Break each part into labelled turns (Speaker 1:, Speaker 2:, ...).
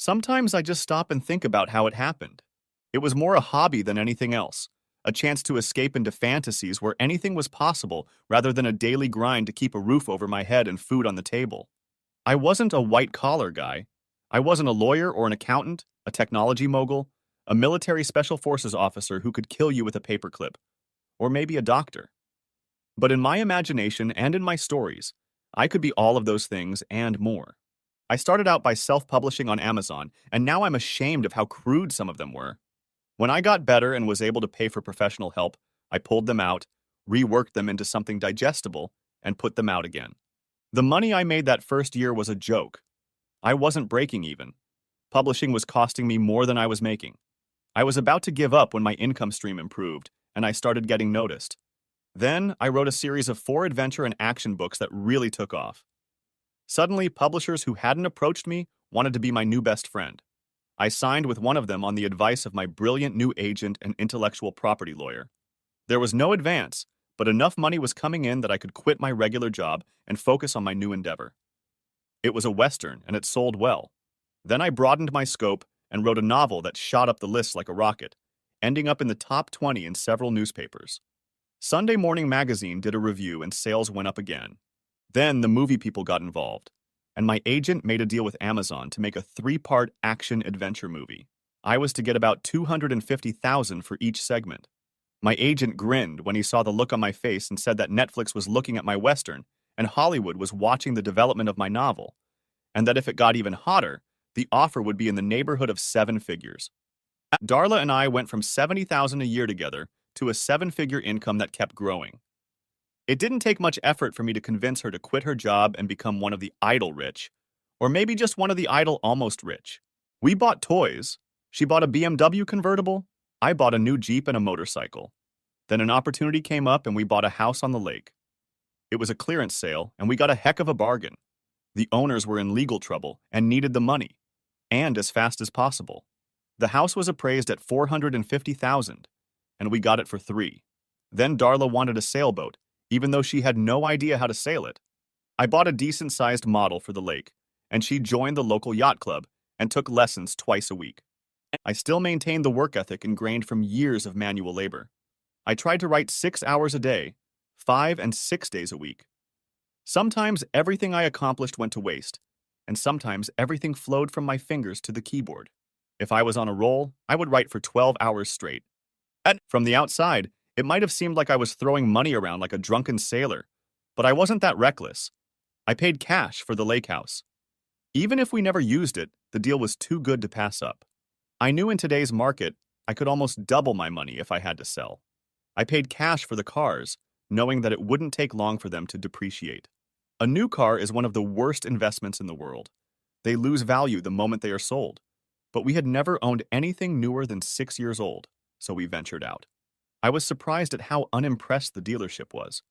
Speaker 1: Sometimes I just stop and think about how it happened. It was more a hobby than anything else, a chance to escape into fantasies where anything was possible rather than a daily grind to keep a roof over my head and food on the table. I wasn't a white-collar guy. I wasn't a lawyer or an accountant, a technology mogul, a military special forces officer who could kill you with a paperclip, or maybe a doctor. But in my imagination and in my stories, I could be all of those things and more. I started out by self-publishing on Amazon, and now I'm ashamed of how crude some of them were. When I got better and was able to pay for professional help, I pulled them out, reworked them into something digestible, and put them out again. The money I made that first year was a joke. I wasn't breaking even. Publishing was costing me more than I was making. I was about to give up when my income stream improved, and I started getting noticed. Then, I wrote a series of 4 adventure and action books that really took off. Suddenly, publishers who hadn't approached me wanted to be my new best friend. I signed with one of them on the advice of my brilliant new agent and intellectual property lawyer. There was no advance, but enough money was coming in that I could quit my regular job and focus on my new endeavor. It was a Western, and it sold well. Then I broadened my scope and wrote a novel that shot up the list like a rocket, ending up in the top 20 in several newspapers. Sunday Morning Magazine did a review and sales went up again. Then the movie people got involved, and my agent made a deal with Amazon to make a 3-part action-adventure movie. I was to get about $250,000 for each segment. My agent grinned when he saw the look on my face and said that Netflix was looking at my Western and Hollywood was watching the development of my novel, and that if it got even hotter, the offer would be in the neighborhood of 7 figures. Darla and I went from $70,000 a year together to a 7-figure income that kept growing. It didn't take much effort for me to convince her to quit her job and become one of the idle rich, or maybe just one of the idle almost rich. We bought toys. She bought a BMW convertible. I bought a new Jeep and a motorcycle. Then an opportunity came up and we bought a house on the lake. It was a clearance sale, and we got a heck of a bargain. The owners were in legal trouble and needed the money, and as fast as possible. The house was appraised at $450,000, and we got it for 3. Then Darla wanted a sailboat, even though she had no idea how to sail it. I bought a decent-sized model for the lake, and she joined the local yacht club and took lessons twice a week. I still maintained the work ethic ingrained from years of manual labor. I tried to write 6 hours a day, 5 and 6 days a week. Sometimes everything I accomplished went to waste, and sometimes everything flowed from my fingers to the keyboard. If I was on a roll, I would write for 12 hours straight. And from the outside, it might have seemed like I was throwing money around like a drunken sailor, but I wasn't that reckless. I paid cash for the lake house. Even if we never used it, the deal was too good to pass up. I knew in today's market, I could almost double my money if I had to sell. I paid cash for the cars, knowing that it wouldn't take long for them to depreciate. A new car is one of the worst investments in the world. They lose value the moment they are sold. But we had never owned anything newer than 6 years old, so we ventured out. I was surprised at how unimpressed the dealership was.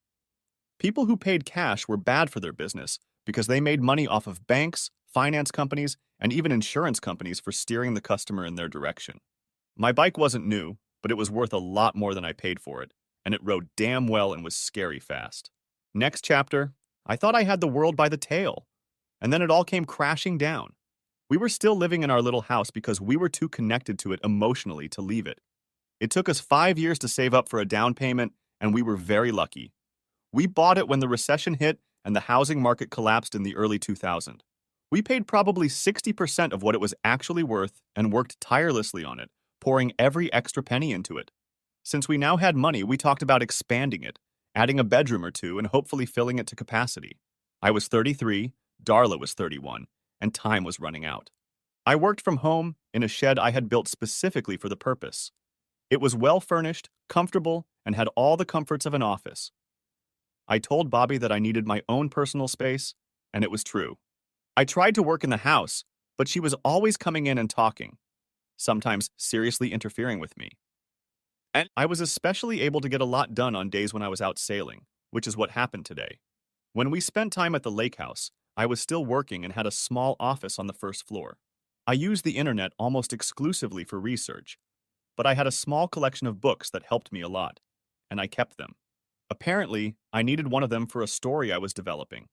Speaker 1: People who paid cash were bad for their business because they made money off of banks, finance companies, and even insurance companies for steering the customer in their direction. My bike wasn't new, but it was worth a lot more than I paid for it, and it rode damn well and was scary fast. Next chapter, I thought I had the world by the tail, and then it all came crashing down. We were still living in our little house because we were too connected to it emotionally to leave it. It took us 5 years to save up for a down payment, and we were very lucky. We bought it when the recession hit and the housing market collapsed in the early 2000s. We paid probably 60% of what it was actually worth and worked tirelessly on it, pouring every extra penny into it. Since we now had money, we talked about expanding it, adding a bedroom or two, and hopefully filling it to capacity. I was 33, Darla was 31, and time was running out. I worked from home in a shed I had built specifically for the purpose. It was well furnished, comfortable, and had all the comforts of an office. I told Bobby that I needed my own personal space, and it was true. I tried to work in the house, but she was always coming in and talking, sometimes seriously interfering with me. And I was especially able to get a lot done on days when I was out sailing, which is what happened today. When we spent time at the lake house, I was still working and had a small office on the first floor. I used the internet almost exclusively for research, but I had a small collection of books that helped me a lot, and I kept them. Apparently, I needed one of them for a story I was developing,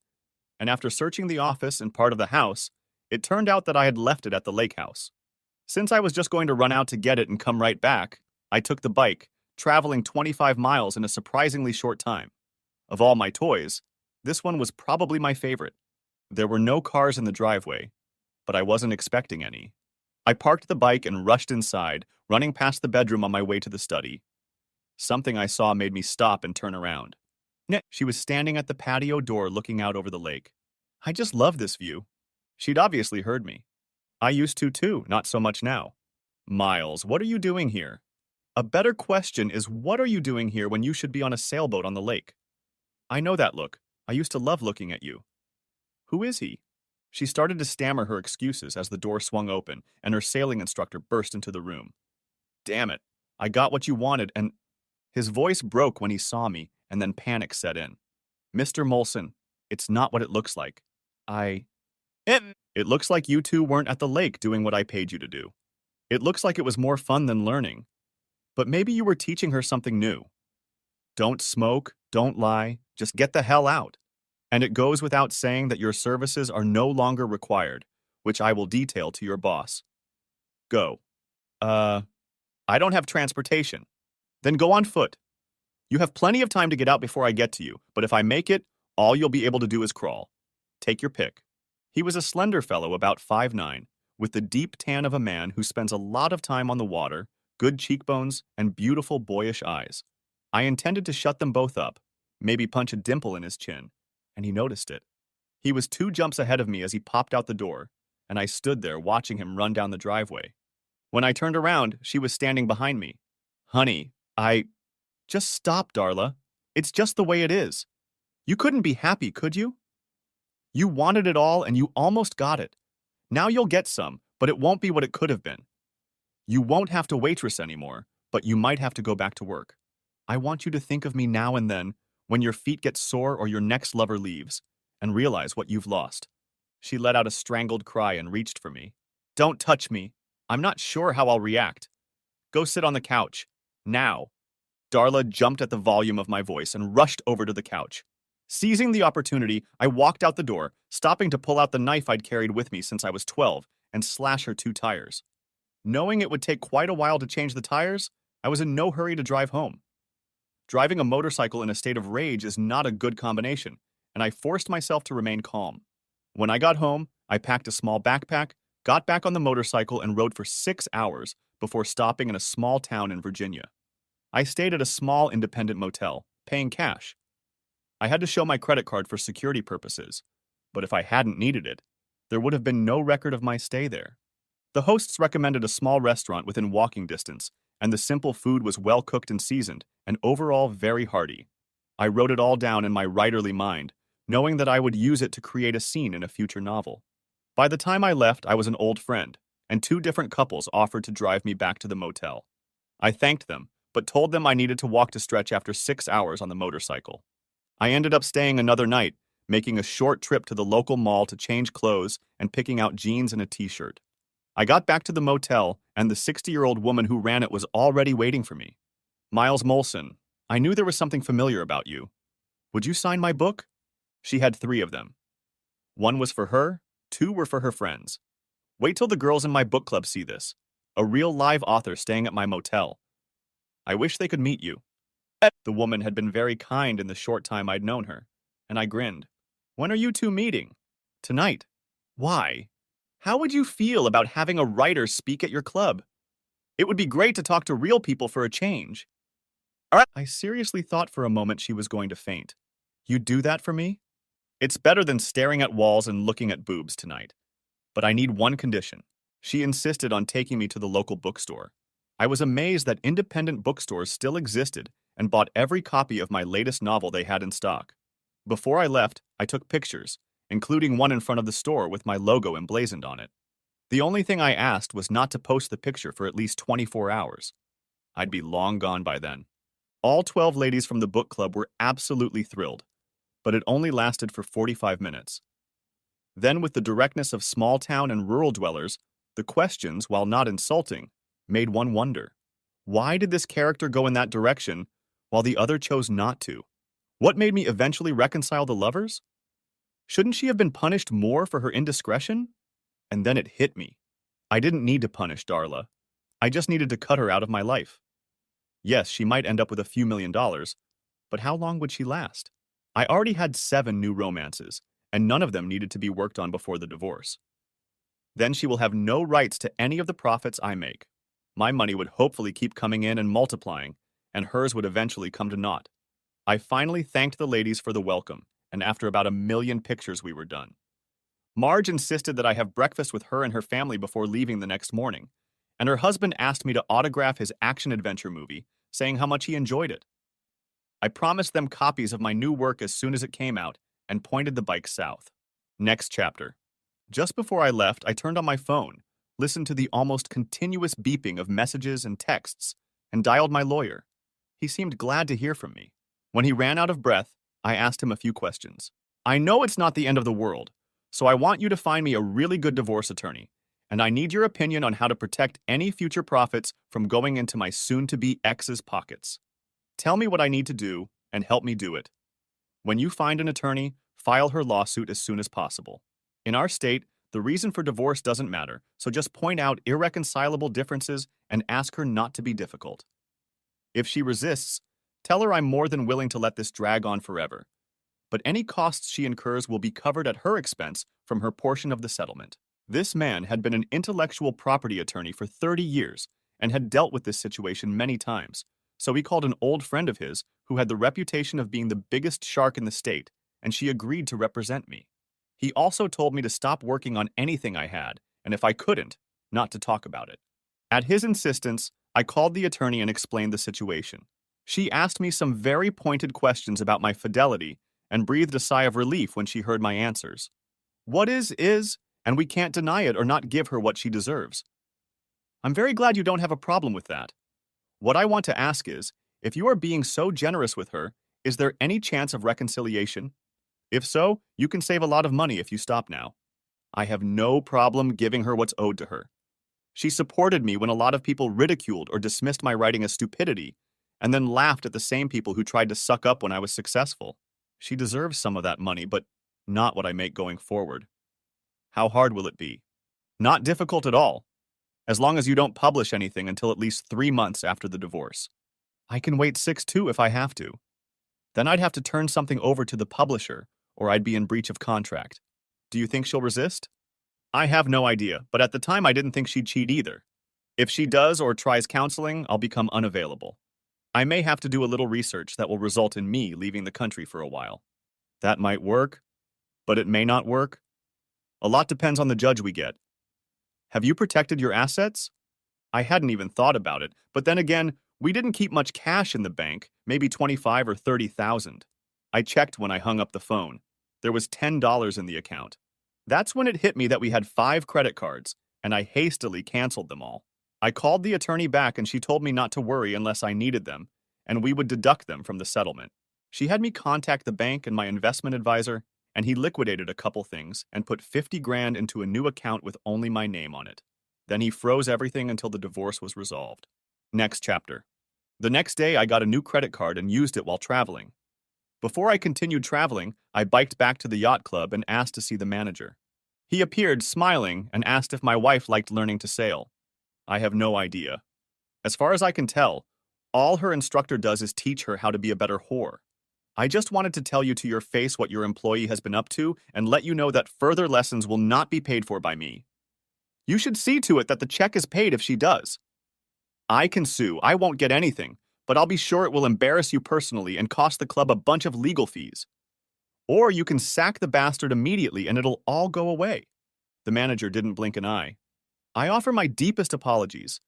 Speaker 1: and after searching the office and part of the house, It turned out that I had left it at the lake house. Since I was just going to run out to get it and come right back, I took the bike, traveling 25 miles in a surprisingly short time. Of all my toys, this one was probably my favorite. There were no cars in the driveway, but I wasn't expecting any. I parked the bike and rushed inside, running past the bedroom on my way to the study. Something I saw made me stop and turn around. She was standing at the patio door looking out over the lake. I just love this view. She'd obviously heard me. I used to too, not so much now. Miles, what are you doing here? A better question is, what are you doing here when you should be on a sailboat on the lake? I know that look. I used to love looking at you. Who is he? She started to stammer her excuses as the door swung open and her sailing instructor burst into the room. Damn it. I got what you wanted and... His voice broke when he saw me, and then panic set in. Mr. Molson, it's not what it looks like. It looks like you two weren't at the lake doing what I paid you to do. It looks like it was more fun than learning. But maybe you were teaching her something new. Don't smoke, don't lie, just get the hell out. And it goes without saying that your services are no longer required, which I will detail to your boss. Go. I don't have transportation. Then go on foot. You have plenty of time to get out before I get to you, but if I make it, all you'll be able to do is crawl. Take your pick. He was a slender fellow about 5'9", with the deep tan of a man who spends a lot of time on the water, good cheekbones, and beautiful boyish eyes. I intended to shut them both up, maybe punch a dimple in his chin, and he noticed it. He was 2 jumps ahead of me as he popped out the door, and I stood there watching him run down the driveway. When I turned around, she was standing behind me. Honey, Just stop, Darla. It's just the way it is. You couldn't be happy, could you? You wanted it all and you almost got it. Now you'll get some, but it won't be what it could have been. You won't have to waitress anymore, but you might have to go back to work. I want you to think of me now and then, when your feet get sore or your next lover leaves, and realize what you've lost. She let out a strangled cry and reached for me. Don't touch me. I'm not sure how I'll react. Go sit on the couch. Now. Darla jumped at the volume of my voice and rushed over to the couch. Seizing the opportunity, I walked out the door, stopping to pull out the knife I'd carried with me since I was 12 and slash her 2 tires. Knowing it would take quite a while to change the tires, I was in no hurry to drive home. Driving a motorcycle in a state of rage is not a good combination, and I forced myself to remain calm. When I got home, I packed a small backpack, got back on the motorcycle, and rode for 6 hours before stopping in a small town in Virginia. I stayed at a small independent motel, paying cash. I had to show my credit card for security purposes, but if I hadn't needed it, there would have been no record of my stay there. The hosts recommended a small restaurant within walking distance, and the simple food was well cooked and seasoned, and overall very hearty. I wrote it all down in my writerly mind, knowing that I would use it to create a scene in a future novel. By the time I left, I was an old friend, and 2 different couples offered to drive me back to the motel. I thanked them, but told them I needed to walk to stretch after 6 hours on the motorcycle. I ended up staying another night, making a short trip to the local mall to change clothes and picking out jeans and a t-shirt. I got back to the motel, and the 60-year-old woman who ran it was already waiting for me. Miles Molson, I knew there was something familiar about you. Would you sign my book? She had 3 of them. 1 was for her, 2 were for her friends. Wait till the girls in my book club see this. A real live author staying at my motel. I wish they could meet you. The woman had been very kind in the short time I'd known her, and I grinned. When are you 2 meeting? Tonight. Why? How would you feel about having a writer speak at your club? It would be great to talk to real people for a change. I seriously thought for a moment she was going to faint. You'd do that for me? It's better than staring at walls and looking at boobs tonight. But I need one condition. She insisted on taking me to the local bookstore. I was amazed that independent bookstores still existed and bought every copy of my latest novel they had in stock. Before I left, I took pictures, including one in front of the store with my logo emblazoned on it. The only thing I asked was not to post the picture for at least 24 hours. I'd be long gone by then. All 12 ladies from the book club were absolutely thrilled, but it only lasted for 45 minutes. Then, with the directness of small town and rural dwellers, the questions, while not insulting, made one wonder. Why did this character go in that direction while the other chose not to? What made me eventually reconcile the lovers? Shouldn't she have been punished more for her indiscretion? And then it hit me. I didn't need to punish Darla. I just needed to cut her out of my life. Yes, she might end up with a few $1 million, but how long would she last? I already had 7 new romances, and none of them needed to be worked on before the divorce. Then she will have no rights to any of the profits I make. My money would hopefully keep coming in and multiplying, and hers would eventually come to naught. I finally thanked the ladies for the welcome, and after about 1 million pictures we were done. Marge insisted that I have breakfast with her and her family before leaving the next morning, and her husband asked me to autograph his action-adventure movie, saying how much he enjoyed it. I promised them copies of my new work as soon as it came out, and pointed the bike south. Next chapter. Just before I left, I turned on my phone, listened to the almost continuous beeping of messages and texts, and dialed my lawyer. He seemed glad to hear from me. When he ran out of breath, I asked him a few questions. I know it's not the end of the world, so I want you to find me a really good divorce attorney, and I need your opinion on how to protect any future profits from going into my soon-to-be ex's pockets. Tell me what I need to do, and help me do it. When you find an attorney, file her lawsuit as soon as possible. In our state, the reason for divorce doesn't matter, so just point out irreconcilable differences and ask her not to be difficult. If she resists, tell her I'm more than willing to let this drag on forever. But any costs she incurs will be covered at her expense from her portion of the settlement. This man had been an intellectual property attorney for 30 years and had dealt with this situation many times, so he called an old friend of his who had the reputation of being the biggest shark in the state, and she agreed to represent me. He also told me to stop working on anything I had, and if I couldn't, not to talk about it. At his insistence, I called the attorney and explained the situation. She asked me some very pointed questions about my fidelity and breathed a sigh of relief when she heard my answers. What is, and we can't deny it or not give her what she deserves. I'm very glad you don't have a problem with that. What I want to ask is, if you are being so generous with her, is there any chance of reconciliation? If so, you can save a lot of money if you stop now. I have no problem giving her what's owed to her. She supported me when a lot of people ridiculed or dismissed my writing as stupidity, and then laughed at the same people who tried to suck up when I was successful. She deserves some of that money, but not what I make going forward. How hard will it be? Not difficult at all, as long as you don't publish anything until at least 3 months after the divorce. I can wait 6 too if I have to. Then I'd have to turn something over to the publisher, or I'd be in breach of contract. Do you think she'll resist? I have no idea, but at the time I didn't think she'd cheat either. If she does or tries counseling, I'll become unavailable. I may have to do a little research that will result in me leaving the country for a while. That might work, but it may not work. A lot depends on the judge we get. Have you protected your assets? I hadn't even thought about it, but then again, we didn't keep much cash in the bank, maybe 25 or 30,000. I checked when I hung up the phone. There was $10 in the account. That's when it hit me that we had 5 credit cards, and I hastily canceled them all. I called the attorney back and she told me not to worry unless I needed them, and we would deduct them from the settlement. She had me contact the bank and my investment advisor, and he liquidated a couple things and put 50 grand into a new account with only my name on it. Then he froze everything until the divorce was resolved. Next chapter. The next day, I got a new credit card and used it while traveling. Before I continued traveling, I biked back to the yacht club and asked to see the manager. He appeared, smiling, and asked if my wife liked learning to sail. I have no idea. As far as I can tell, all her instructor does is teach her how to be a better whore. I just wanted to tell you to your face what your employee has been up to and let you know that further lessons will not be paid for by me. You should see to it that the check is paid if she does. I can sue. I won't get anything, but I'll be sure it will embarrass you personally and cost the club a bunch of legal fees. Or you can sack the bastard immediately and it'll all go away. The manager didn't blink an eye. I offer my deepest apologies.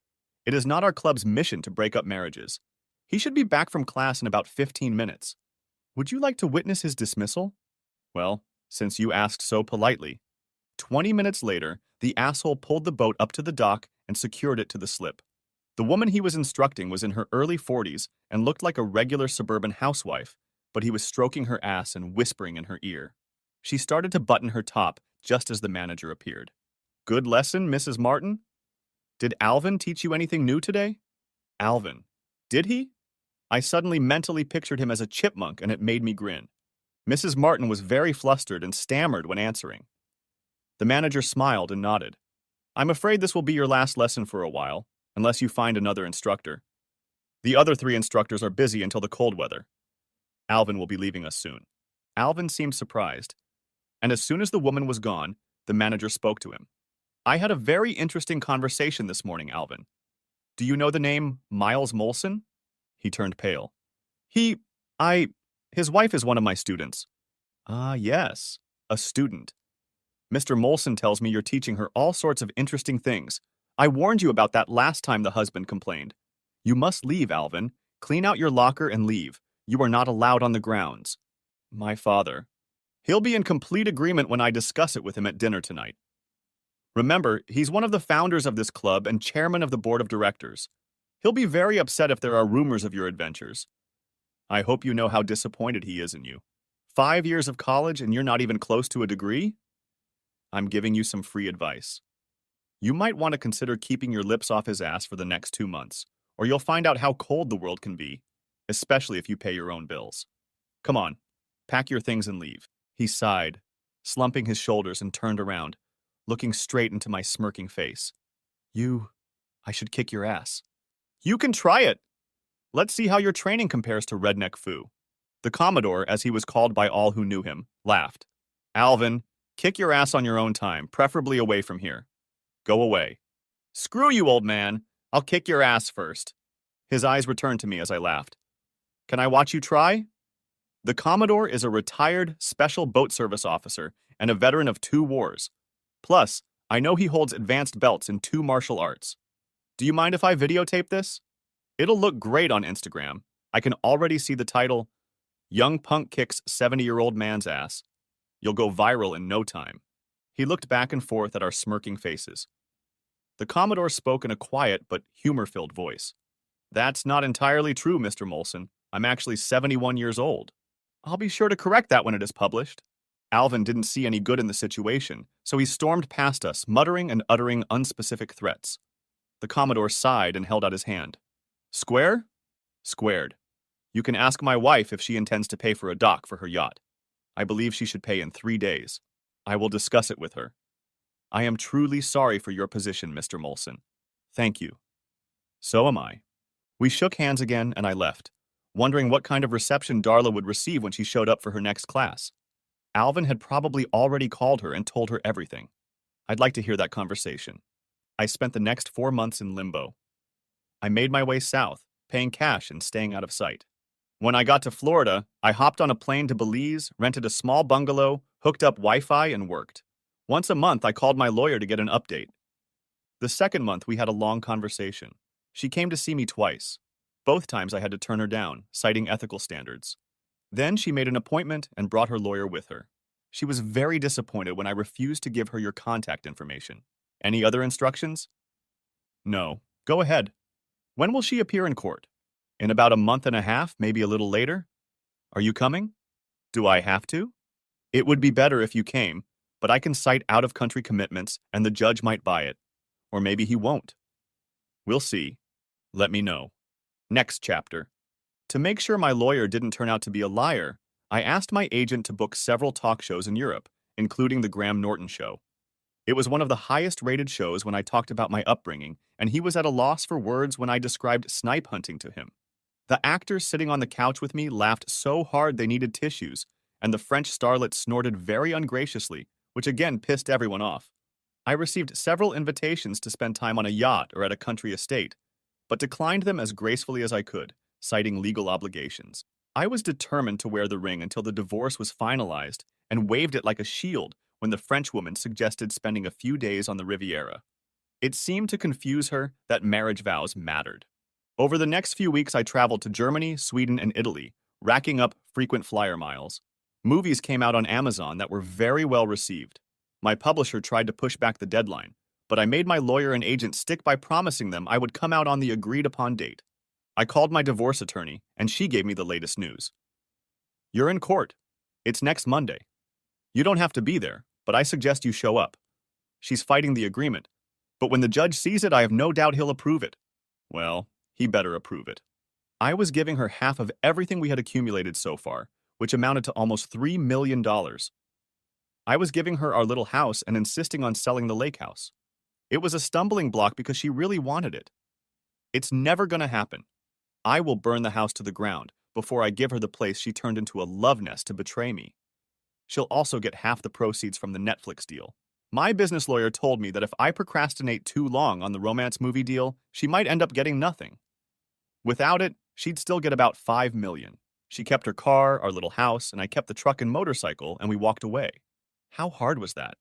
Speaker 1: It is not our club's mission to break up marriages. He should be back from class in about 15 minutes. Would you like to witness his dismissal? Well, since you asked so politely. 20 minutes later, the asshole pulled the boat up to the dock and secured it to the slip. The woman he was instructing was in her early 40s and looked like a regular suburban housewife, but he was stroking her ass and whispering in her ear. She started to button her top just as the manager appeared. Good lesson, Mrs. Martin? Did Alvin teach you anything new today? Alvin. Did he? I suddenly mentally pictured him as a chipmunk and it made me grin. Mrs. Martin was very flustered and stammered when answering. The manager smiled and nodded. I'm afraid this will be your last lesson for a while, unless you find another instructor. The other 3 instructors are busy until the cold weather. Alvin will be leaving us soon. Alvin seemed surprised, and as soon as the woman was gone, the manager spoke to him. I had a very interesting conversation this morning, Alvin. Do you know the name Miles Molson? He turned pale. He, I, his wife is one of my students. Ah, yes, a student. Mr. Molson tells me you're teaching her all sorts of interesting things. I warned you about that last time the husband complained. You must leave, Alvin. Clean out your locker and leave. You are not allowed on the grounds. My father. He'll be in complete agreement when I discuss it with him at dinner tonight. Remember, he's one of the founders of this club and chairman of the board of directors. He'll be very upset if there are rumors of your adventures. I hope you know how disappointed he is in you. 5 years of college and you're not even close to a degree? I'm giving you some free advice. You might want to consider keeping your lips off his ass for the next 2 months, or you'll find out how cold the world can be, especially if you pay your own bills. Come on, pack your things and leave. He sighed, slumping his shoulders and turned around, looking straight into my smirking face. I should kick your ass. You can try it. Let's see how your training compares to Redneck Foo. The Commodore, as he was called by all who knew him, laughed. Alvin, kick your ass on your own time, preferably away from here. Go away. Screw you, old man. I'll kick your ass first. His eyes returned to me as I laughed. Can I watch you try? The Commodore is a retired Special Boat Service officer and a veteran of 2 wars. Plus, I know he holds advanced belts in 2 martial arts. Do you mind if I videotape this? It'll look great on Instagram. I can already see the title, Young Punk Kicks 70-year-old Man's Ass. You'll go viral in no time. He looked back and forth at our smirking faces. The Commodore spoke in a quiet but humor-filled voice. That's not entirely true, Mr. Molson. I'm actually 71 years old. I'll be sure to correct that when it is published. Alvin didn't see any good in the situation, so he stormed past us, muttering and uttering unspecific threats. The Commodore sighed and held out his hand. Square? Squared. You can ask my wife if she intends to pay for a dock for her yacht. I believe she should pay in 3 days. I will discuss it with her. I am truly sorry for your position, Mr. Molson. Thank you. So am I. We shook hands again and I left, wondering what kind of reception Darla would receive when she showed up for her next class. Alvin had probably already called her and told her everything. I'd like to hear that conversation. I spent the next 4 months in limbo. I made my way south, paying cash and staying out of sight. When I got to Florida, I hopped on a plane to Belize, rented a small bungalow, hooked up Wi-Fi, and worked. Once a month, I called my lawyer to get an update. The second month, we had a long conversation. She came to see me twice. Both times I had to turn her down, citing ethical standards. Then she made an appointment and brought her lawyer with her. She was very disappointed when I refused to give her your contact information. Any other instructions? No. Go ahead. When will she appear in court? In about a month and a half, maybe a little later? Are you coming? Do I have to? It would be better if you came, but I can cite out-of-country commitments and the judge might buy it. Or maybe he won't. We'll see. Let me know. Next chapter. To make sure my lawyer didn't turn out to be a liar, I asked my agent to book several talk shows in Europe, including the Graham Norton show. It was one of the highest-rated shows when I talked about my upbringing, and he was at a loss for words when I described snipe hunting to him. The actors sitting on the couch with me laughed so hard they needed tissues, and the French starlet snorted very ungraciously, which again pissed everyone off. I received several invitations to spend time on a yacht or at a country estate, but declined them as gracefully as I could, citing legal obligations. I was determined to wear the ring until the divorce was finalized and waved it like a shield when the Frenchwoman suggested spending a few days on the Riviera. It seemed to confuse her that marriage vows mattered. Over the next few weeks, I traveled to Germany, Sweden, and Italy, racking up frequent flyer miles. Movies came out on Amazon that were very well received. My publisher tried to push back the deadline, but I made my lawyer and agent stick by promising them I would come out on the agreed-upon date. I called my divorce attorney, and she gave me the latest news. You're in court. It's next Monday. You don't have to be there, but I suggest you show up. She's fighting the agreement, but when the judge sees it, I have no doubt he'll approve it. Well, he better approve it. I was giving her half of everything we had accumulated so far, which amounted to almost $3 million. I was giving her our little house and insisting on selling the lake house. It was a stumbling block because she really wanted it. It's never gonna happen. I will burn the house to the ground before I give her the place she turned into a love nest to betray me. She'll also get half the proceeds from the Netflix deal. My business lawyer told me that if I procrastinate too long on the romance movie deal, she might end up getting nothing. Without it, she'd still get about $5 million. She kept her car, our little house, and I kept the truck and motorcycle, and we walked away. How hard was that?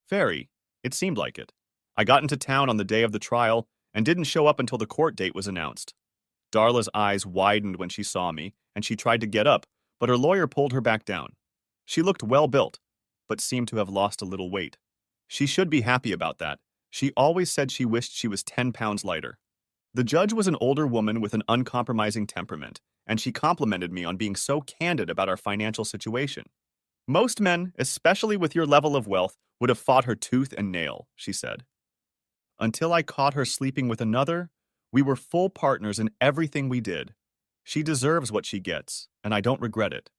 Speaker 1: Very. It seemed like it. I got into town on the day of the trial and didn't show up until the court date was announced. Darla's eyes widened when she saw me, and she tried to get up, but her lawyer pulled her back down. She looked well-built, but seemed to have lost a little weight. She should be happy about that. She always said she wished she was 10 pounds lighter. The judge was an older woman with an uncompromising temperament, and she complimented me on being so candid about our financial situation. Most men, especially with your level of wealth, would have fought her tooth and nail, she said. Until I caught her sleeping with another, we were full partners in everything we did. She deserves what she gets, and I don't regret it.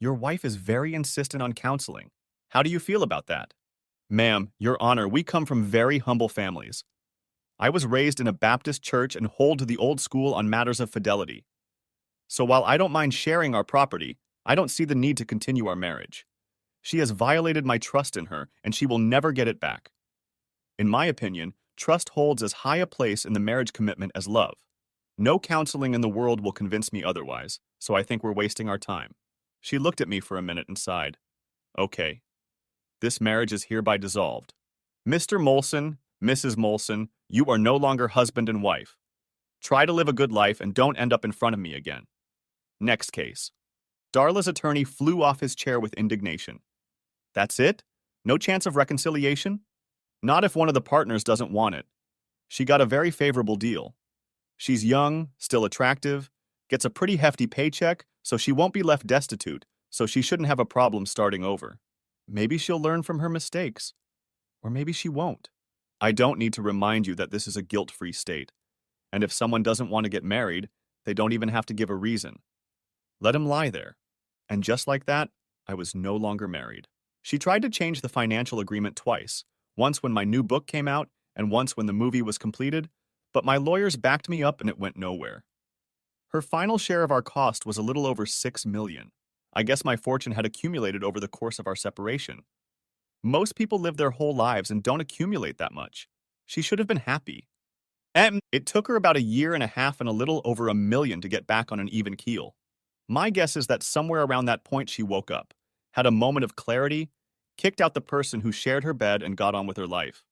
Speaker 1: Your wife is very insistent on counseling. How do you feel about that? Ma'am, Your Honor, we come from very humble families. I was raised in a Baptist church and hold to the old school on matters of fidelity. So while I don't mind sharing our property, I don't see the need to continue our marriage. She has violated my trust in her, and she will never get it back. In my opinion, trust holds as high a place in the marriage commitment as love. No counseling in the world will convince me otherwise, so I think we're wasting our time. She looked at me for a minute and sighed. Okay. This marriage is hereby dissolved. Mr. Molson, Mrs. Molson, you are no longer husband and wife. Try to live a good life and don't end up in front of me again. Next case. Darla's attorney flew off his chair with indignation. That's it? No chance of reconciliation? Not if one of the partners doesn't want it. She got a very favorable deal. She's young, still attractive, gets a pretty hefty paycheck, so she won't be left destitute, so she shouldn't have a problem starting over. Maybe she'll learn from her mistakes. Or maybe she won't. I don't need to remind you that this is a guilt-free state. And if someone doesn't want to get married, they don't even have to give a reason. Let him lie there. And just like that, I was no longer married. She tried to change the financial agreement twice, once when my new book came out and once when the movie was completed, but my lawyers backed me up and it went nowhere. Her final share of our cost was a little over $6 million. I guess my fortune had accumulated over the course of our separation. Most people live their whole lives and don't accumulate that much. She should have been happy. And it took her about a year and a half and a little over $1 million to get back on an even keel. My guess is that somewhere around that point she woke up, had a moment of clarity, kicked out the person who shared her bed and got on with her life.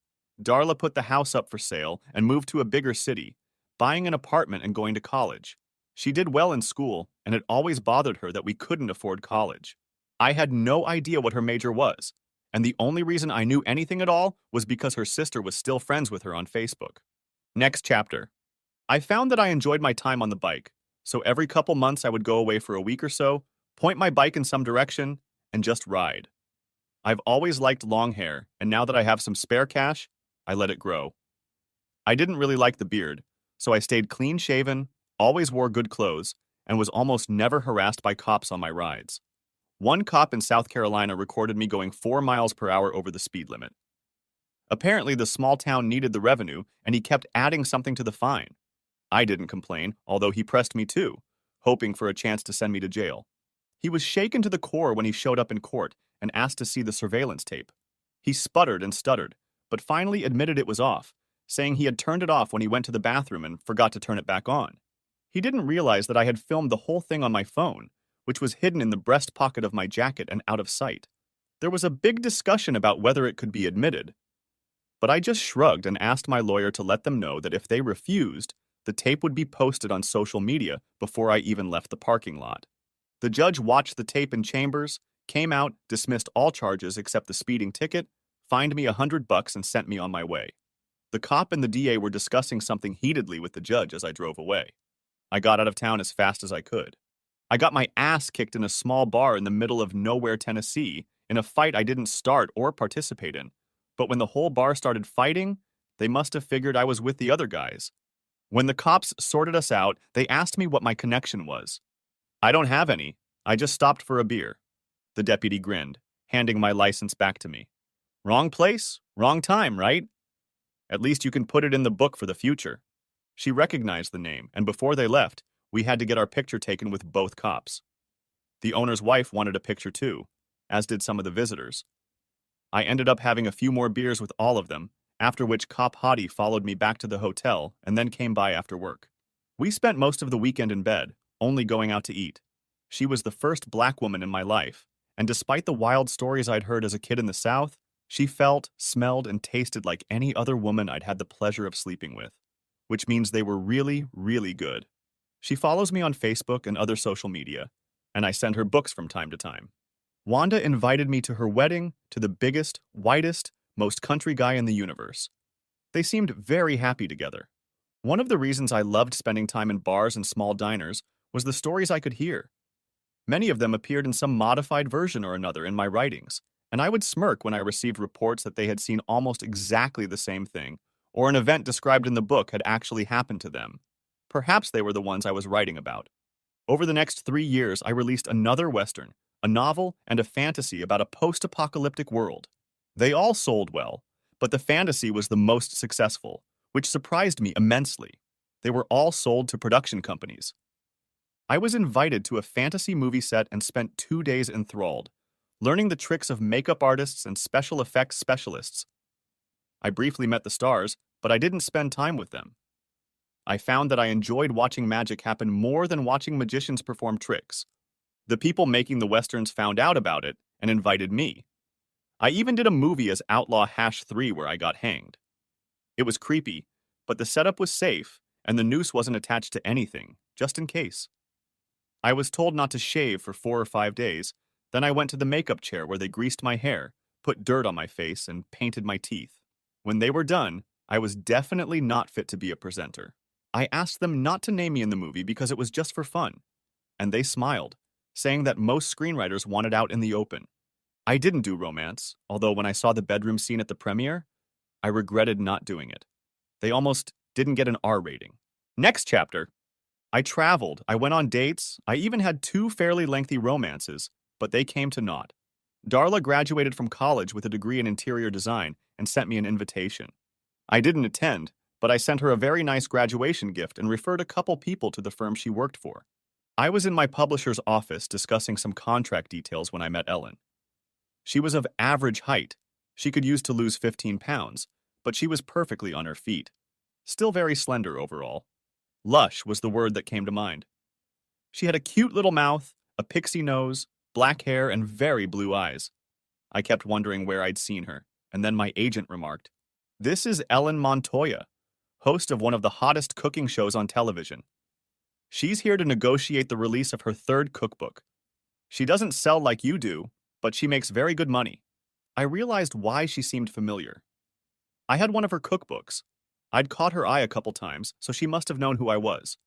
Speaker 1: Darla put the house up for sale and moved to a bigger city, buying an apartment and going to college. She did well in school, and it always bothered her that we couldn't afford college. I had no idea what her major was, and the only reason I knew anything at all was because her sister was still friends with her on Facebook. Next chapter. I found that I enjoyed my time on the bike, so every couple months I would go away for a week or so, point my bike in some direction, and just ride. I've always liked long hair, and now that I have some spare cash, I let it grow. I didn't really like the beard, so I stayed clean-shaven, always wore good clothes, and was almost never harassed by cops on my rides. One cop in South Carolina recorded me going 4 miles per hour over the speed limit. Apparently, the small town needed the revenue, and he kept adding something to the fine. I didn't complain, although he pressed me too, hoping for a chance to send me to jail. He was shaken to the core when he showed up in court and asked to see the surveillance tape. He sputtered and stuttered, but finally admitted it was off, saying he had turned it off when he went to the bathroom and forgot to turn it back on. He didn't realize that I had filmed the whole thing on my phone, which was hidden in the breast pocket of my jacket and out of sight. There was a big discussion about whether it could be admitted, but I just shrugged and asked my lawyer to let them know that if they refused, the tape would be posted on social media before I even left the parking lot. The judge watched the tape in chambers, came out, dismissed all charges except the speeding ticket, fined me $100 and sent me on my way. The cop and the DA were discussing something heatedly with the judge as I drove away. I got out of town as fast as I could. I got my ass kicked in a small bar in the middle of nowhere, Tennessee, in a fight I didn't start or participate in. But when the whole bar started fighting, they must have figured I was with the other guys. When the cops sorted us out, they asked me what my connection was. I don't have any. I just stopped for a beer. The deputy grinned. handing my license back to me. Wrong place, wrong time, right? At least you can put it in the book for the future. She recognized the name, and before they left, we had to get our picture taken with both cops. The owner's wife wanted a picture too, as did some of the visitors. I ended up having a few more beers with all of them, after which Cop Hottie followed me back to the hotel and then came by after work. We spent most of the weekend in bed, only going out to eat. She was the first black woman in my life, and despite the wild stories I'd heard as a kid in the South, she felt, smelled, and tasted like any other woman I'd had the pleasure of sleeping with, which means they were really, really good. She follows me on Facebook and other social media, and I send her books from time to time. Wanda invited me to her wedding to the biggest, whitest, most country guy in the universe. They seemed very happy together. One of the reasons I loved spending time in bars and small diners was the stories I could hear. Many of them appeared in some modified version or another in my writings, and I would smirk when I received reports that they had seen almost exactly the same thing, or an event described in the book had actually happened to them. Perhaps they were the ones I was writing about. Over the next 3 years, I released another Western, a novel, and a fantasy about a post-apocalyptic world. They all sold well, but the fantasy was the most successful, which surprised me immensely. They were all sold to production companies. I was invited to a fantasy movie set and spent 2 days enthralled, learning the tricks of makeup artists and special effects specialists. I briefly met the stars, but I didn't spend time with them. I found that I enjoyed watching magic happen more than watching magicians perform tricks. The people making the westerns found out about it and invited me. I even did a movie as Outlaw Hash 3 where I got hanged. It was creepy, but the setup was safe, and the noose wasn't attached to anything, just in case. I was told not to shave for 4 or 5 days, then I went to the makeup chair where they greased my hair, put dirt on my face, and painted my teeth. When they were done, I was definitely not fit to be a presenter. I asked them not to name me in the movie because it was just for fun, and they smiled, saying that most screenwriters wanted out in the open. I didn't do romance, although when I saw the bedroom scene at the premiere, I regretted not doing it. They almost didn't get an R rating. Next chapter. I traveled, I went on dates, I even had 2 fairly lengthy romances, but they came to naught. Darla graduated from college with a degree in interior design and sent me an invitation. I didn't attend, but I sent her a very nice graduation gift and referred a couple people to the firm she worked for. I was in my publisher's office discussing some contract details when I met Ellen. She was of average height. She could use to lose 15 pounds, but she was perfectly on her feet. Still very slender overall. Lush was the word that came to mind. She had a cute little mouth, a pixie nose, black hair, and very blue eyes. I kept wondering where I'd seen her, and then my agent remarked, "This is Ellen Montoya, host of one of the hottest cooking shows on television. She's here to negotiate the release of her 3rd cookbook. She doesn't sell like you do, but she makes very good money." I realized why she seemed familiar. I had one of her cookbooks. I'd caught her eye a couple times, so she must have known who I was.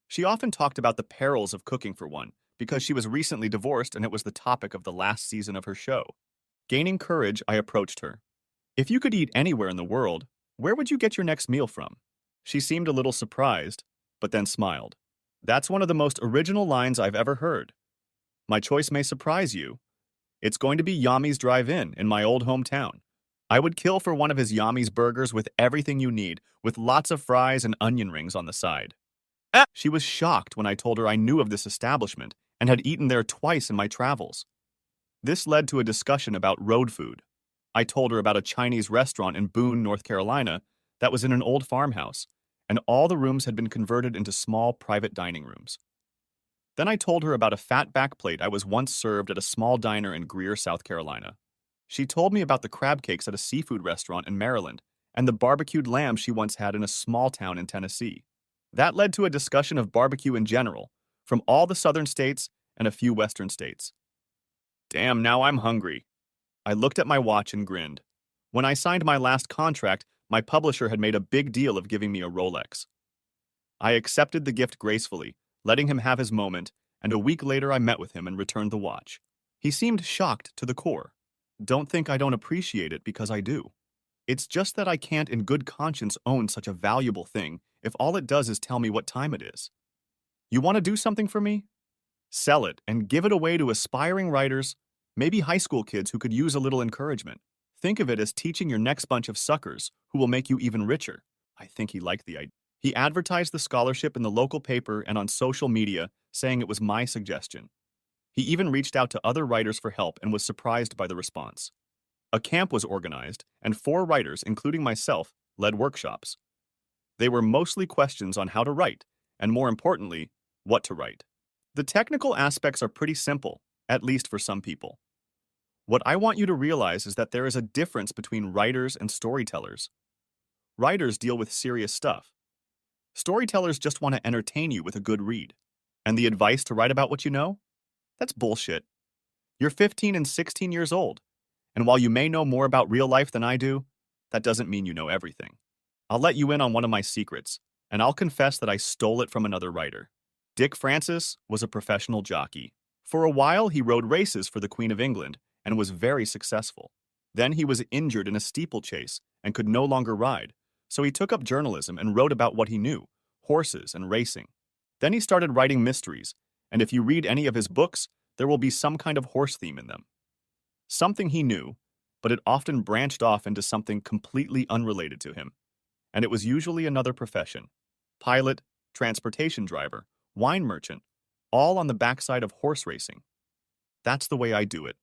Speaker 1: She often talked about the perils of cooking for one, because she was recently divorced and it was the topic of the last season of her show. Gaining courage, I approached her. "If you could eat anywhere in the world, where would you get your next meal from?" She seemed a little surprised, but then smiled. "That's one of the most original lines I've ever heard. My choice may surprise you. It's going to be Yami's Drive-In in my old hometown. I would kill for one of his Yami's burgers with everything you need, with lots of fries and onion rings on the side." She was shocked when I told her I knew of this establishment and had eaten there twice in my travels. This led to a discussion about road food. I told her about a Chinese restaurant in Boone, North Carolina that was in an old farmhouse, and all the rooms had been converted into small private dining rooms. Then I told her about a fat back plate I was once served at a small diner in Greer, South Carolina. She told me about the crab cakes at a seafood restaurant in Maryland and the barbecued lamb she once had in a small town in Tennessee. That led to a discussion of barbecue in general, from all the southern states and a few western states. Damn, now I'm hungry. I looked at my watch and grinned. When I signed my last contract, my publisher had made a big deal of giving me a Rolex. I accepted the gift gracefully, letting him have his moment, and a week later I met with him and returned the watch. He seemed shocked to the core. Don't think I don't appreciate it because I do. It's just that I can't in good conscience own such a valuable thing if all it does is tell me what time it is. You want to do something for me? Sell it and give it away to aspiring writers Maybe high school kids who could use a little encouragement. Think of it as teaching your next bunch of suckers who will make you even richer. I think he liked the idea. He advertised the scholarship in the local paper and on social media, saying it was my suggestion. He even reached out to other writers for help and was surprised by the response. A camp was organized, and 4 writers, including myself, led workshops. They were mostly questions on how to write, and more importantly, what to write. The technical aspects are pretty simple, at least for some people. What I want you to realize is that there is a difference between writers and storytellers. Writers deal with serious stuff. Storytellers just want to entertain you with a good read. And the advice to write about what you know? That's bullshit. You're 15 and 16 years old, and while you may know more about real life than I do, that doesn't mean you know everything. I'll let you in on one of my secrets, and I'll confess that I stole it from another writer. Dick Francis was a professional jockey. For a while, he rode races for the Queen of England and was very successful. Then he was injured in a steeplechase and could no longer ride, so he took up journalism and wrote about what he knew, horses and racing. Then he started writing mysteries, and if you read any of his books, there will be some kind of horse theme in them. Something he knew, but it often branched off into something completely unrelated to him. And it was usually another profession. Pilot, transportation driver, wine merchant, all on the backside of horse racing. That's the way I do it.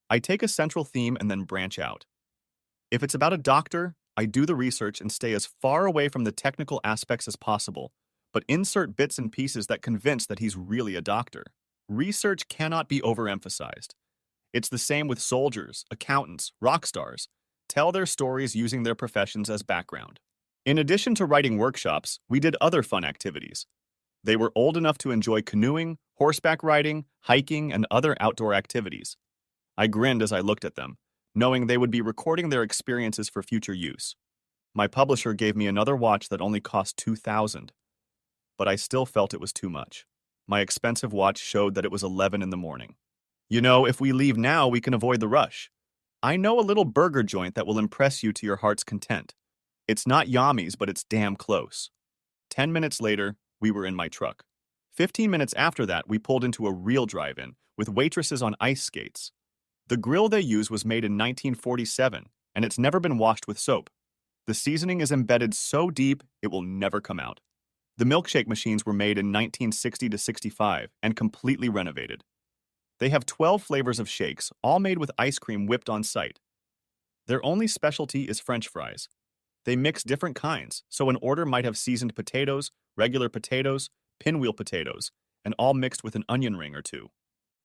Speaker 1: I take a central theme and then branch out. If it's about a doctor, I do the research and stay as far away from the technical aspects as possible, but insert bits and pieces that convince that he's really a doctor. Research cannot be overemphasized. It's the same with soldiers, accountants, rock stars. Tell their stories using their professions as background. In addition to writing workshops, we did other fun activities. They were old enough to enjoy canoeing, horseback riding, hiking, and other outdoor activities. I grinned as I looked at them, knowing they would be recording their experiences for future use. My publisher gave me another watch that only cost $2,000, but I still felt it was too much. My expensive watch showed that it was 11 in the morning. You know, if we leave now, we can avoid the rush. I know a little burger joint that will impress you to your heart's content. It's not Yami's, but it's damn close. 10 minutes later, we were in my truck. 15 minutes after that, we pulled into a real drive-in with waitresses on ice skates. The grill they use was made in 1947, and it's never been washed with soap. The seasoning is embedded so deep, it will never come out. The milkshake machines were made in 1960 to 65 and completely renovated. They have 12 flavors of shakes, all made with ice cream whipped on site. Their only specialty is French fries. They mix different kinds, so an order might have seasoned potatoes, regular potatoes, pinwheel potatoes, and all mixed with an onion ring or two.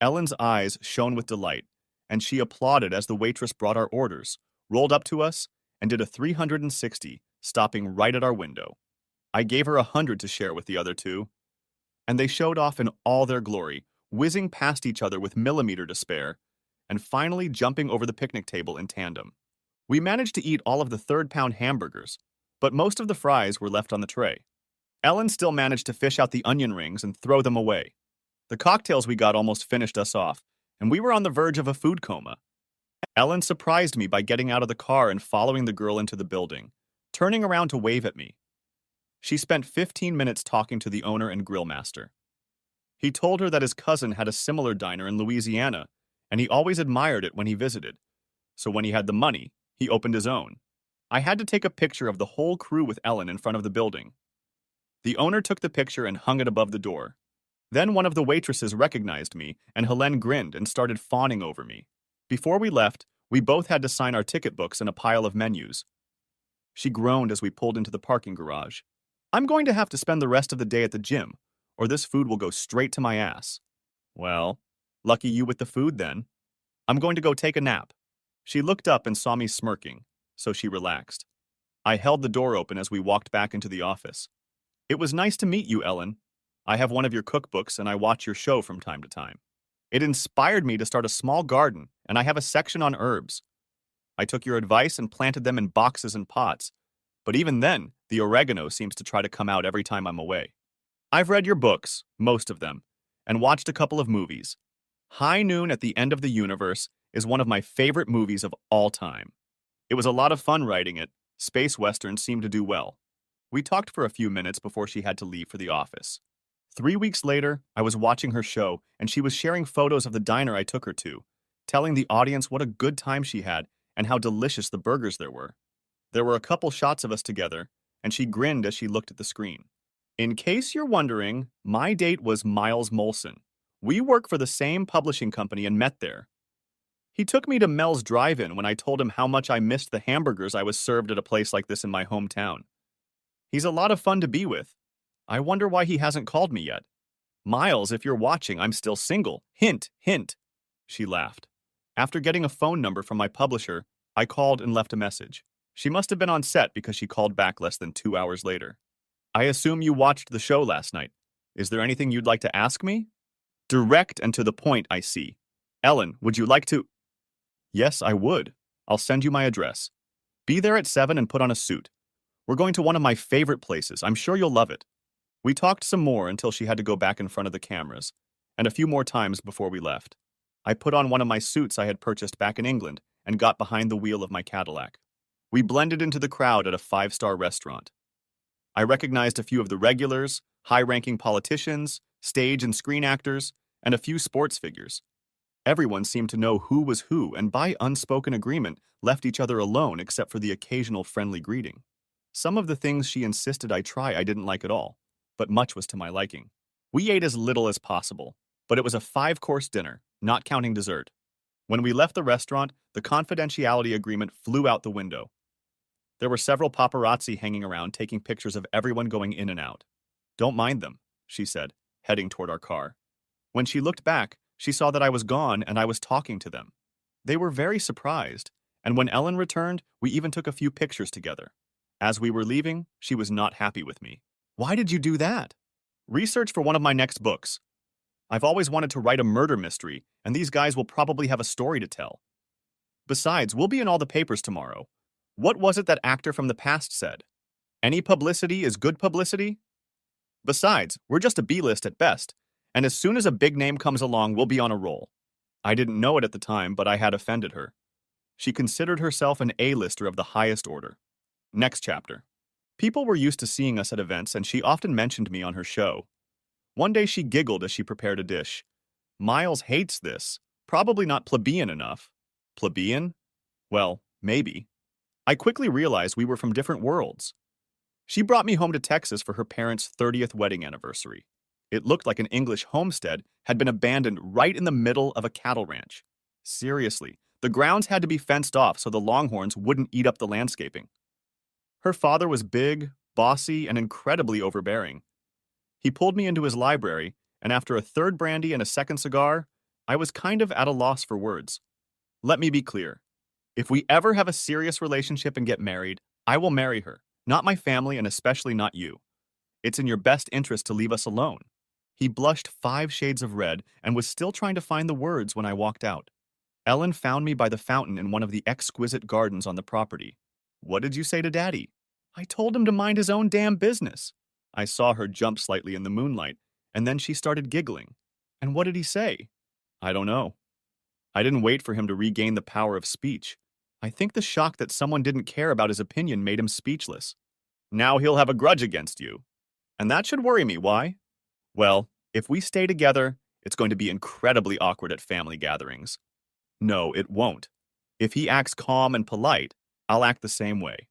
Speaker 1: Ellen's eyes shone with delight, and she applauded as the waitress brought our orders, rolled up to us, and did a 360, stopping right at our window. I gave her 100 to share with the other two, and they showed off in all their glory, whizzing past each other with millimeter to spare, and finally jumping over the picnic table in tandem. We managed to eat all of the third-pound hamburgers, but most of the fries were left on the tray. Ellen still managed to fish out the onion rings and throw them away. The cocktails we got almost finished us off, and we were on the verge of a food coma. Ellen surprised me by getting out of the car and following the girl into the building, turning around to wave at me. She spent 15 minutes talking to the owner and grill master. He told her that his cousin had a similar diner in Louisiana, and he always admired it when he visited. So when he had the money, he opened his own. I had to take a picture of the whole crew with Ellen in front of the building. The owner took the picture and hung it above the door. Then one of the waitresses recognized me, and Helene grinned and started fawning over me. Before we left, we both had to sign our ticket books and a pile of menus. She groaned as we pulled into the parking garage. I'm going to have to spend the rest of the day at the gym, or this food will go straight to my ass. Well, lucky you with the food then. I'm going to go take a nap. She looked up and saw me smirking, so she relaxed. I held the door open as we walked back into the office. It was nice to meet you, Ellen. I have one of your cookbooks and I watch your show from time to time. It inspired me to start a small garden, and I have a section on herbs. I took your advice and planted them in boxes and pots, but even then, the oregano seems to try to come out every time I'm away. I've read your books, most of them, and watched a couple of movies. High Noon at the End of the Universe is one of my favorite movies of all time. It was a lot of fun writing it. Space westerns seem to do well. We talked for a few minutes before she had to leave for the office. 3 weeks later, I was watching her show, and she was sharing photos of the diner I took her to, telling the audience what a good time she had and how delicious the burgers there were. There were a couple shots of us together, and she grinned as she looked at the screen. In case you're wondering, my date was Miles Molson. We work for the same publishing company and met there. He took me to Mel's Drive-In when I told him how much I missed the hamburgers I was served at a place like this in my hometown. He's a lot of fun to be with. I wonder why he hasn't called me yet. Miles, if you're watching, I'm still single. Hint, hint. She laughed. After getting a phone number from my publisher, I called and left a message. She must have been on set because she called back less than 2 hours later. I assume you watched the show last night. Is there anything you'd like to ask me? Direct and to the point, I see. Ellen, would you like to? Yes, I would. I'll send you my address. Be there at 7 and put on a suit. We're going to one of my favorite places. I'm sure you'll love it. We talked some more until she had to go back in front of the cameras, and a few more times before we left. I put on one of my suits I had purchased back in England and got behind the wheel of my Cadillac. We blended into the crowd at a 5-star restaurant. I recognized a few of the regulars, high-ranking politicians, stage and screen actors, and a few sports figures. Everyone seemed to know who was who and by unspoken agreement left each other alone except for the occasional friendly greeting. Some of the things she insisted I try I didn't like at all, but much was to my liking. We ate as little as possible, but it was a 5-course dinner, not counting dessert. When we left the restaurant, the confidentiality agreement flew out the window. There were several paparazzi hanging around taking pictures of everyone going in and out. Don't mind them, she said, heading toward our car. When she looked back, she saw that I was gone and I was talking to them. They were very surprised, and when Ellen returned, we even took a few pictures together. As we were leaving, she was not happy with me. Why did you do that? Research for one of my next books. I've always wanted to write a murder mystery, and these guys will probably have a story to tell. Besides, we'll be in all the papers tomorrow. What was it that actor from the past said? Any publicity is good publicity? Besides, we're just a B-list at best, and as soon as a big name comes along, we'll be on a roll. I didn't know it at the time, but I had offended her. She considered herself an A-lister of the highest order. Next chapter. People were used to seeing us at events, and she often mentioned me on her show. One day she giggled as she prepared a dish. Miles hates this. Probably not plebeian enough. Plebeian? Well, maybe. I quickly realized we were from different worlds. She brought me home to Texas for her parents' 30th wedding anniversary. It looked like an English homestead had been abandoned right in the middle of a cattle ranch. Seriously, the grounds had to be fenced off so the longhorns wouldn't eat up the landscaping. Her father was big, bossy, and incredibly overbearing. He pulled me into his library, and after a third brandy and a second cigar, I was kind of at a loss for words. Let me be clear. If we ever have a serious relationship and get married, I will marry her, not my family and especially not you. It's in your best interest to leave us alone. He blushed 5 shades of red and was still trying to find the words when I walked out. Ellen found me by the fountain in one of the exquisite gardens on the property. What did you say to Daddy? I told him to mind his own damn business. I saw her jump slightly in the moonlight, and then she started giggling. And what did he say? I don't know. I didn't wait for him to regain the power of speech. I think the shock that someone didn't care about his opinion made him speechless. Now he'll have a grudge against you. And that should worry me, why? Well, if we stay together, it's going to be incredibly awkward at family gatherings. No, it won't. If he acts calm and polite, I'll act the same way.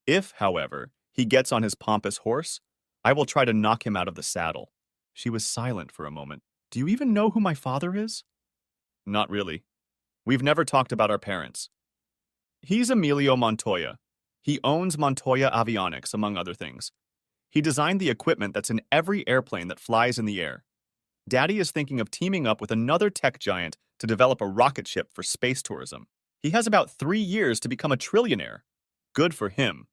Speaker 1: If, however, he gets on his pompous horse, I will try to knock him out of the saddle. She was silent for a moment. Do you even know who my father is? Not really. We've never talked about our parents. He's Emilio Montoya. He owns Montoya Avionics, among other things. He designed the equipment that's in every airplane that flies in the air. Daddy is thinking of teaming up with another tech giant to develop a rocket ship for space tourism. He has about 3 years to become a trillionaire. Good for him.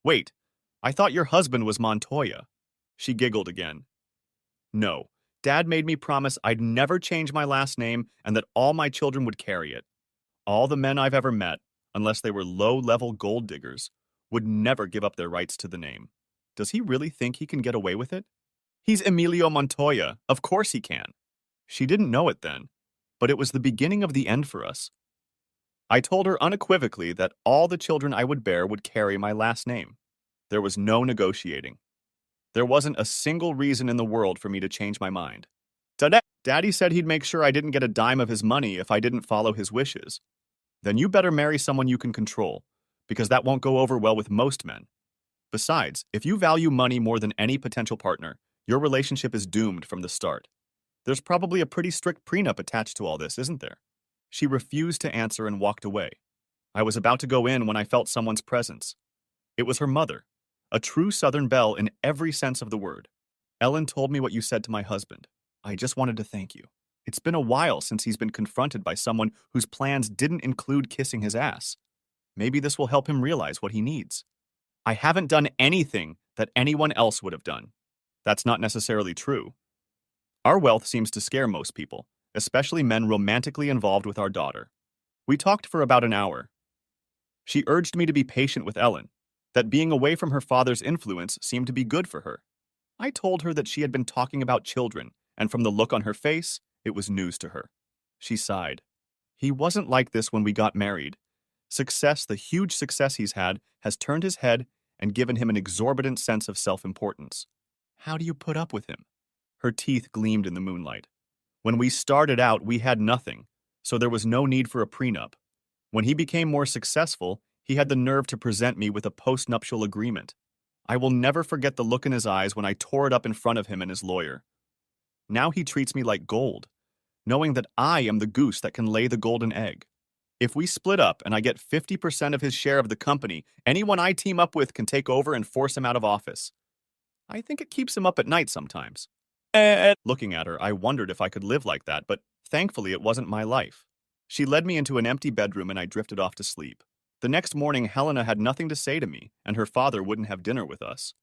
Speaker 1: Wait, I thought your husband was Montoya. She giggled again. No, Dad made me promise I'd never change my last name and that all my children would carry it. All the men I've ever met, unless they were low-level gold diggers, would never give up their rights to the name. Does he really think he can get away with it? He's Emilio Montoya. Of course he can. She didn't know it then, but it was the beginning of the end for us. I told her unequivocally that all the children I would bear would carry my last name. There was no negotiating. There wasn't a single reason in the world for me to change my mind. Today, Daddy said he'd make sure I didn't get a dime of his money if I didn't follow his wishes. Then you better marry someone you can control, because that won't go over well with most men. Besides, if you value money more than any potential partner, your relationship is doomed from the start. There's probably a pretty strict prenup attached to all this, isn't there? She refused to answer and walked away. I was about to go in when I felt someone's presence. It was her mother, a true Southern belle in every sense of the word. Ellen told me what you said to my husband. I just wanted to thank you. It's been a while since he's been confronted by someone whose plans didn't include kissing his ass. Maybe this will help him realize what he needs. I haven't done anything that anyone else would have done. That's not necessarily true. Our wealth seems to scare most people, especially men romantically involved with our daughter. We talked for about an hour. She urged me to be patient with Ellen, that being away from her father's influence seemed to be good for her. I told her that she had been talking about children, and from the look on her face, it was news to her. She sighed. He wasn't like this when we got married. Success, the huge success he's had, has turned his head and given him an exorbitant sense of self-importance. How do you put up with him? Her teeth gleamed in the moonlight. When we started out, we had nothing, so there was no need for a prenup. When he became more successful, he had the nerve to present me with a postnuptial agreement. I will never forget the look in his eyes when I tore it up in front of him and his lawyer. Now he treats me like gold, knowing that I am the goose that can lay the golden egg. If we split up and I get 50% of his share of the company, anyone I team up with can take over and force him out of office. I think it keeps him up at night sometimes. Looking at her, I wondered if I could live like that, but thankfully it wasn't my life. She led me into an empty bedroom and I drifted off to sleep. The next morning, Helena had nothing to say to me, and her father wouldn't have dinner with us.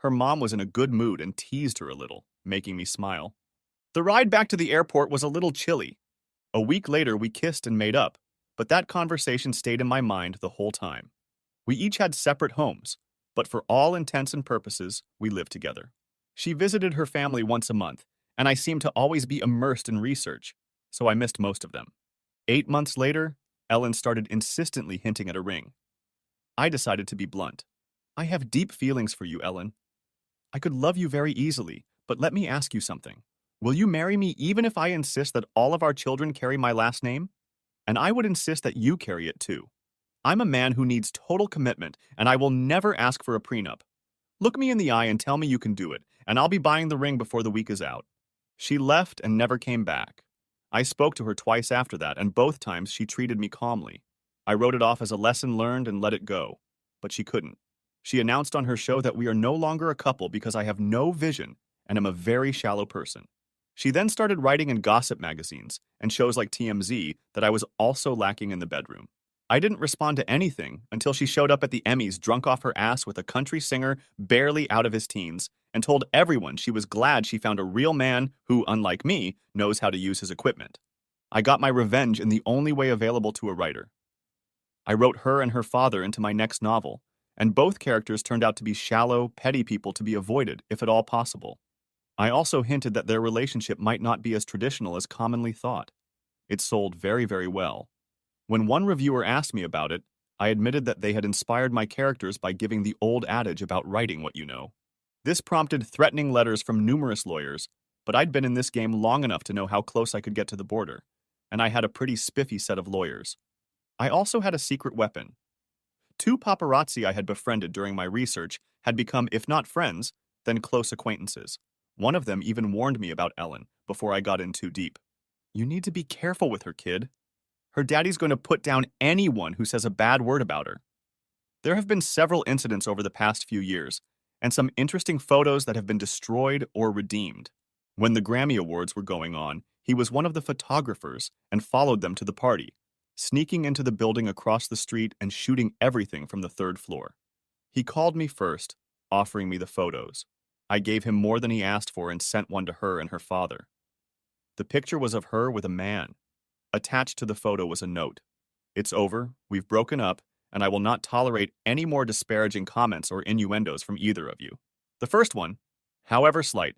Speaker 1: Her mom was in a good mood and teased her a little, making me smile. The ride back to the airport was a little chilly. A week later, we kissed and made up, but that conversation stayed in my mind the whole time. We each had separate homes, but for all intents and purposes, we lived together. She visited her family once a month, and I seemed to always be immersed in research, so I missed most of them. 8 months later, Ellen started insistently hinting at a ring. I decided to be blunt. I have deep feelings for you, Ellen. I could love you very easily, but let me ask you something. Will you marry me even if I insist that all of our children carry my last name? And I would insist that you carry it too. I'm a man who needs total commitment, and I will never ask for a prenup. Look me in the eye and tell me you can do it, and I'll be buying the ring before the week is out. She left and never came back. I spoke to her twice after that, and both times she treated me calmly. I wrote it off as a lesson learned and let it go. But she couldn't. She announced on her show that we are no longer a couple because I have no vision and am a very shallow person. She then started writing in gossip magazines and shows like TMZ that I was also lacking in the bedroom. I didn't respond to anything until she showed up at the Emmys drunk off her ass with a country singer barely out of his teens and told everyone she was glad she found a real man who, unlike me, knows how to use his equipment. I got my revenge in the only way available to a writer. I wrote her and her father into my next novel, and both characters turned out to be shallow, petty people to be avoided, if at all possible. I also hinted that their relationship might not be as traditional as commonly thought. It sold very, very well. When one reviewer asked me about it, I admitted that they had inspired my characters by giving the old adage about writing what you know. This prompted threatening letters from numerous lawyers, but I'd been in this game long enough to know how close I could get to the border, and I had a pretty spiffy set of lawyers. I also had a secret weapon. 2 paparazzi I had befriended during my research had become, if not friends, then close acquaintances. One of them even warned me about Ellen before I got in too deep. You need to be careful with her, kid. Her daddy's going to put down anyone who says a bad word about her. There have been several incidents over the past few years, and some interesting photos that have been destroyed or redeemed. When the Grammy Awards were going on, he was one of the photographers and followed them to the party, sneaking into the building across the street and shooting everything from the 3rd floor. He called me first, offering me the photos. I gave him more than he asked for and sent one to her and her father. The picture was of her with a man. Attached to the photo was a note. It's over, we've broken up, and I will not tolerate any more disparaging comments or innuendos from either of you. The first one, however slight,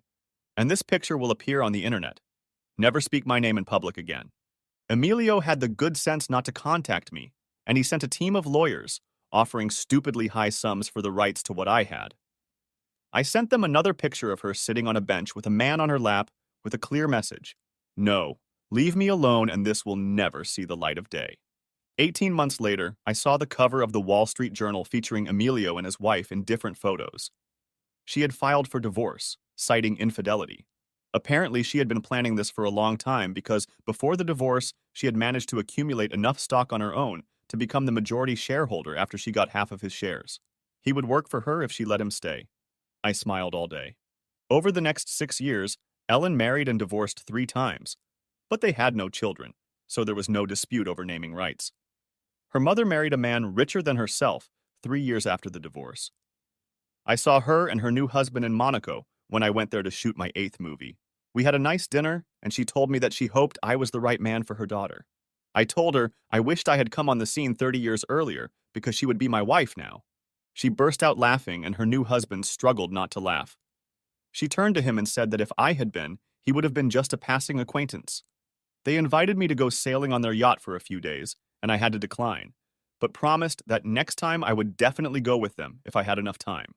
Speaker 1: and this picture will appear on the internet. Never speak my name in public again. Emilio had the good sense not to contact me, and he sent a team of lawyers, offering stupidly high sums for the rights to what I had. I sent them another picture of her sitting on a bench with a man on her lap with a clear message. No, leave me alone and this will never see the light of day. 18 months later, I saw the cover of the Wall Street Journal featuring Emilio and his wife in different photos. She had filed for divorce, citing infidelity. Apparently, she had been planning this for a long time because before the divorce, she had managed to accumulate enough stock on her own to become the majority shareholder after she got half of his shares. He would work for her if she let him stay. I smiled all day. Over the next 6 years, Ellen married and divorced 3 times, but they had no children, so there was no dispute over naming rights. Her mother married a man richer than herself 3 years after the divorce. I saw her and her new husband in Monaco when I went there to shoot my 8th movie. We had a nice dinner, and she told me that she hoped I was the right man for her daughter. I told her I wished I had come on the scene 30 years earlier because she would be my wife now. She burst out laughing, and her new husband struggled not to laugh. She turned to him and said that if I had been, he would have been just a passing acquaintance. They invited me to go sailing on their yacht for a few days, and I had to decline, but promised that next time I would definitely go with them if I had enough time.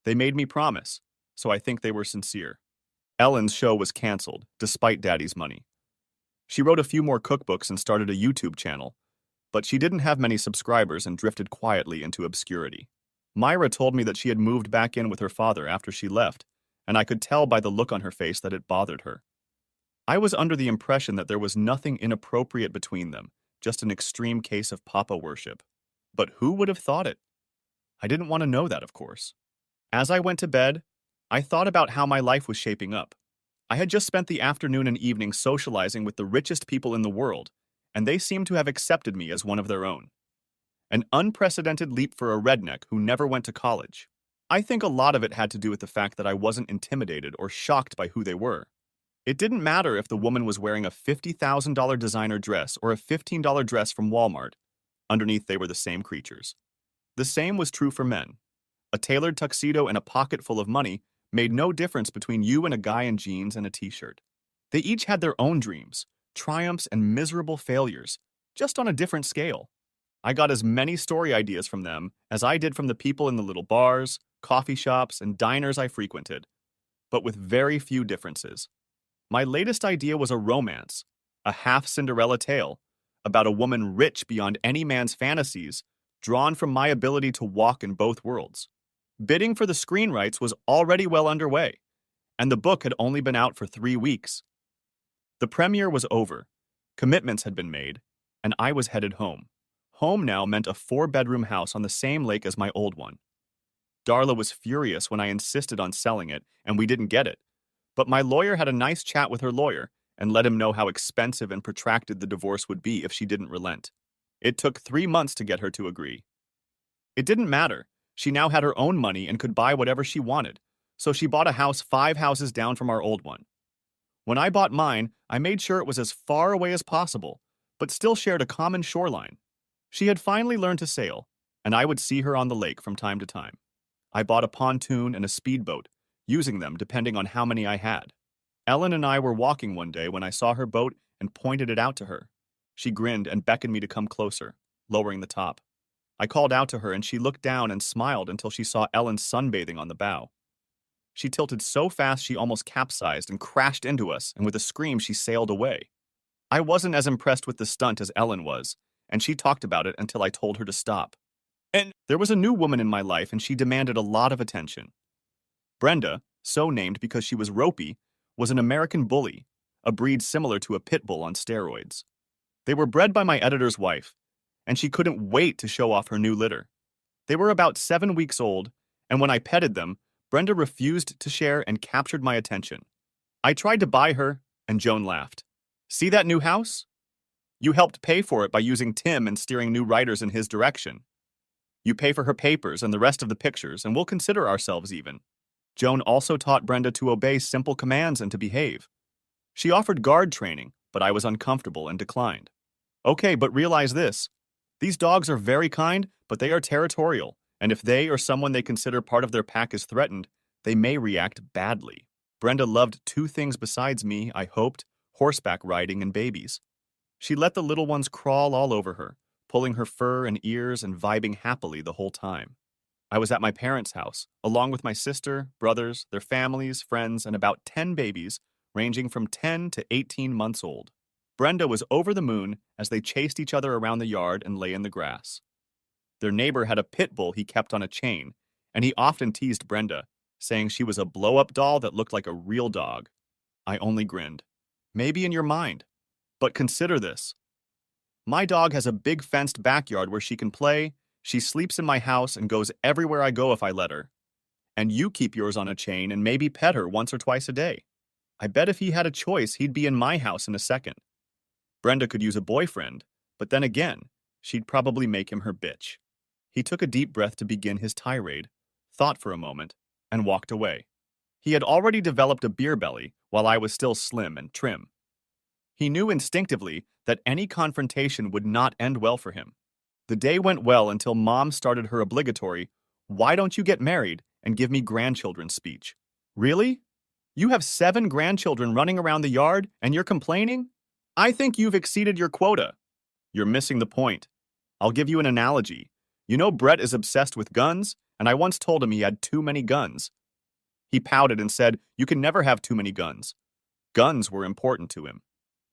Speaker 1: They made me promise, so I think they were sincere. Ellen's show was canceled, despite Daddy's money. She wrote a few more cookbooks and started a YouTube channel, but she didn't have many subscribers and drifted quietly into obscurity. Myra told me that she had moved back in with her father after she left, and I could tell by the look on her face that it bothered her. I was under the impression that there was nothing inappropriate between them, just an extreme case of papa worship. But who would have thought it? I didn't want to know that, of course. As I went to bed, I thought about how my life was shaping up. I had just spent the afternoon and evening socializing with the richest people in the world, and they seemed to have accepted me as one of their own. An unprecedented leap for a redneck who never went to college. I think a lot of it had to do with the fact that I wasn't intimidated or shocked by who they were. It didn't matter if the woman was wearing a $50,000 designer dress or a $15 dress from Walmart. Underneath, they were the same creatures. The same was true for men. A tailored tuxedo and a pocket full of money made no difference between you and a guy in jeans and a t-shirt. They each had their own dreams, triumphs, and miserable failures, just on a different scale. I got as many story ideas from them as I did from the people in the little bars, coffee shops, and diners I frequented, but with very few differences. My latest idea was a romance, a half-Cinderella tale, about a woman rich beyond any man's fantasies, drawn from my ability to walk in both worlds. Bidding for the screen rights was already well underway, and the book had only been out for 3 weeks. The premiere was over, commitments had been made, and I was headed home. Home now meant a 4-bedroom house on the same lake as my old one. Darla was furious when I insisted on selling it, and we didn't get it. But my lawyer had a nice chat with her lawyer and let him know how expensive and protracted the divorce would be if she didn't relent. It took 3 months to get her to agree. It didn't matter. She now had her own money and could buy whatever she wanted, so she bought a house 5 houses down from our old one. When I bought mine, I made sure it was as far away as possible, but still shared a common shoreline. She had finally learned to sail, and I would see her on the lake from time to time. I bought a pontoon and a speedboat, using them depending on how many I had. Ellen and I were walking one day when I saw her boat and pointed it out to her. She grinned and beckoned me to come closer, lowering the top. I called out to her and she looked down and smiled until she saw Ellen sunbathing on the bow. She tilted so fast she almost capsized and crashed into us, and with a scream she sailed away. I wasn't as impressed with the stunt as Ellen was, and she talked about it until I told her to stop. And there was a new woman in my life and she demanded a lot of attention. Brenda, so named because she was ropey, was an American bully, a breed similar to a pit bull on steroids. They were bred by my editor's wife, and she couldn't wait to show off her new litter. They were about 7 weeks old, and when I petted them, Brenda refused to share and captured my attention. I tried to buy her, and Joan laughed. See that new house? You helped pay for it by using Tim and steering new writers in his direction. You pay for her papers and the rest of the pictures, and we'll consider ourselves even. Joan also taught Brenda to obey simple commands and to behave. She offered guard training, but I was uncomfortable and declined. Okay, but realize this. These dogs are very kind, but they are territorial, and if they or someone they consider part of their pack is threatened, they may react badly. Brenda loved 2 things besides me, I hoped, horseback riding and babies. She let the little ones crawl all over her, pulling her fur and ears and vibing happily the whole time. I was at my parents' house, along with my sister, brothers, their families, friends, and about 10 babies, ranging from 10 to 18 months old. Brenda was over the moon as they chased each other around the yard and lay in the grass. Their neighbor had a pit bull he kept on a chain, and he often teased Brenda, saying she was a blow-up doll that looked like a real dog. I only grinned. Maybe in your mind. But consider this. My dog has a big fenced backyard where she can play, she sleeps in my house and goes everywhere I go if I let her. And you keep yours on a chain and maybe pet her once or twice a day. I bet if he had a choice, he'd be in my house in a second. Brenda could use a boyfriend, but then again, she'd probably make him her bitch. He took a deep breath to begin his tirade, thought for a moment, and walked away. He had already developed a beer belly while I was still slim and trim. He knew instinctively that any confrontation would not end well for him. The day went well until Mom started her obligatory, "Why don't you get married and give me grandchildren" speech. Really? You have 7 grandchildren running around the yard and you're complaining? I think you've exceeded your quota. You're missing the point. I'll give you an analogy. You know Brett is obsessed with guns, and I once told him he had too many guns. He pouted and said, "You can never have too many guns." Guns were important to him.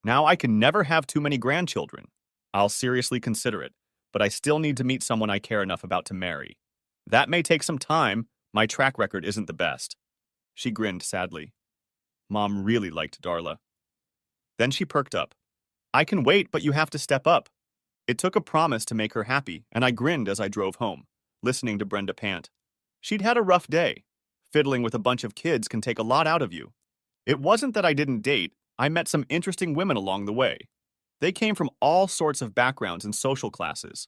Speaker 1: Now I can never have too many grandchildren. I'll seriously consider it, but I still need to meet someone I care enough about to marry. That may take some time. My track record isn't the best. She grinned sadly. Mom really liked Darla. Then she perked up. I can wait, but you have to step up. It took a promise to make her happy, and I grinned as I drove home, listening to Brenda pant. She'd had a rough day. Fiddling with a bunch of kids can take a lot out of you. It wasn't that I didn't date. I met some interesting women along the way. They came from all sorts of backgrounds and social classes.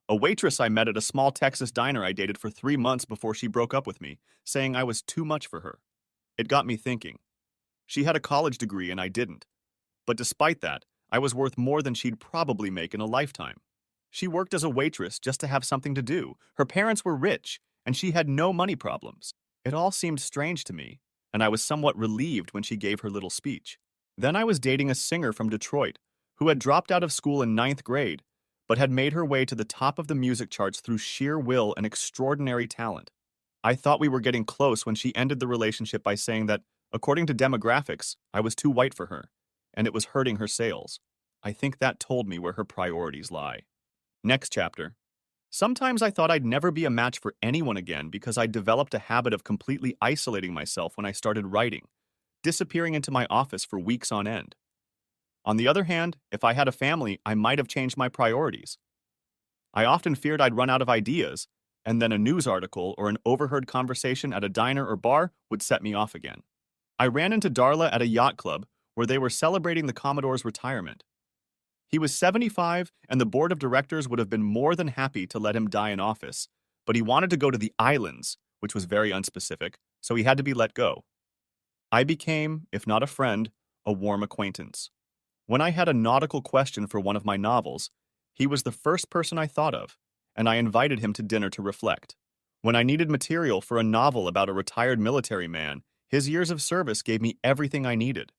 Speaker 1: A waitress I met at a small Texas diner I dated for 3 months before she broke up with me, saying I was too much for her. It got me thinking. She had a college degree and I didn't. But despite that, I was worth more than she'd probably make in a lifetime. She worked as a waitress just to have something to do. Her parents were rich, and she had no money problems. It all seemed strange to me, and I was somewhat relieved when she gave her little speech. Then I was dating a singer from Detroit who had dropped out of school in 9th grade, but had made her way to the top of the music charts through sheer will and extraordinary talent. I thought we were getting close when she ended the relationship by saying that, according to demographics, I was too white for her, and it was hurting her sales. I think that told me where her priorities lie. Next chapter. Sometimes I thought I'd never be a match for anyone again because I'd developed a habit of completely isolating myself when I started writing, disappearing into my office for weeks on end. On the other hand, if I had a family, I might have changed my priorities. I often feared I'd run out of ideas, and then a news article or an overheard conversation at a diner or bar would set me off again. I ran into Darla at a yacht club where they were celebrating the Commodore's retirement. He was 75, and the board of directors would have been more than happy to let him die in office, but he wanted to go to the islands, which was very unspecific, so he had to be let go. I became, if not a friend, a warm acquaintance. When I had a nautical question for one of my novels, he was the first person I thought of, and I invited him to dinner to reflect. When I needed material for a novel about a retired military man, his years of service gave me everything I needed.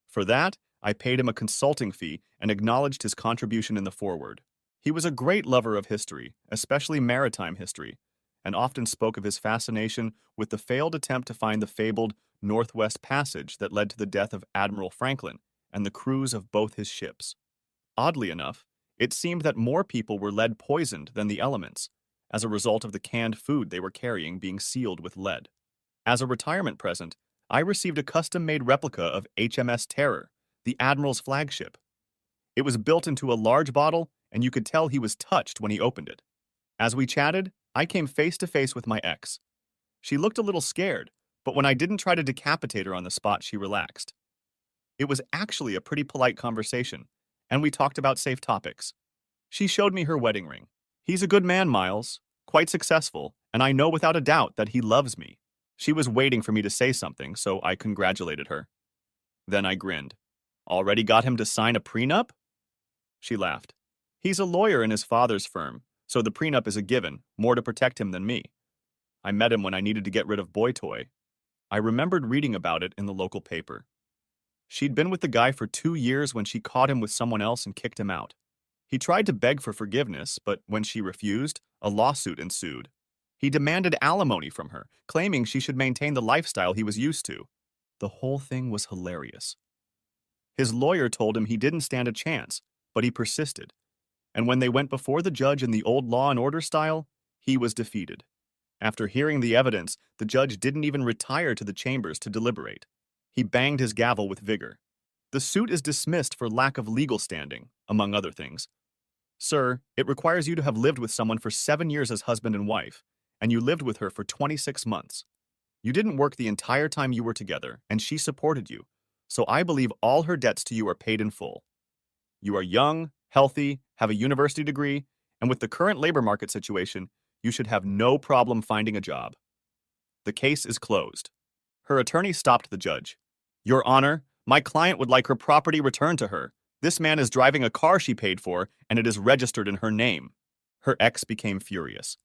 Speaker 1: For that, I paid him a consulting fee and acknowledged his contribution in the foreword. He was a great lover of history, especially maritime history, and often spoke of his fascination with the failed attempt to find the fabled Northwest Passage that led to the death of Admiral Franklin and the crews of both his ships. Oddly enough, it seemed that more people were lead poisoned than the elements, as a result of the canned food they were carrying being sealed with lead. As a retirement present, I received a custom-made replica of HMS Terror, the Admiral's flagship. It was built into a large bottle, and you could tell he was touched when he opened it. As we chatted, I came face to face with my ex. She looked a little scared, but when I didn't try to decapitate her on the spot, she relaxed. It was actually a pretty polite conversation, and we talked about safe topics. She showed me her wedding ring. He's a good man, Miles, quite successful, and I know without a doubt that he loves me. She was waiting for me to say something, so I congratulated her. Then I grinned. Already got him to sign a prenup? She laughed. He's a lawyer in his father's firm, so the prenup is a given, more to protect him than me. I met him when I needed to get rid of Boy Toy. I remembered reading about it in the local paper. She'd been with the guy for 2 years when she caught him with someone else and kicked him out. He tried to beg for forgiveness, but when she refused, a lawsuit ensued. He demanded alimony from her, claiming she should maintain the lifestyle he was used to. The whole thing was hilarious. His lawyer told him he didn't stand a chance, but he persisted. And when they went before the judge in the old Law and Order style, he was defeated. After hearing the evidence, the judge didn't even retire to the chambers to deliberate. He banged his gavel with vigor. The suit is dismissed for lack of legal standing, among other things. Sir, it requires you to have lived with someone for 7 years as husband and wife, and you lived with her for 26 months. You didn't work the entire time you were together, and she supported you, so I believe all her debts to you are paid in full. You are young, healthy, have a university degree, and with the current labor market situation, you should have no problem finding a job. The case is closed. Her attorney stopped the judge. Your Honor, my client would like her property returned to her. This man is driving a car she paid for, and it is registered in her name. Her ex became furious.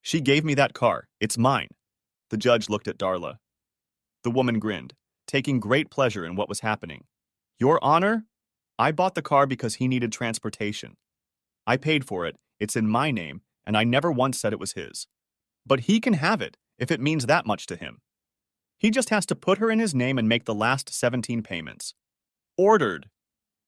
Speaker 1: She gave me that car. It's mine. The judge looked at Darla. The woman grinned, taking great pleasure in what was happening. Your Honor, I bought the car because he needed transportation. I paid for it, it's in my name, and I never once said it was his. But he can have it, if it means that much to him. He just has to put her in his name and make the last 17 payments. Ordered.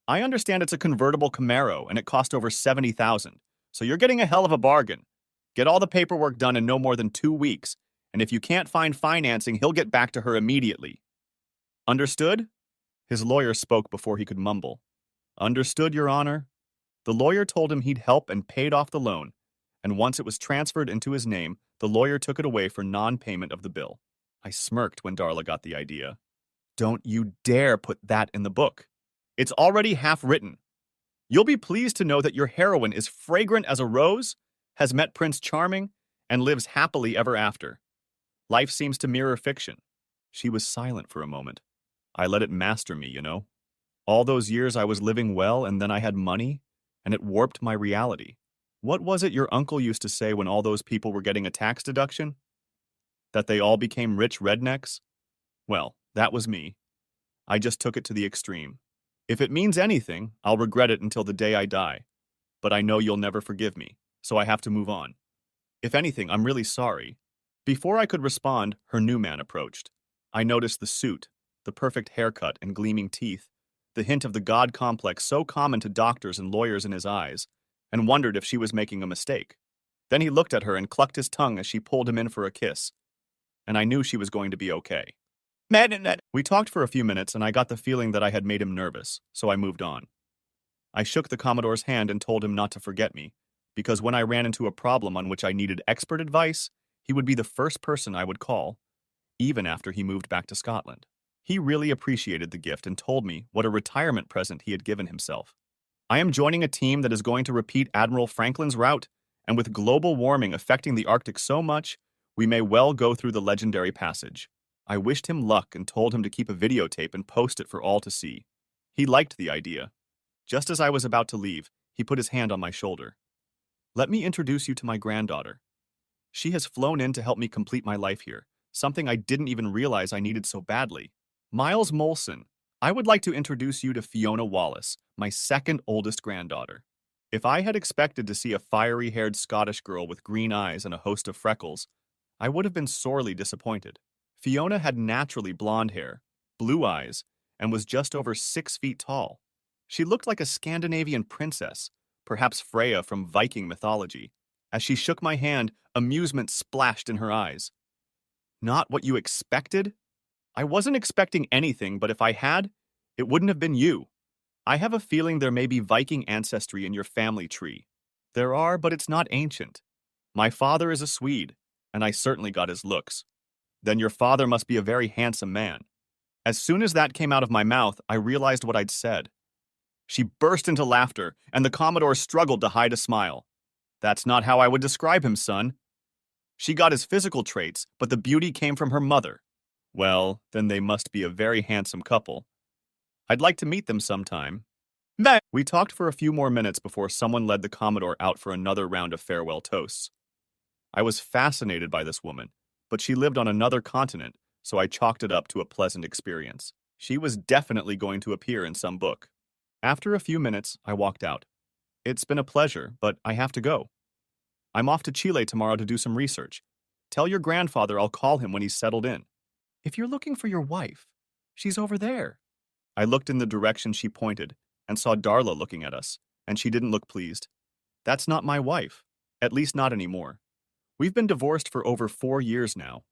Speaker 1: I understand it's a convertible Camaro, and it cost over $70,000, so you're getting a hell of a bargain. Get all the paperwork done in no more than 2 weeks, and if you can't find financing, he'll get back to her immediately. Understood? His lawyer spoke before he could mumble. Understood, Your Honor. The lawyer told him he'd help and paid off the loan, and once it was transferred into his name, the lawyer took it away for non-payment of the bill. I smirked when Darla got the idea. Don't you dare put that in the book. It's already half written. You'll be pleased to know that your heroine is fragrant as a rose, has met Prince Charming, and lives happily ever after. Life seems to mirror fiction. She was silent for a moment. I let it master me, you know. All those years I was living well, and then I had money, and it warped my reality. What was it your uncle used to say when all those people were getting a tax deduction? That they all became rich rednecks? Well, that was me. I just took it to the extreme. If it means anything, I'll regret it until the day I die. But I know you'll never forgive me, so I have to move on. If anything, I'm really sorry. Before I could respond, her new man approached. I noticed the suit, the perfect haircut and gleaming teeth, the hint of the God complex so common to doctors and lawyers in his eyes, and wondered if she was making a mistake. Then he looked at her and clucked his tongue as she pulled him in for a kiss, and I knew she was going to be okay. We talked for a few minutes, and I got the feeling that I had made him nervous, so I moved on. I shook the Commodore's hand and told him not to forget me, because when I ran into a problem on which I needed expert advice, he would be the first person I would call, even after he moved back to Scotland. He really appreciated the gift and told me what a retirement present he had given himself. I am joining a team that is going to repeat Admiral Franklin's route, and with global warming affecting the Arctic so much, we may well go through the legendary passage. I wished him luck and told him to keep a videotape and post it for all to see. He liked the idea. Just as I was about to leave, he put his hand on my shoulder. Let me introduce you to my granddaughter. She has flown in to help me complete my life here, something I didn't even realize I needed so badly. Miles Molson, I would like to introduce you to Fiona Wallace, my second oldest granddaughter. If I had expected to see a fiery-haired Scottish girl with green eyes and a host of freckles, I would have been sorely disappointed. Fiona had naturally blonde hair, blue eyes, and was just over 6 feet tall. She looked like a Scandinavian princess, perhaps Freya from Viking mythology. As she shook my hand, amusement splashed in her eyes. Not what you expected? I wasn't expecting anything, but if I had, it wouldn't have been you. I have a feeling there may be Viking ancestry in your family tree. There are, but it's not ancient. My father is a Swede, and I certainly got his looks. Then your father must be a very handsome man. As soon as that came out of my mouth, I realized what I'd said. She burst into laughter, and the Commodore struggled to hide a smile. That's not how I would describe him, son. She got his physical traits, but the beauty came from her mother. Well, then they must be a very handsome couple. I'd like to meet them sometime. We talked for a few more minutes before someone led the Commodore out for another round of farewell toasts. I was fascinated by this woman, but she lived on another continent, so I chalked it up to a pleasant experience. She was definitely going to appear in some book. After a few minutes, I walked out. It's been a pleasure, but I have to go. I'm off to Chile tomorrow to do some research. Tell your grandfather I'll call him when he's settled in. If you're looking for your wife, She's over there. I looked in the direction she pointed and saw Darla looking at us, and she didn't look pleased. That's not my wife. At least not anymore. We've been divorced for over 4 years now.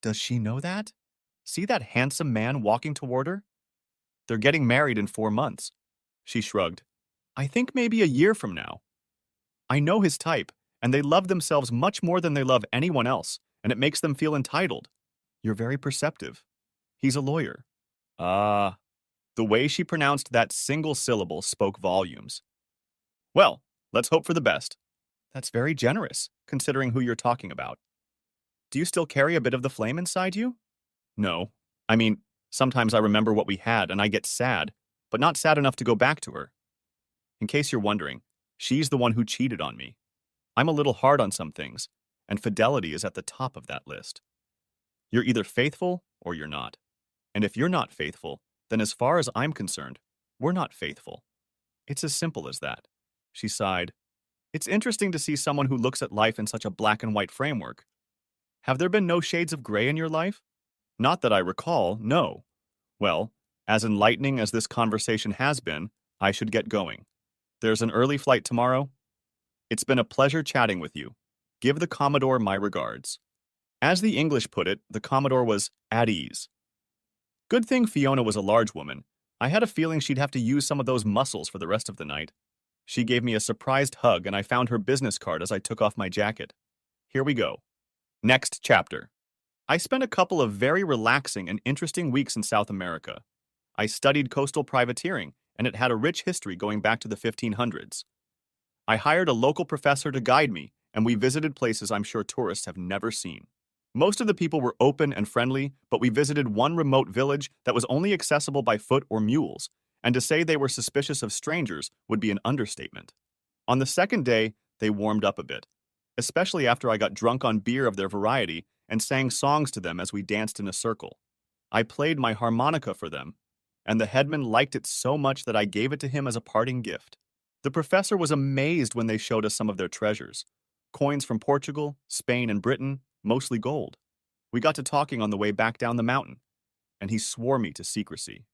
Speaker 1: Does she know that? See that handsome man walking toward her? They're getting married in 4 months. She shrugged. I think maybe a year from now. I know his type, and they love themselves much more than they love anyone else, and it makes them feel entitled. You're very perceptive. He's a lawyer. Ah. The way she pronounced that single syllable spoke volumes. Well, let's hope for the best. That's very generous, considering who you're talking about. Do you still carry a bit of the flame inside you? No. I mean, sometimes I remember what we had and I get sad, but not sad enough to go back to her. In case you're wondering, she's the one who cheated on me. I'm a little hard on some things, and fidelity is at the top of that list. You're either faithful or you're not. And if you're not faithful, then as far as I'm concerned, we're not faithful. It's as simple as that. She sighed. It's interesting to see someone who looks at life in such a black and white framework. Have there been no shades of gray in your life? Not that I recall, no. Well, as enlightening as this conversation has been, I should get going. There's an early flight tomorrow. It's been a pleasure chatting with you. Give the Commodore my regards. As the English put it, the Commodore was at ease. Good thing Fiona was a large woman. I had a feeling she'd have to use some of those muscles for the rest of the night. She gave me a surprised hug and I found her business card as I took off my jacket. Here we go. Next chapter. I spent a couple of very relaxing and interesting weeks in South America. I studied coastal privateering, and it had a rich history going back to the 1500s. I hired a local professor to guide me, and we visited places I'm sure tourists have never seen. Most of the people were open and friendly, but we visited one remote village that was only accessible by foot or mules, and to say they were suspicious of strangers would be an understatement. On the second day, they warmed up a bit, especially after I got drunk on beer of their variety and sang songs to them as we danced in a circle. I played my harmonica for them, and the headman liked it so much that I gave it to him as a parting gift. The professor was amazed when they showed us some of their treasures. Coins from Portugal, Spain, and Britain, mostly gold. We got to talking on the way back down the mountain, and he swore me to secrecy.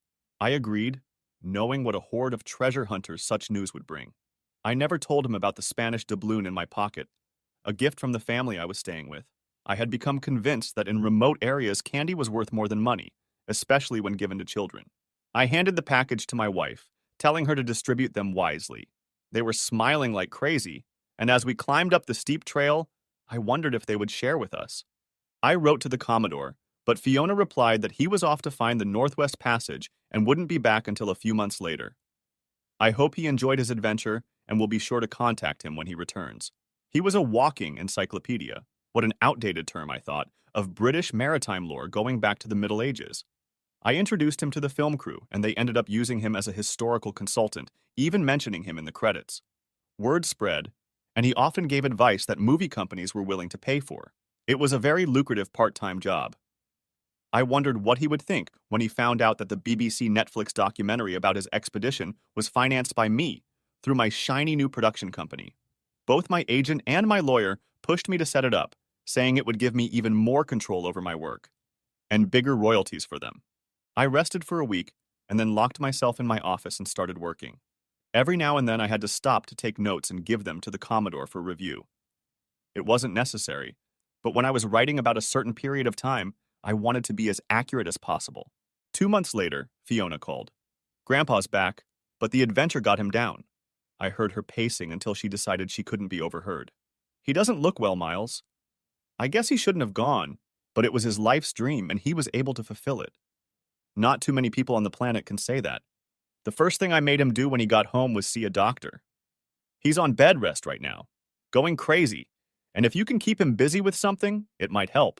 Speaker 1: I agreed, knowing what a horde of treasure hunters such news would bring. I never told him about the Spanish doubloon in my pocket, a gift from the family I was staying with. I had become convinced that in remote areas candy was worth more than money, especially when given to children. I handed the package to my wife, telling her to distribute them wisely. They were smiling like crazy, and as we climbed up the steep trail, I wondered if they would share with us. I wrote to the Commodore, but Fiona replied that he was off to find the Northwest Passage and wouldn't be back until a few months later. I hope he enjoyed his adventure and will be sure to contact him when he returns. He was a walking encyclopedia. What an outdated term, I thought, of British maritime lore going back to the Middle Ages. I introduced him to the film crew, and they ended up using him as a historical consultant, even mentioning him in the credits. Word spread, and he often gave advice that movie companies were willing to pay for. It was a very lucrative part-time job. I wondered what he would think when he found out that the BBC Netflix documentary about his expedition was financed by me through my shiny new production company. Both my agent and my lawyer pushed me to set it up, saying it would give me even more control over my work and bigger royalties for them. I rested for a week and then locked myself in my office and started working. Every now and then I had to stop to take notes and give them to the Commodore for review. It wasn't necessary, but when I was writing about a certain period of time, I wanted to be as accurate as possible. 2 months later, Fiona called. Grandpa's back, but the adventure got him down. I heard her pacing until she decided she couldn't be overheard. He doesn't look well, Miles. I guess he shouldn't have gone, but it was his life's dream and he was able to fulfill it. Not too many people on the planet can say that. The first thing I made him do when he got home was see a doctor. He's on bed rest right now, going crazy, and if you can keep him busy with something, it might help.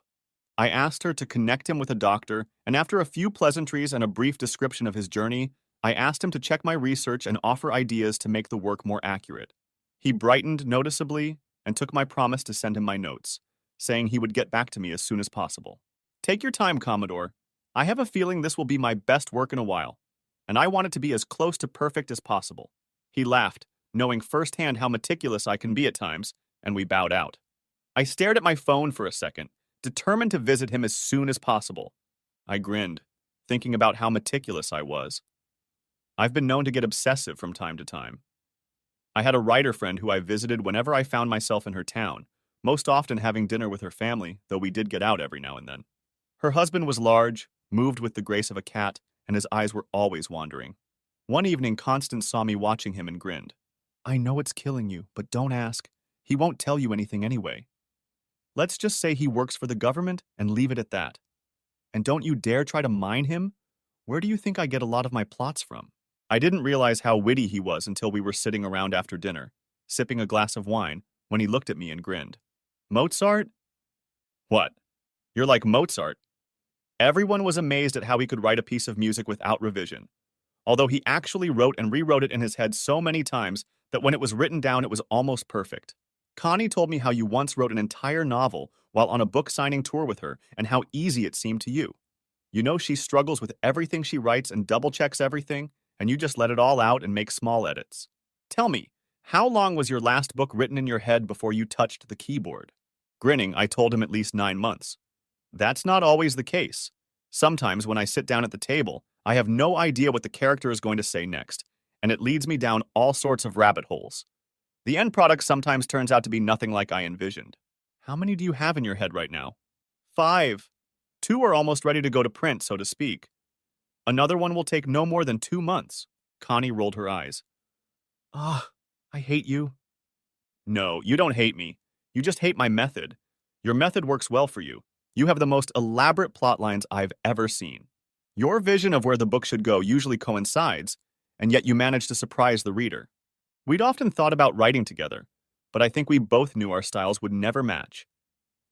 Speaker 1: I asked her to connect him with a doctor, and after a few pleasantries and a brief description of his journey, I asked him to check my research and offer ideas to make the work more accurate. He brightened noticeably and took my promise to send him my notes, saying he would get back to me as soon as possible. Take your time, Commodore. I have a feeling this will be my best work in a while, and I want it to be as close to perfect as possible. He laughed, knowing firsthand how meticulous I can be at times, and we bowed out. I stared at my phone for a second, determined to visit him as soon as possible. I grinned, thinking about how meticulous I was. I've been known to get obsessive from time to time. I had a writer friend who I visited whenever I found myself in her town, most often having dinner with her family, though we did get out every now and then. Her husband was large, moved with the grace of a cat, and his eyes were always wandering. One evening, Constance saw me watching him and grinned. I know it's killing you, but don't ask. He won't tell you anything anyway. Let's just say he works for the government and leave it at that. And don't you dare try to mine him? Where do you think I get a lot of my plots from? I didn't realize how witty he was until we were sitting around after dinner, sipping a glass of wine, when he looked at me and grinned. Mozart? What? You're like Mozart. Everyone was amazed at how he could write a piece of music without revision, although he actually wrote and rewrote it in his head so many times that when it was written down it was almost perfect. Connie told me how you once wrote an entire novel while on a book signing tour with her and how easy it seemed to you. You know she struggles with everything she writes and double-checks everything, and you just let it all out and make small edits. Tell me, how long was your last book written in your head before you touched the keyboard? Grinning, I told him at least 9 months. That's not always the case. Sometimes when I sit down at the table, I have no idea what the character is going to say next, and it leads me down all sorts of rabbit holes. The end product sometimes turns out to be nothing like I envisioned. How many do you have in your head right now? 5. 2 are almost ready to go to print, so to speak. Another one will take no more than 2 months. Connie rolled her eyes. Ah, I hate you. No, you don't hate me. You just hate my method. Your method works well for you. You have the most elaborate plot lines I've ever seen. Your vision of where the book should go usually coincides, and yet you manage to surprise the reader. We'd often thought about writing together, but I think we both knew our styles would never match.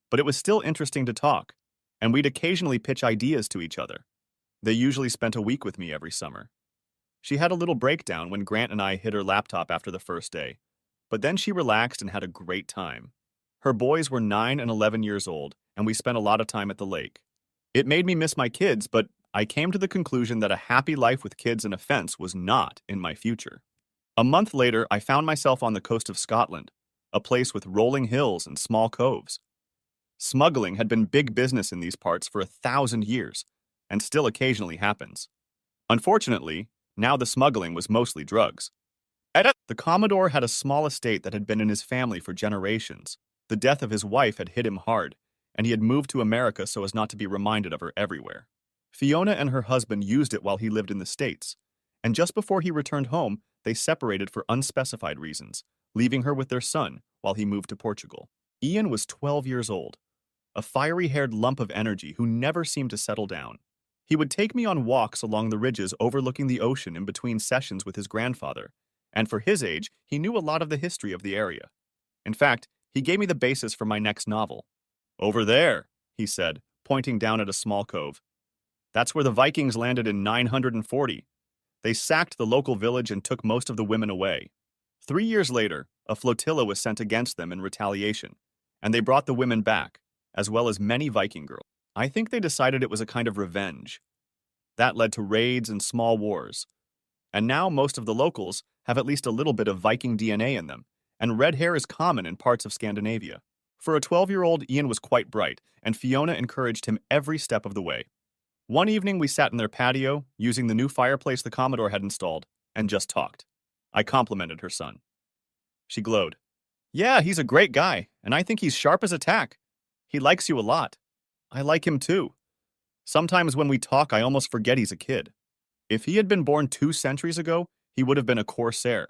Speaker 1: But it was still interesting to talk, and we'd occasionally pitch ideas to each other. They usually spent a week with me every summer. She had a little breakdown when Grant and I hit her laptop after the first day, but then she relaxed and had a great time. Her boys were 9 and 11 years old, and we spent a lot of time at the lake. It made me miss my kids, but I came to the conclusion that a happy life with kids and a fence was not in my future. A month later, I found myself on the coast of Scotland, a place with rolling hills and small coves. Smuggling had been big business in these parts for 1,000 years, and still occasionally happens. Unfortunately, now the smuggling was mostly drugs. The Commodore had a small estate that had been in his family for generations. The death of his wife had hit him hard, and he had moved to America so as not to be reminded of her everywhere. Fiona and her husband used it while he lived in the States, and just before he returned home, they separated for unspecified reasons, leaving her with their son while he moved to Portugal. Ian was 12 years old, a fiery-haired lump of energy who never seemed to settle down. He would take me on walks along the ridges overlooking the ocean in between sessions with his grandfather, and for his age, he knew a lot of the history of the area. In fact, he gave me the basis for my next novel. Over there, he said, pointing down at a small cove. That's where the Vikings landed in 940. They sacked the local village and took most of the women away. 3 years later, a flotilla was sent against them in retaliation, and they brought the women back, as well as many Viking girls. I think they decided it was a kind of revenge. That led to raids and small wars. And now most of the locals have at least a little bit of Viking DNA in them, and red hair is common in parts of Scandinavia. For a 12-year-old, Ian was quite bright, and Fiona encouraged him every step of the way. One evening we sat in their patio, using the new fireplace the Commodore had installed, and just talked. I complimented her son. She glowed. Yeah, he's a great guy, and I think he's sharp as a tack. He likes you a lot. I like him too. Sometimes when we talk, I almost forget he's a kid. If he had been born 2 centuries ago, he would have been a corsair.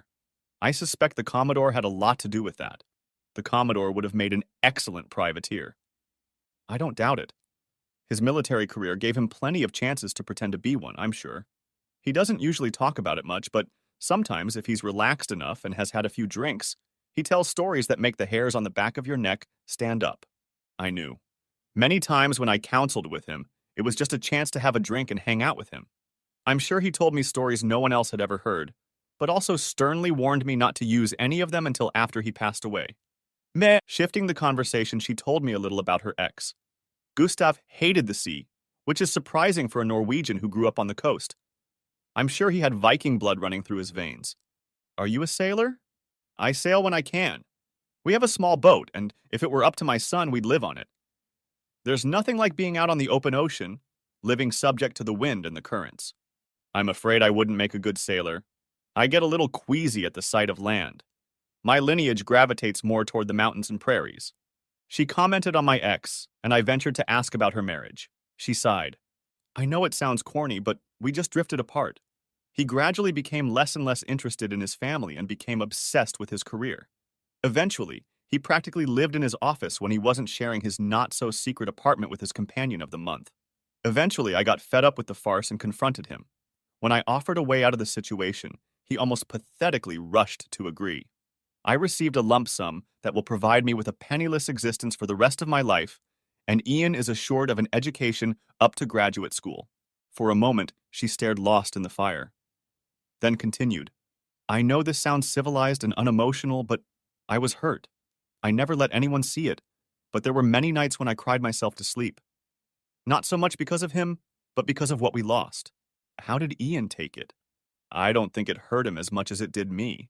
Speaker 1: I suspect the Commodore had a lot to do with that. The Commodore would have made an excellent privateer. I don't doubt it. His military career gave him plenty of chances to pretend to be one, I'm sure. He doesn't usually talk about it much, but sometimes if he's relaxed enough and has had a few drinks, he tells stories that make the hairs on the back of your neck stand up. I knew. Many times when I counseled with him, it was just a chance to have a drink and hang out with him. I'm sure he told me stories no one else had ever heard, but also sternly warned me not to use any of them until after he passed away. Meh. Shifting the conversation, she told me a little about her ex. Gustav hated the sea, which is surprising for a Norwegian who grew up on the coast. I'm sure he had Viking blood running through his veins. Are you a sailor? I sail when I can. We have a small boat, and if it were up to my son, we'd live on it. There's nothing like being out on the open ocean, living subject to the wind and the currents. I'm afraid I wouldn't make a good sailor. I get a little queasy at the sight of land. My lineage gravitates more toward the mountains and prairies. She commented on my ex, and I ventured to ask about her marriage. She sighed. I know it sounds corny, but we just drifted apart. He gradually became less and less interested in his family and became obsessed with his career. Eventually, he practically lived in his office when he wasn't sharing his not-so-secret apartment with his companion of the month. Eventually, I got fed up with the farce and confronted him. When I offered a way out of the situation, he almost pathetically rushed to agree. I received a lump sum that will provide me with a penniless existence for the rest of my life, and Ian is assured of an education up to graduate school. For a moment, she stared lost in the fire. Then continued, I know this sounds civilized and unemotional, but I was hurt. I never let anyone see it, but there were many nights when I cried myself to sleep. Not so much because of him, but because of what we lost. How did Ian take it? I don't think it hurt him as much as it did me.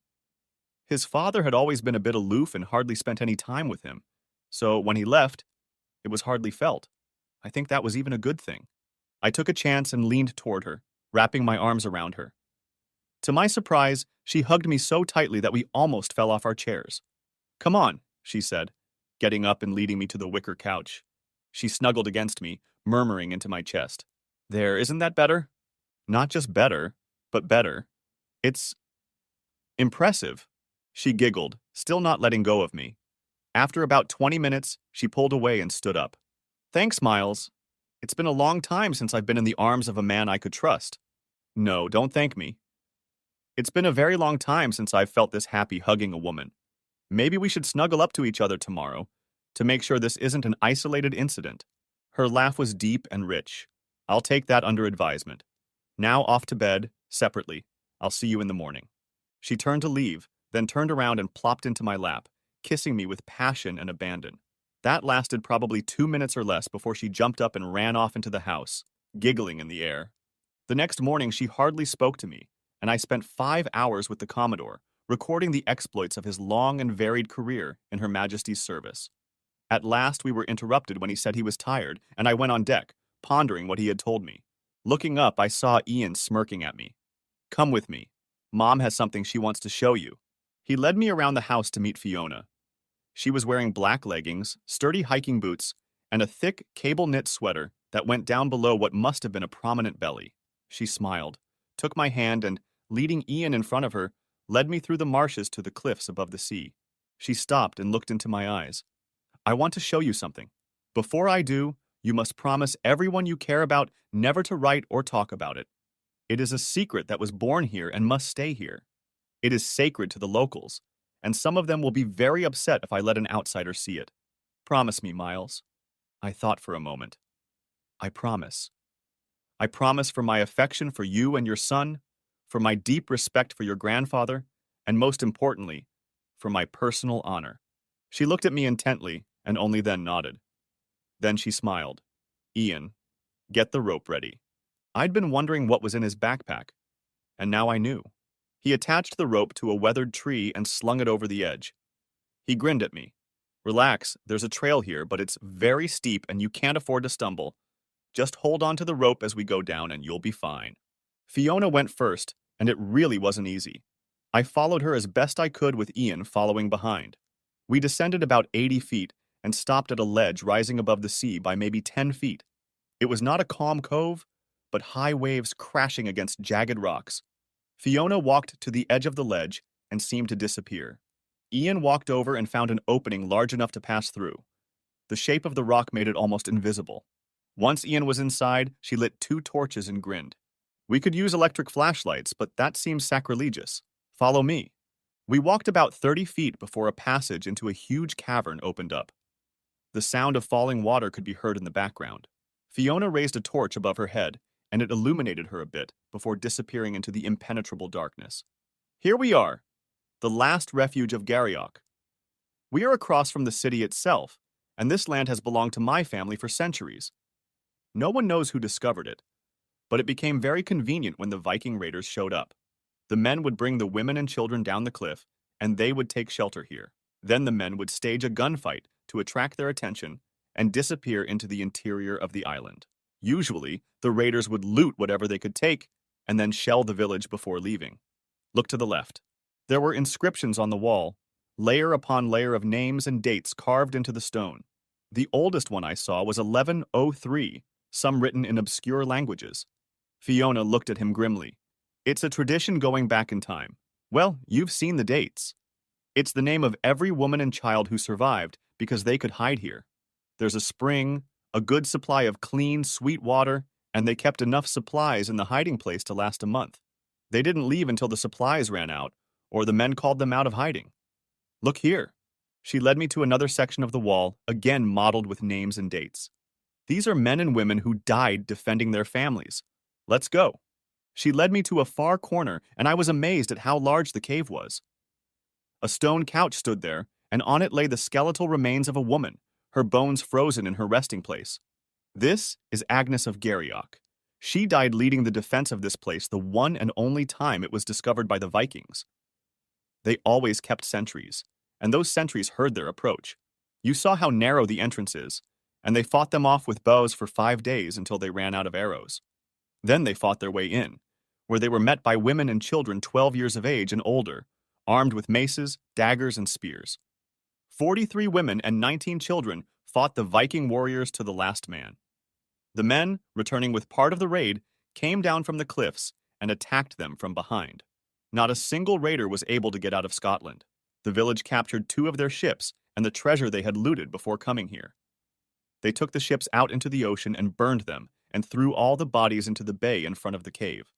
Speaker 1: His father had always been a bit aloof and hardly spent any time with him, so when he left, it was hardly felt. I think that was even a good thing. I took a chance and leaned toward her, wrapping my arms around her. To my surprise, she hugged me so tightly that we almost fell off our chairs. Come on, she said, getting up and leading me to the wicker couch. She snuggled against me, murmuring into my chest. There, isn't that better? Not just better, but better. It's impressive. She giggled, still not letting go of me. After about 20 minutes, she pulled away and stood up. Thanks, Miles. It's been a long time since I've been in the arms of a man I could trust. No, don't thank me. It's been a very long time since I've felt this happy hugging a woman. Maybe we should snuggle up to each other tomorrow to make sure this isn't an isolated incident. Her laugh was deep and rich. I'll take that under advisement. Now off to bed, separately. I'll see you in the morning. She turned to leave, then turned around and plopped into my lap, kissing me with passion and abandon. That lasted probably 2 minutes or less before she jumped up and ran off into the house, giggling in the air. The next morning she hardly spoke to me, and I spent 5 hours with the Commodore, recording the exploits of his long and varied career in Her Majesty's service. At last we were interrupted when he said he was tired, and I went on deck, pondering what he had told me. Looking up, I saw Ian smirking at me. Come with me. Mom has something she wants to show you. He led me around the house to meet Fiona. She was wearing black leggings, sturdy hiking boots, and a thick, cable-knit sweater that went down below what must have been a prominent belly. She smiled, took my hand, and, leading Ian in front of her, led me through the marshes to the cliffs above the sea. She stopped and looked into my eyes. I want to show you something. Before I do, you must promise everyone you care about never to write or talk about it. It is a secret that was born here and must stay here. It is sacred to the locals, and some of them will be very upset if I let an outsider see it. Promise me, Miles. I thought for a moment. I promise. I promise for my affection for you and your son, for my deep respect for your grandfather, and most importantly, for my personal honor. She looked at me intently and only then nodded. Then she smiled. Ian, get the rope ready. I'd been wondering what was in his backpack, and now I knew. He attached the rope to a weathered tree and slung it over the edge. He grinned at me. Relax, there's a trail here, but it's very steep and you can't afford to stumble. Just hold on to the rope as we go down and you'll be fine. Fiona went first, and it really wasn't easy. I followed her as best I could with Ian following behind. We descended about 80 feet and stopped at a ledge rising above the sea by maybe 10 feet. It was not a calm cove, but high waves crashing against jagged rocks. Fiona walked to the edge of the ledge and seemed to disappear. Ian walked over and found an opening large enough to pass through. The shape of the rock made it almost invisible. Once Ian was inside, she lit 2 torches and grinned. We could use electric flashlights, but that seems sacrilegious. Follow me. We walked about 30 feet before a passage into a huge cavern opened up. The sound of falling water could be heard in the background. Fiona raised a torch above her head, and it illuminated her a bit before disappearing into the impenetrable darkness. Here we are, the last refuge of Garioch. We are across from the city itself, and this land has belonged to my family for centuries. No one knows who discovered it, but it became very convenient when the Viking raiders showed up. The men would bring the women and children down the cliff, and they would take shelter here. Then the men would stage a gunfight to attract their attention and disappear into the interior of the island. Usually, the raiders would loot whatever they could take and then shell the village before leaving. Look to the left. There were inscriptions on the wall, layer upon layer of names and dates carved into the stone. The oldest one I saw was 1103, some written in obscure languages. Fiona looked at him grimly. It's a tradition going back in time. Well, you've seen the dates. It's the name of every woman and child who survived because they could hide here. There's a spring, a good supply of clean, sweet water, and they kept enough supplies in the hiding place to last a month. They didn't leave until the supplies ran out, or the men called them out of hiding. Look here. She led me to another section of the wall, again modeled with names and dates. These are men and women who died defending their families. Let's go. She led me to a far corner, and I was amazed at how large the cave was. A stone couch stood there, and on it lay the skeletal remains of a woman, her bones frozen in her resting place. This is Agnes of Garioch. She died leading the defense of this place the one and only time it was discovered by the Vikings. They always kept sentries, and those sentries heard their approach. You saw how narrow the entrance is, and they fought them off with bows for 5 days until they ran out of arrows. Then they fought their way in, where they were met by women and children 12 years of age and older, armed with maces, daggers, and spears. 43 women and 19 children fought the Viking warriors to the last man. The men, returning with part of the raid, came down from the cliffs and attacked them from behind. Not a single raider was able to get out of Scotland. The village captured 2 of their ships and the treasure they had looted before coming here. They took the ships out into the ocean and burned them, and threw all the bodies into the bay in front of the cave.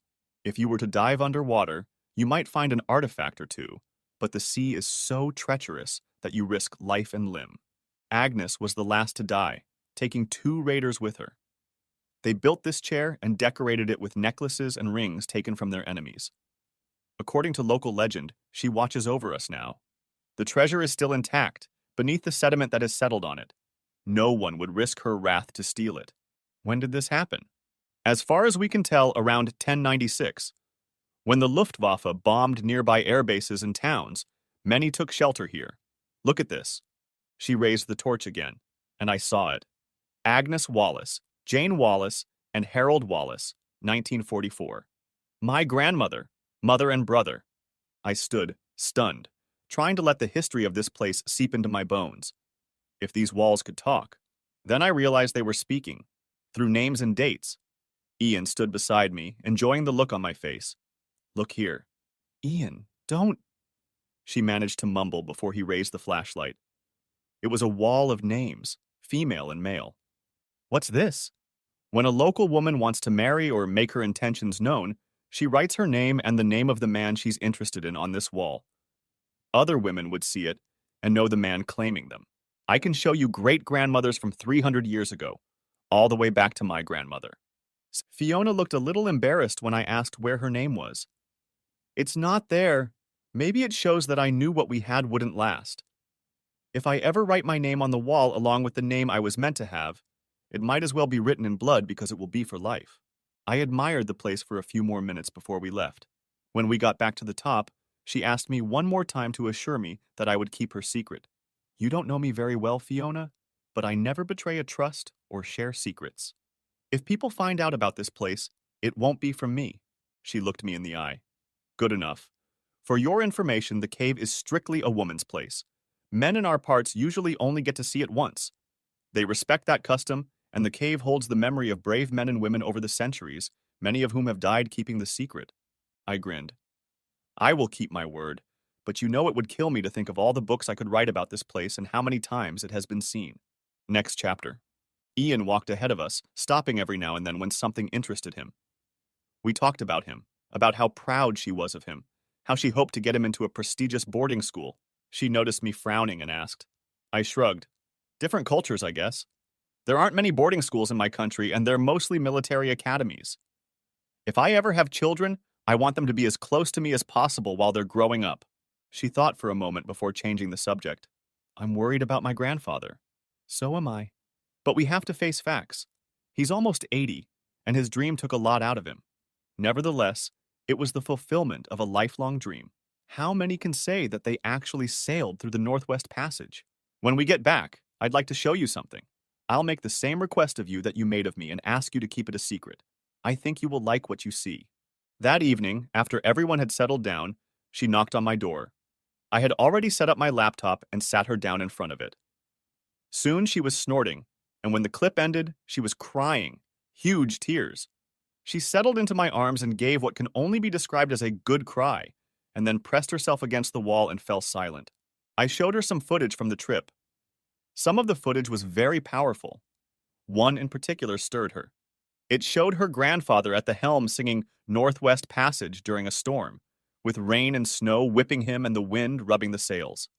Speaker 1: If you were to dive underwater, you might find an artifact or two, but the sea is so treacherous that you risk life and limb. Agnes was the last to die, taking 2 raiders with her. They built this chair and decorated it with necklaces and rings taken from their enemies. According to local legend, she watches over us now. The treasure is still intact, beneath the sediment that has settled on it. No one would risk her wrath to steal it. When did this happen? As far as we can tell, around 1096. When the Luftwaffe bombed nearby air bases and towns, many took shelter here. Look at this. She raised the torch again, and I saw it. Agnes Wallace, Jane Wallace, and Harold Wallace, 1944. My grandmother, mother and brother. I stood, stunned, trying to let the history of this place seep into my bones. If these walls could talk. Then I realized they were speaking, through names and dates. Ian stood beside me, enjoying the look on my face. Look here. Ian, don't... She managed to mumble before he raised the flashlight. It was a wall of names, female and male. What's this? When a local woman wants to marry or make her intentions known, she writes her name and the name of the man she's interested in on this wall. Other women would see it and know the man claiming them. I can show you great-grandmothers from 300 years ago, all the way back to my grandmother. Fiona looked a little embarrassed when I asked where her name was. It's not there. Maybe it shows that I knew what we had wouldn't last. If I ever write my name on the wall along with the name I was meant to have, it might as well be written in blood because it will be for life. I admired the place for a few more minutes before we left. When we got back to the top, she asked me one more time to assure me that I would keep her secret. You don't know me very well, Fiona, but I never betray a trust or share secrets. If people find out about this place, it won't be from me. She looked me in the eye. Good enough. For your information, the cave is strictly a woman's place. Men in our parts usually only get to see it once. They respect that custom, and the cave holds the memory of brave men and women over the centuries, many of whom have died keeping the secret. I grinned. I will keep my word, but you know it would kill me to think of all the books I could write about this place and how many times it has been seen. Next chapter. Ian walked ahead of us, stopping every now and then when something interested him. We talked about him, about how proud she was of him, how she hoped to get him into a prestigious boarding school. She noticed me frowning and asked. I shrugged. Different cultures, I guess. There aren't many boarding schools in my country, and they're mostly military academies. If I ever have children, I want them to be as close to me as possible while they're growing up. She thought for a moment before changing the subject. I'm worried about my grandfather. So am I. But we have to face facts. He's almost 80, and his dream took a lot out of him. Nevertheless, it was the fulfillment of a lifelong dream. How many can say that they actually sailed through the Northwest Passage? When we get back, I'd like to show you something. I'll make the same request of you that you made of me and ask you to keep it a secret. I think you will like what you see." That evening, after everyone had settled down, she knocked on my door. I had already set up my laptop and sat her down in front of it. Soon she was snorting, and when the clip ended, she was crying, huge tears. She settled into my arms and gave what can only be described as a good cry, and then pressed herself against the wall and fell silent. I showed her some footage from the trip. Some of the footage was very powerful. One in particular stirred her. It showed her grandfather at the helm singing Northwest Passage during a storm, with rain and snow whipping him and the wind rubbing the sails.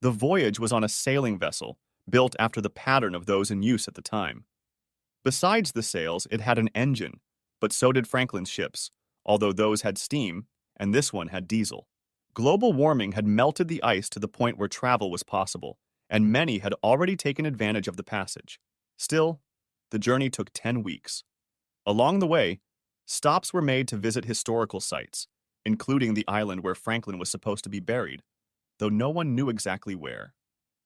Speaker 1: The voyage was on a sailing vessel, built after the pattern of those in use at the time. Besides the sails, it had an engine, but so did Franklin's ships, although those had steam, and this one had diesel. Global warming had melted the ice to the point where travel was possible, and many had already taken advantage of the passage. Still, the journey took 10 weeks. Along the way, stops were made to visit historical sites, including the island where Franklin was supposed to be buried, though no one knew exactly where.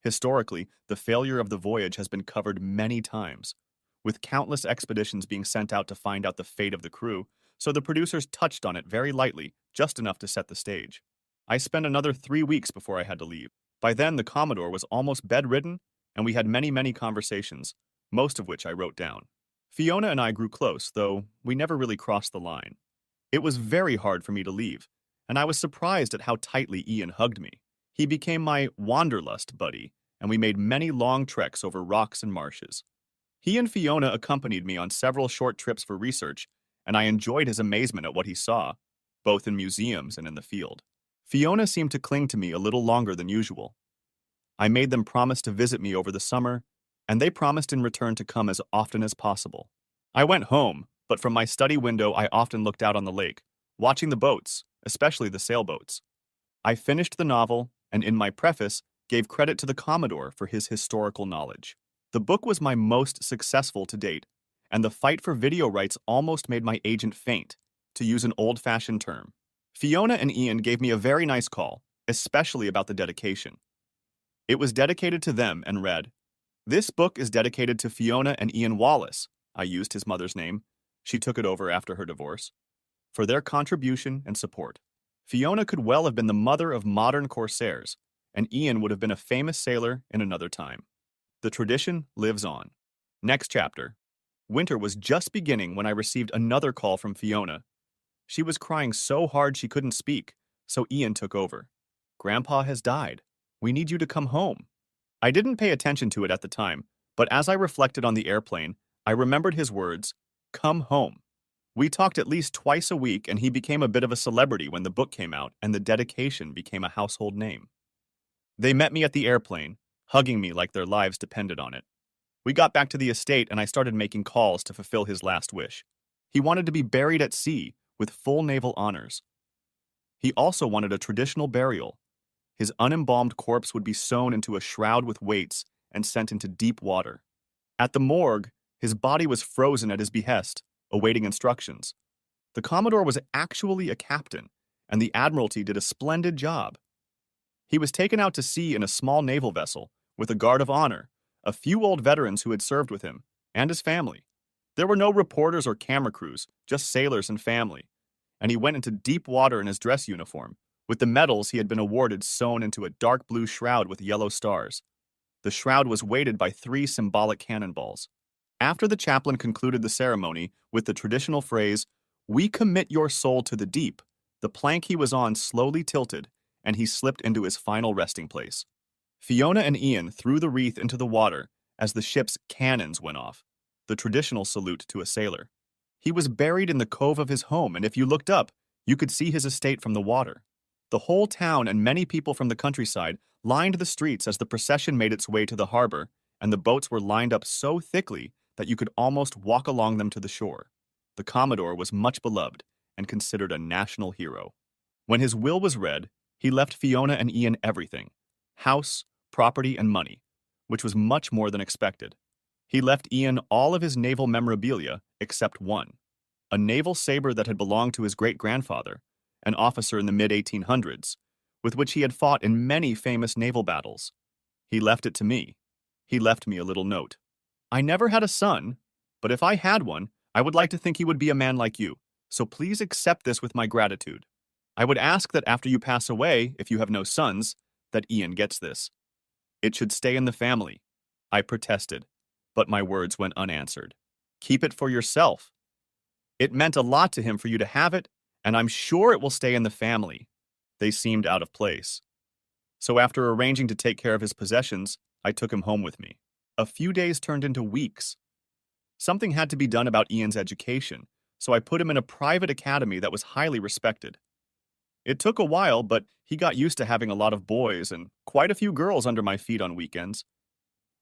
Speaker 1: Historically, the failure of the voyage has been covered many times, with countless expeditions being sent out to find out the fate of the crew, so the producers touched on it very lightly, just enough to set the stage. I spent another 3 weeks before I had to leave. By then, the Commodore was almost bedridden, and we had many conversations, most of which I wrote down. Fiona and I grew close, though we never really crossed the line. It was very hard for me to leave, and I was surprised at how tightly Ian hugged me. He became my wanderlust buddy, and we made many long treks over rocks and marshes. He and Fiona accompanied me on several short trips for research, and I enjoyed his amazement at what he saw, both in museums and in the field. Fiona seemed to cling to me a little longer than usual. I made them promise to visit me over the summer, and they promised in return to come as often as possible. I went home, but from my study window I often looked out on the lake, watching the boats, especially the sailboats. I finished the novel, and in my preface, gave credit to the Commodore for his historical knowledge. The book was my most successful to date, and the fight for video rights almost made my agent faint, to use an old-fashioned term. Fiona and Ian gave me a very nice call, especially about the dedication. It was dedicated to them and read, "This book is dedicated to Fiona and Ian Wallace," I used his mother's name, she took it over after her divorce, "for their contribution and support. Fiona could well have been the mother of modern corsairs, and Ian would have been a famous sailor in another time. The tradition lives on." Next chapter. Winter was just beginning when I received another call from Fiona. She was crying so hard she couldn't speak, so Ian took over. "Grandpa has died. We need you to come home." I didn't pay attention to it at the time, but as I reflected on the airplane, I remembered his words, "Come home." We talked at least twice a week, and he became a bit of a celebrity when the book came out and the dedication became a household name. They met me at the airplane, hugging me like their lives depended on it. We got back to the estate and I started making calls to fulfill his last wish. He wanted to be buried at sea with full naval honors. He also wanted a traditional burial. His unembalmed corpse would be sewn into a shroud with weights and sent into deep water. At the morgue, his body was frozen at his behest, awaiting instructions. The Commodore was actually a captain, and the Admiralty did a splendid job. He was taken out to sea in a small naval vessel, with a guard of honor, a few old veterans who had served with him, and his family. There were no reporters or camera crews, just sailors and family, and he went into deep water in his dress uniform, with the medals he had been awarded sewn into a dark blue shroud with yellow stars. The shroud was weighted by 3 symbolic cannonballs. After the chaplain concluded the ceremony with the traditional phrase, "We commit your soul to the deep," the plank he was on slowly tilted, and he slipped into his final resting place. Fiona and Ian threw the wreath into the water as the ship's cannons went off, the traditional salute to a sailor. He was buried in the cove of his home, and if you looked up, you could see his estate from the water. The whole town and many people from the countryside lined the streets as the procession made its way to the harbor, and the boats were lined up so thickly that you could almost walk along them to the shore. The Commodore was much beloved and considered a national hero. When his will was read, he left Fiona and Ian everything: house, property, and money, which was much more than expected. He left Ian all of his naval memorabilia except one, a naval saber that had belonged to his great-grandfather, an officer in the mid-1800s, with which he had fought in many famous naval battles. He left it to me. He left me a little note. I never had a son, but if I had one, I would like to think he would be a man like you. So please accept this with my gratitude. I would ask that after you pass away, if you have no sons, that Ian gets this. It should stay in the family. I protested, but my words went unanswered. Keep it for yourself. It meant a lot to him for you to have it, and I'm sure it will stay in the family. They seemed out of place. So after arranging to take care of his possessions, I took him home with me. A few days turned into weeks. Something had to be done about Ian's education, so I put him in a private academy that was highly respected. It took a while, but he got used to having a lot of boys and quite a few girls under my feet on weekends.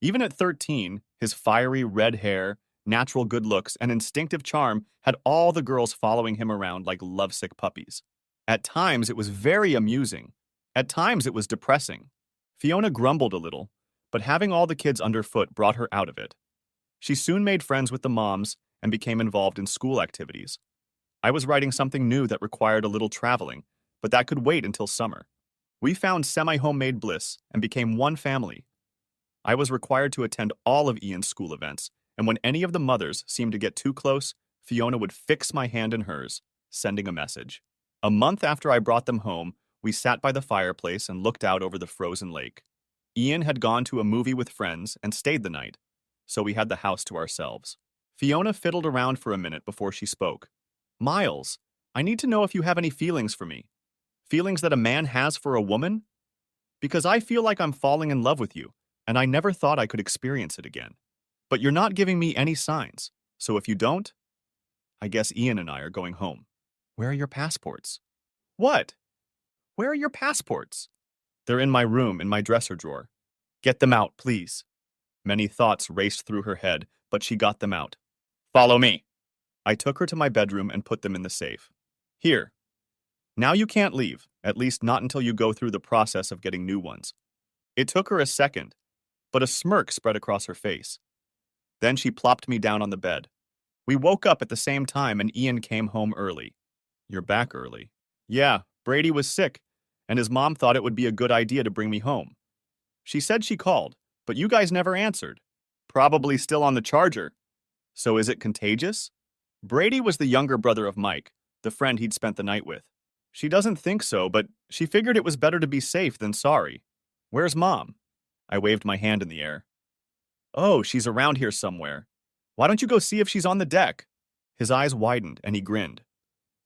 Speaker 1: Even at 13, his fiery red hair, natural good looks, and instinctive charm had all the girls following him around like lovesick puppies. At times, it was very amusing. At times, it was depressing. Fiona grumbled a little, but having all the kids underfoot brought her out of it. She soon made friends with the moms and became involved in school activities. I was writing something new that required a little traveling, but that could wait until summer. We found semi-homemade bliss and became one family. I was required to attend all of Ian's school events, and when any of the mothers seemed to get too close, Fiona would fix my hand in hers, sending a message. A month after I brought them home, we sat by the fireplace and looked out over the frozen lake. Ian had gone to a movie with friends and stayed the night, so we had the house to ourselves. Fiona fiddled around for a minute before she spoke. Miles, I need to know if you have any feelings for me. Feelings that a man has for a woman? Because I feel like I'm falling in love with you, and I never thought I could experience it again. But you're not giving me any signs, so if you don't, I guess Ian and I are going home. Where are your passports? What? Where are your passports? They're in my room, in my dresser drawer. Get them out, please. Many thoughts raced through her head, but she got them out. Follow me. I took her to my bedroom and put them in the safe. Here. Now you can't leave, at least not until you go through the process of getting new ones. It took her a second, but a smirk spread across her face. Then she plopped me down on the bed. We woke up at the same time and Ian came home early. You're back early. Yeah, Brady was sick, and his mom thought it would be a good idea to bring me home. She said she called, but you guys never answered. Probably still on the charger. So is it contagious? Brady was the younger brother of Mike, the friend he'd spent the night with. She doesn't think so, but she figured it was better to be safe than sorry. Where's Mom? I waved my hand in the air. Oh, she's around here somewhere. Why don't you go see if she's on the deck? His eyes widened and he grinned.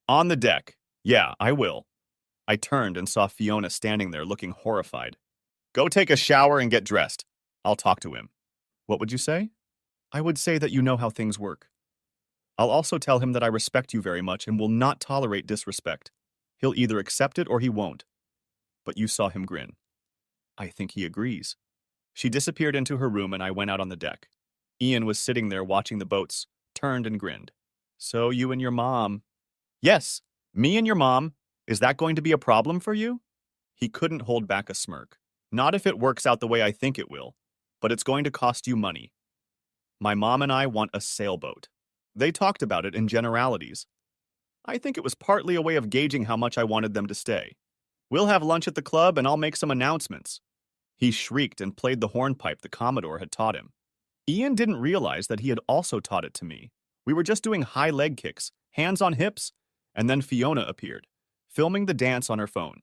Speaker 1: On the deck. Yeah, I will. I turned and saw Fiona standing there looking horrified. Go take a shower and get dressed. I'll talk to him. What would you say? I would say that you know how things work. I'll also tell him that I respect you very much and will not tolerate disrespect. He'll either accept it or he won't. But you saw him grin. I think he agrees. She disappeared into her room and I went out on the deck. Ian was sitting there watching the boats, turned and grinned. So you and your mom. Yes, me and your mom. Is that going to be a problem for you? He couldn't hold back a smirk. Not if it works out the way I think it will, but it's going to cost you money. My mom and I want a sailboat. They talked about it in generalities. I think it was partly a way of gauging how much I wanted them to stay. We'll have lunch at the club and I'll make some announcements. He shrieked and played the hornpipe the Commodore had taught him. Ian didn't realize that he had also taught it to me. We were just doing high leg kicks, hands on hips, and then Fiona appeared, filming the dance on her phone.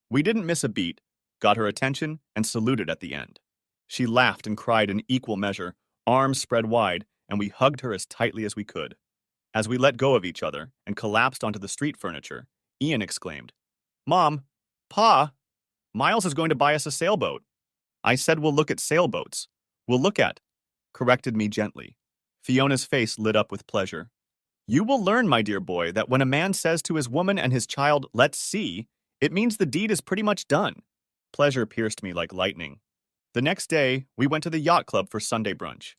Speaker 1: We didn't miss a beat, got her attention, and saluted at the end. She laughed and cried in equal measure, arms spread wide, and we hugged her as tightly as we could. As we let go of each other and collapsed onto the street furniture, Ian exclaimed, Mom, Pa, Miles is going to buy us a sailboat. I said we'll look at sailboats. We'll look at, corrected me gently. Fiona's face lit up with pleasure. You will learn, my dear boy, that when a man says to his woman and his child, let's see, it means the deed is pretty much done. Pleasure pierced me like lightning. The next day, we went to the yacht club for Sunday brunch.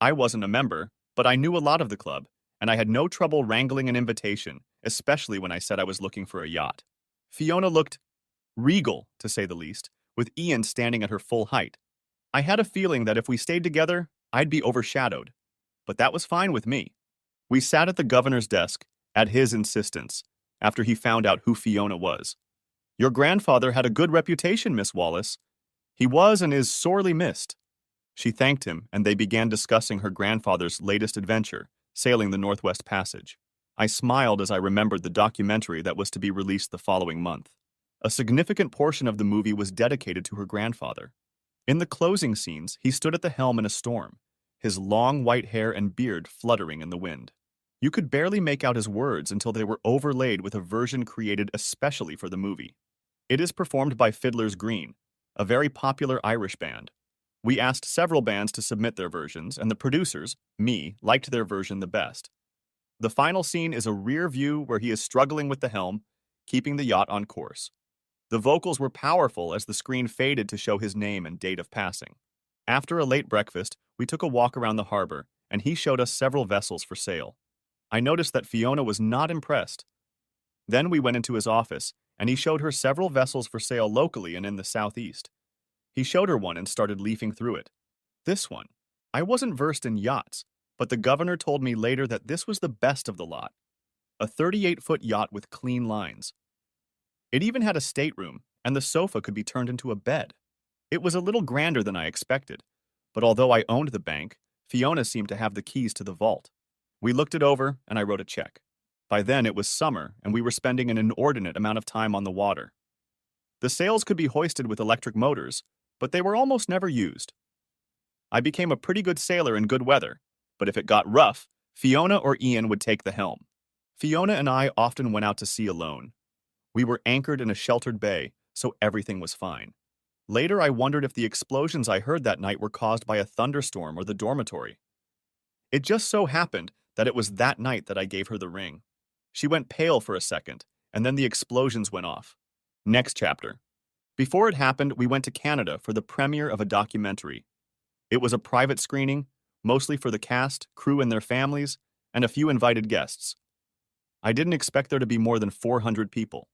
Speaker 1: I wasn't a member, but I knew a lot of the club, and I had no trouble wrangling an invitation, especially when I said I was looking for a yacht. Fiona looked regal, to say the least, with Ian standing at her full height. I had a feeling that if we stayed together, I'd be overshadowed, but that was fine with me. We sat at the governor's desk, at his insistence, after he found out who Fiona was. Your grandfather had a good reputation, Miss Wallace. He was and is sorely missed. She thanked him, and they began discussing her grandfather's latest adventure, sailing the Northwest Passage. I smiled as I remembered the documentary that was to be released the following month. A significant portion of the movie was dedicated to her grandfather. In the closing scenes, he stood at the helm in a storm, his long white hair and beard fluttering in the wind. You could barely make out his words until they were overlaid with a version created especially for the movie. It is performed by Fiddler's Green, a very popular Irish band. We asked several bands to submit their versions, and the producers, me, liked their version the best. The final scene is a rear view where he is struggling with the helm, keeping the yacht on course. The vocals were powerful as the screen faded to show his name and date of passing. After a late breakfast, we took a walk around the harbor, and he showed us several vessels for sale. I noticed that Fiona was not impressed. Then we went into his office, and he showed her several vessels for sale locally and in the southeast. He showed her one and started leafing through it. This one. I wasn't versed in yachts, but the governor told me later that this was the best of the lot. A 38-foot yacht with clean lines. It even had a stateroom, and the sofa could be turned into a bed. It was a little grander than I expected, but although I owned the bank, Fiona seemed to have the keys to the vault. We looked it over, and I wrote a check. By then it was summer, and we were spending an inordinate amount of time on the water. The sails could be hoisted with electric motors, but they were almost never used. I became a pretty good sailor in good weather, but if it got rough, Fiona or Ian would take the helm. Fiona and I often went out to sea alone. We were anchored in a sheltered bay, so everything was fine. Later, I wondered if the explosions I heard that night were caused by a thunderstorm or the dormitory. It just so happened that it was that night that I gave her the ring. She went pale for a second, and then the explosions went off. Next chapter. Before it happened, we went to Canada for the premiere of a documentary. It was a private screening, mostly for the cast, crew and their families, and a few invited guests. I didn't expect there to be more than 400 people.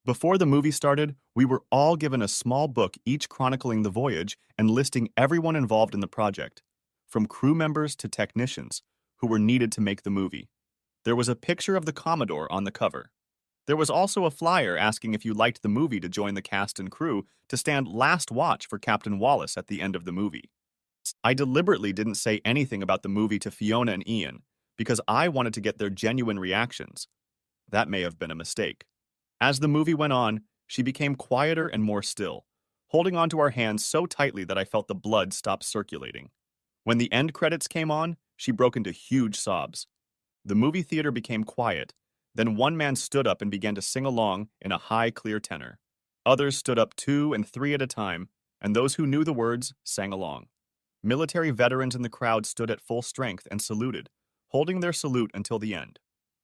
Speaker 1: Before the movie started, we were all given a small book each chronicling the voyage and listing everyone involved in the project, from crew members to technicians, who were needed to make the movie. There was a picture of the Commodore on the cover. There was also a flyer asking if you liked the movie to join the cast and crew to stand last watch for Captain Wallace at the end of the movie. I deliberately didn't say anything about the movie to Fiona and Ian because I wanted to get their genuine reactions. That may have been a mistake. As the movie went on, she became quieter and more still, holding onto our hands so tightly that I felt the blood stop circulating. When the end credits came on, she broke into huge sobs. The movie theater became quiet. Then one man stood up and began to sing along in a high, clear tenor. Others stood up 2 and 3 at a time, and those who knew the words sang along. Military veterans in the crowd stood at full strength and saluted, holding their salute until the end.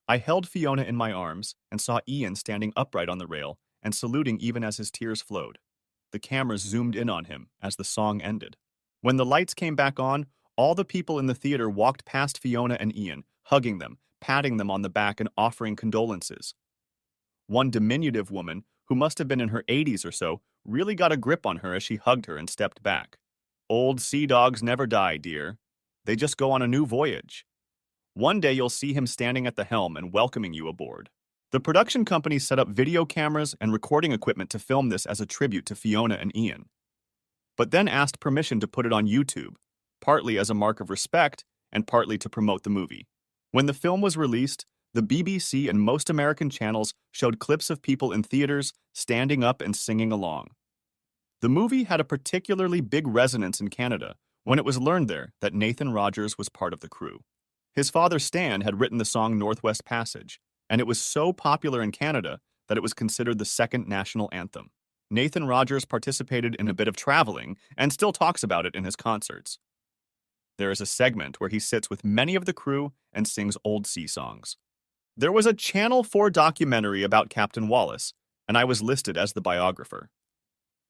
Speaker 1: I held Fiona in my arms and saw Ian standing upright on the rail and saluting even as his tears flowed. The cameras zoomed in on him as the song ended. When the lights came back on, all the people in the theater walked past Fiona and Ian, hugging them, patting them on the back and offering condolences. One diminutive woman, who must have been in her 80s or so, really got a grip on her as she hugged her and stepped back. Old sea dogs never die, dear. They just go on a new voyage. One day you'll see him standing at the helm and welcoming you aboard. The production company set up video cameras and recording equipment to film this as a tribute to Fiona and Ian, but then asked permission to put it on YouTube, partly as a mark of respect and partly to promote the movie. When the film was released, the BBC and most American channels showed clips of people in theaters standing up and singing along. The movie had a particularly big resonance in Canada when it was learned there that Nathan Rogers was part of the crew. His father Stan had written the song Northwest Passage, and it was so popular in Canada that it was considered the second national anthem. Nathan Rogers participated in a bit of traveling and still talks about it in his concerts. There is a segment where he sits with many of the crew and sings old sea songs. There was a Channel 4 documentary about Captain Wallace, and I was listed as the biographer.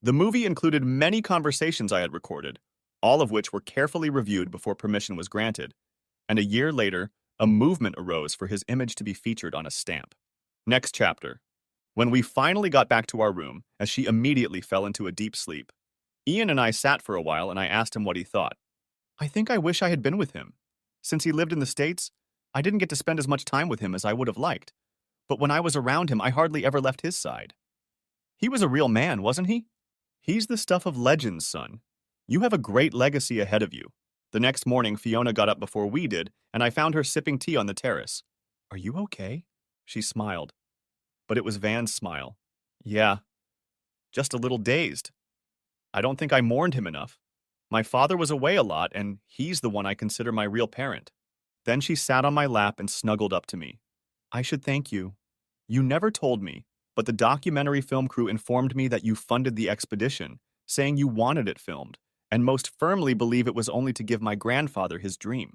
Speaker 1: The movie included many conversations I had recorded, all of which were carefully reviewed before permission was granted, and a year later, a movement arose for his image to be featured on a stamp. Next chapter. When we finally got back to our room, as she immediately fell into a deep sleep, Ian and I sat for a while and I asked him what he thought. I think I wish I had been with him. Since he lived in the States, I didn't get to spend as much time with him as I would have liked, but when I was around him, I hardly ever left his side. He was a real man, wasn't he? He's the stuff of legends, son. You have a great legacy ahead of you. The next morning, Fiona got up before we did, and I found her sipping tea on the terrace. Are you okay? She smiled, but it was Van's smile. Yeah, just a little dazed. I don't think I mourned him enough. My father was away a lot, and he's the one I consider my real parent. Then she sat on my lap and snuggled up to me. I should thank you. You never told me, but the documentary film crew informed me that you funded the expedition, saying you wanted it filmed, and most firmly believe it was only to give my grandfather his dream.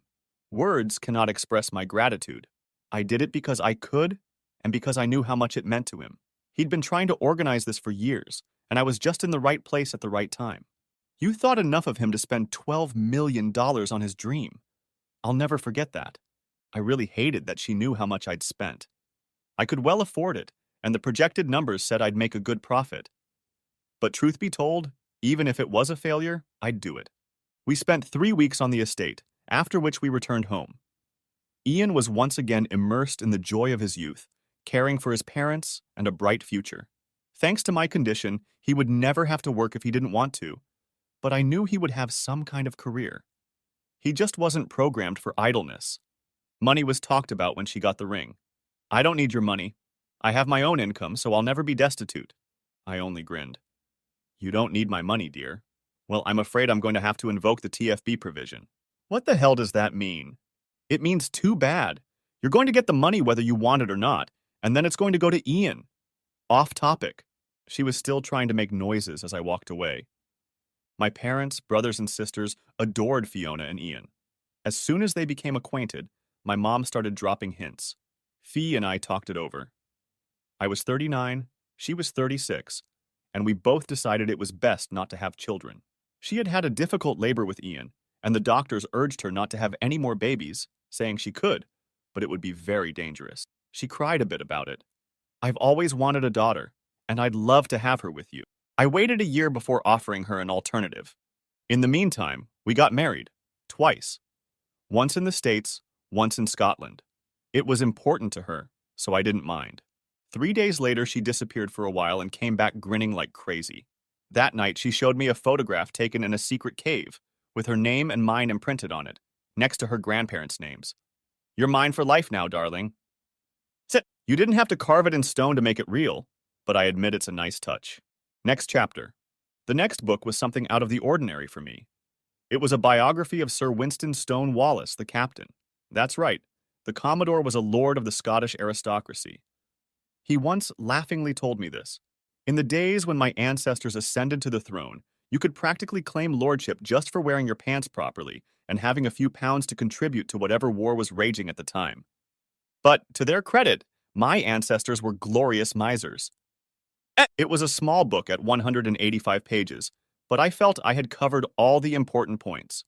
Speaker 1: Words cannot express my gratitude. I did it because I could, and because I knew how much it meant to him. He'd been trying to organize this for years, and I was just in the right place at the right time. You thought enough of him to spend $12 million on his dream. I'll never forget that. I really hated that she knew how much I'd spent. I could well afford it, and the projected numbers said I'd make a good profit. But truth be told, even if it was a failure, I'd do it. We spent 3 weeks on the estate, after which we returned home. Ian was once again immersed in the joy of his youth, caring for his parents and a bright future. Thanks to my condition, he would never have to work if he didn't want to, but I knew he would have some kind of career. He just wasn't programmed for idleness. Money was talked about when she got the ring. I don't need your money. I have my own income, so I'll never be destitute. I only grinned. You don't need my money, dear. Well, I'm afraid I'm going to have to invoke the TFB provision. What the hell does that mean? It means too bad. You're going to get the money whether you want it or not, and then it's going to go to Ian. Off topic. She was still trying to make noises as I walked away. My parents, brothers, and sisters adored Fiona and Ian. As soon as they became acquainted, my mom started dropping hints. Fee and I talked it over. I was 39, she was 36, and we both decided it was best not to have children. She had had a difficult labor with Ian, and the doctors urged her not to have any more babies, saying she could, but it would be very dangerous. She cried a bit about it. I've always wanted a daughter, and I'd love to have her with you. I waited a year before offering her an alternative. In the meantime, we got married, twice. Once in the States, once in Scotland. It was important to her, so I didn't mind. 3 days later, she disappeared for a while and came back grinning like crazy. That night, she showed me a photograph taken in a secret cave, with her name and mine imprinted on it, next to her grandparents' names. You're mine for life now, darling. Sit. You didn't have to carve it in stone to make it real, but I admit it's a nice touch. Next chapter. The next book was something out of the ordinary for me. It was a biography of Sir Winston Stone Wallace, the captain. That's right, the Commodore was a lord of the Scottish aristocracy. He once laughingly told me this. In the days when my ancestors ascended to the throne, you could practically claim lordship just for wearing your pants properly and having a few pounds to contribute to whatever war was raging at the time. But, to their credit, my ancestors were glorious misers. It was a small book at 185 pages, but I felt I had covered all the important points.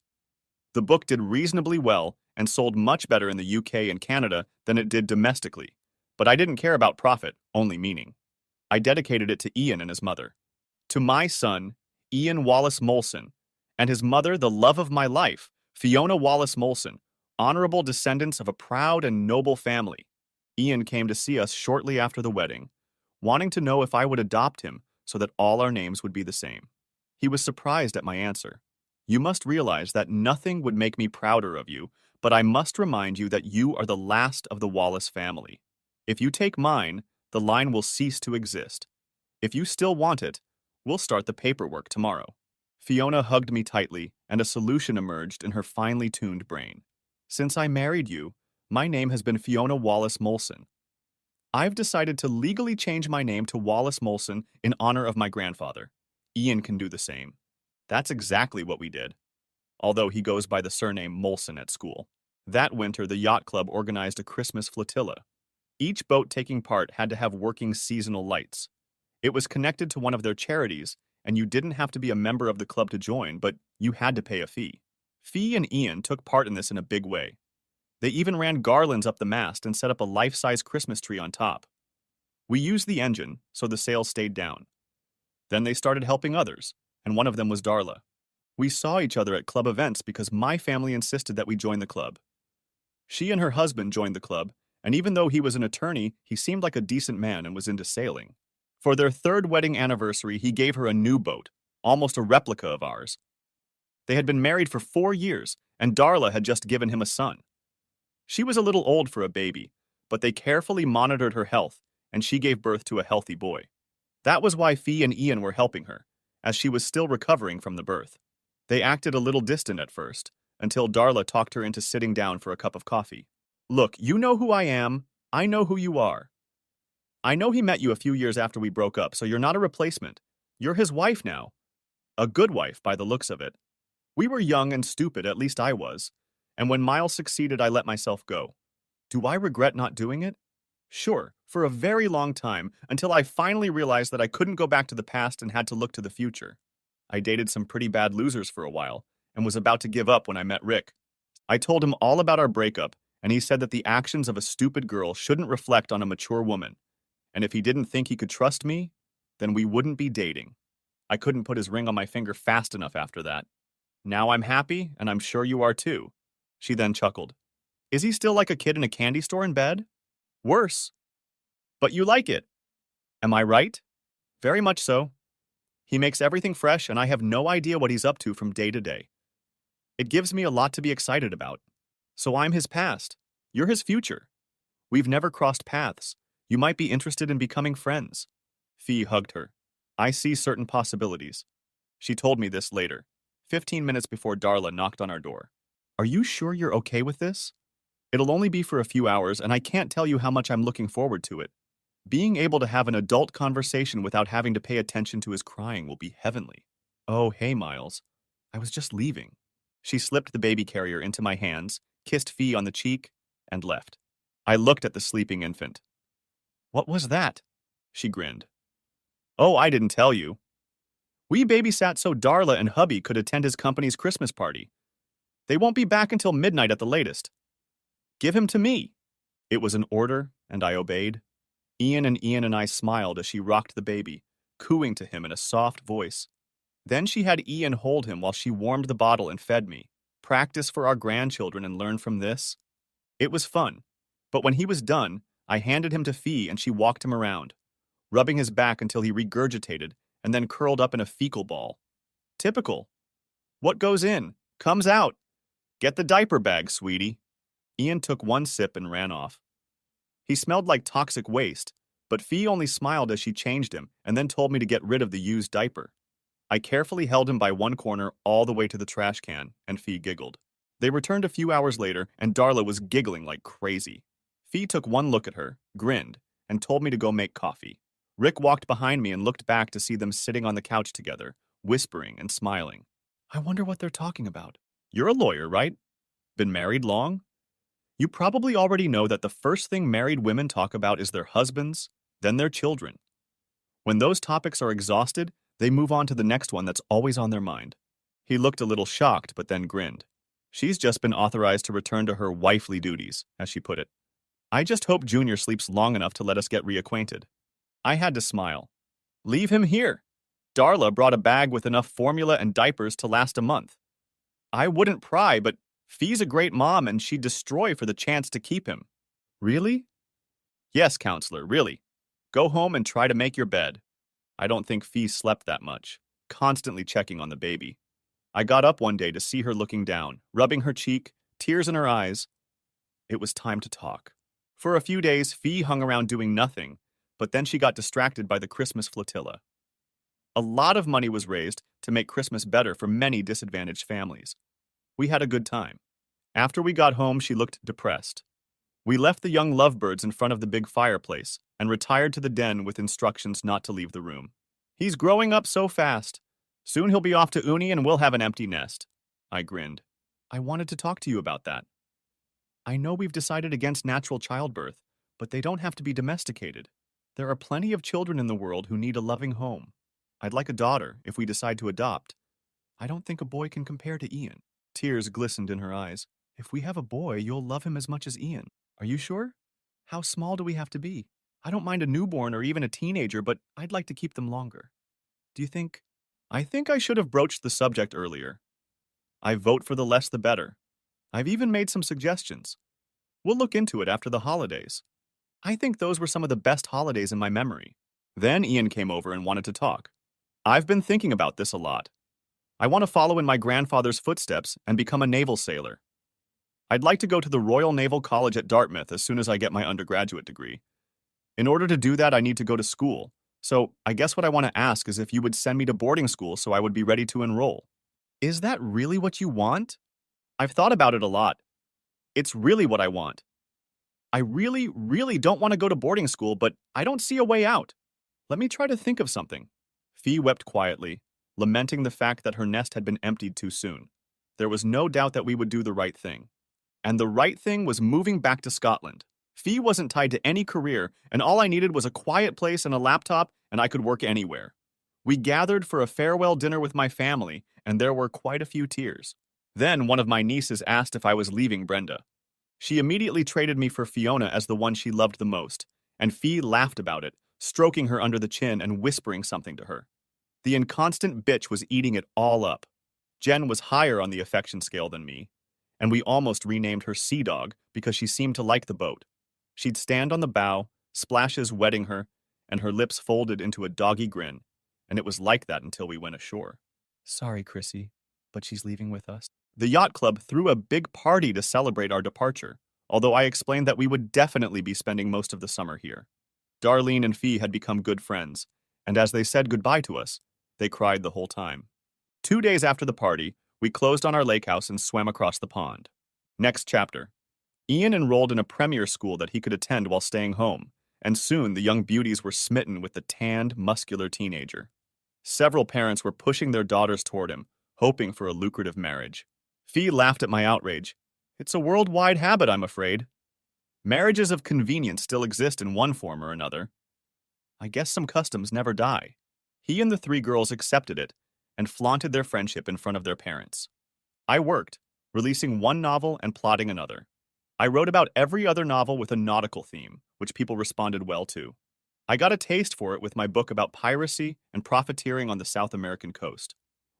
Speaker 1: The book did reasonably well and sold much better in the UK and Canada than it did domestically, but I didn't care about profit, only meaning. I dedicated it to Ian and his mother. To my son, Ian Wallace Molson, and his mother, the love of my life, Fiona Wallace Molson, honorable descendants of a proud and noble family. Ian came to see us shortly after the wedding, wanting to know if I would adopt him so that all our names would be the same. He was surprised at my answer. You must realize that nothing would make me prouder of you, but I must remind you that you are the last of the Wallace family. If you take mine, the line will cease to exist. If you still want it, we'll start the paperwork tomorrow. Fiona hugged me tightly, and a solution emerged in her finely tuned brain. Since I married you, my name has been Fiona Wallace Molson. I've decided to legally change my name to Wallace Molson in honor of my grandfather. Ian can do the same. That's exactly what we did, although he goes by the surname Molson at school. That winter, the yacht club organized a Christmas flotilla. Each boat taking part had to have working seasonal lights. It was connected to one of their charities, and you didn't have to be a member of the club to join, but you had to pay a fee. Fee and Ian took part in this in a big way. They even ran garlands up the mast and set up a life-size Christmas tree on top. We used the engine, so the sails stayed down. Then they started helping others, and one of them was Darla. We saw each other at club events because my family insisted that we join the club. She and her husband joined the club, and even though he was an attorney, he seemed like a decent man and was into sailing. For their 3rd wedding anniversary, he gave her a new boat, almost a replica of ours. They had been married for 4 years, and Darla had just given him a son. She was a little old for a baby, but they carefully monitored her health, and she gave birth to a healthy boy. That was why Fee and Ian were helping her, as she was still recovering from the birth. They acted a little distant at first, until Darla talked her into sitting down for a cup of coffee. Look, you know who I am. I know who you are. I know he met you a few years after we broke up, so you're not a replacement. You're his wife now. A good wife, by the looks of it. We were young and stupid, at least I was. And when Miles succeeded, I let myself go. Do I regret not doing it? Sure, for a very long time, until I finally realized that I couldn't go back to the past and had to look to the future. I dated some pretty bad losers for a while, and was about to give up when I met Rick. I told him all about our breakup, and he said that the actions of a stupid girl shouldn't reflect on a mature woman, and if he didn't think he could trust me, then we wouldn't be dating. I couldn't put his ring on my finger fast enough after that. Now I'm happy, and I'm sure you are too. She then chuckled. Is he still like a kid in a candy store in bed? Worse. But you like it. Am I right? Very much so. He makes everything fresh, and I have no idea what he's up to from day to day. It gives me a lot to be excited about. So I'm his past. You're his future. We've never crossed paths. You might be interested in becoming friends. Fee hugged her. I see certain possibilities. She told me this later, 15 minutes before Darla knocked on our door. Are you sure you're okay with this? It'll only be for a few hours, and I can't tell you how much I'm looking forward to it. Being able to have an adult conversation without having to pay attention to his crying will be heavenly. Oh, hey, Miles. I was just leaving. She slipped the baby carrier into my hands, kissed Fee on the cheek, and left. I looked at the sleeping infant. What was that? She grinned. Oh, I didn't tell you. We babysat so Darla and hubby could attend his company's Christmas party. They won't be back until midnight at the latest. Give him to me. It was an order, and I obeyed. Ian and I smiled as she rocked the baby, cooing to him in a soft voice. Then she had Ian hold him while she warmed the bottle and fed me. Practice for our grandchildren and learn from this. It was fun. But when he was done, I handed him to Fee and she walked him around, rubbing his back until he regurgitated and then curled up in a fecal ball. Typical. What goes in, comes out. Get the diaper bag, sweetie. Ian took one sip and ran off. He smelled like toxic waste, but Fee only smiled as she changed him and then told me to get rid of the used diaper. I carefully held him by one corner all the way to the trash can, and Fee giggled. They returned a few hours later, and Darla was giggling like crazy. Fee took one look at her, grinned, and told me to go make coffee. Rick walked behind me and looked back to see them sitting on the couch together, whispering and smiling. I wonder what they're talking about. You're a lawyer, right? Been married long? You probably already know that the first thing married women talk about is their husbands, then their children. When those topics are exhausted, they move on to the next one that's always on their mind. He looked a little shocked, but then grinned. She's just been authorized to return to her wifely duties, as she put it. I just hope Junior sleeps long enough to let us get reacquainted. I had to smile. Leave him here. Darla brought a bag with enough formula and diapers to last a month. I wouldn't pry, but Fee's a great mom and she'd destroy for the chance to keep him. Really? Yes, counselor, really. Go home and try to make your bed. I don't think Fee slept that much, constantly checking on the baby. I got up one day to see her looking down, rubbing her cheek, tears in her eyes. It was time to talk. For a few days, Fee hung around doing nothing, but then she got distracted by the Christmas flotilla. A lot of money was raised to make Christmas better for many disadvantaged families. We had a good time. After we got home, she looked depressed. We left the young lovebirds in front of the big fireplace and retired to the den with instructions not to leave the room. He's growing up so fast. Soon he'll be off to uni and we'll have an empty nest. I grinned. I wanted to talk to you about that. I know we've decided against natural childbirth, but they don't have to be domesticated. There are plenty of children in the world who need a loving home. I'd like a daughter if we decide to adopt. I don't think a boy can compare to Ian. Tears glistened in her eyes. If we have a boy, you'll love him as much as Ian. Are you sure? How small do we have to be? I don't mind a newborn or even a teenager, but I'd like to keep them longer. Do you think? I think I should have broached the subject earlier. I vote for the less the better. I've even made some suggestions. We'll look into it after the holidays. I think those were some of the best holidays in my memory. Then Ian came over and wanted to talk. I've been thinking about this a lot. I want to follow in my grandfather's footsteps and become a naval sailor. I'd like to go to the Royal Naval College at Dartmouth as soon as I get my undergraduate degree. In order to do that, I need to go to school. So I guess what I want to ask is if you would send me to boarding school so I would be ready to enroll. Is that really what you want? I've thought about it a lot. It's really what I want. I really, really don't want to go to boarding school, but I don't see a way out. Let me try to think of something. Fee wept quietly, lamenting the fact that her nest had been emptied too soon. There was no doubt that we would do the right thing. And the right thing was moving back to Scotland. Fee wasn't tied to any career, and all I needed was a quiet place and a laptop, and I could work anywhere. We gathered for a farewell dinner with my family, and there were quite a few tears. Then one of my nieces asked if I was leaving Brenda. She immediately traded me for Fiona as the one she loved the most, and Fee laughed about it, stroking her under the chin and whispering something to her. The inconstant bitch was eating it all up. Jen was higher on the affection scale than me, and we almost renamed her Sea Dog because she seemed to like the boat. She'd stand on the bow, splashes wetting her, and her lips folded into a doggy grin, and it was like that until we went ashore. Sorry, Chrissy, but she's leaving with us. The yacht club threw a big party to celebrate our departure, although I explained that we would definitely be spending most of the summer here. Darlene and Fee had become good friends, and as they said goodbye to us, they cried the whole time. 2 days after the party, we closed on our lake house and swam across the pond. Next chapter. Ian enrolled in a premier school that he could attend while staying home, and soon the young beauties were smitten with the tanned, muscular teenager. Several parents were pushing their daughters toward him, hoping for a lucrative marriage. Fee laughed at my outrage. It's a worldwide habit, I'm afraid. Marriages of convenience still exist in one form or another. I guess some customs never die. He and the 3 girls accepted it and flaunted their friendship in front of their parents. I worked, releasing one novel and plotting another. I wrote about every other novel with a nautical theme, which people responded well to. I got a taste for it with my book about piracy and profiteering on the South American coast.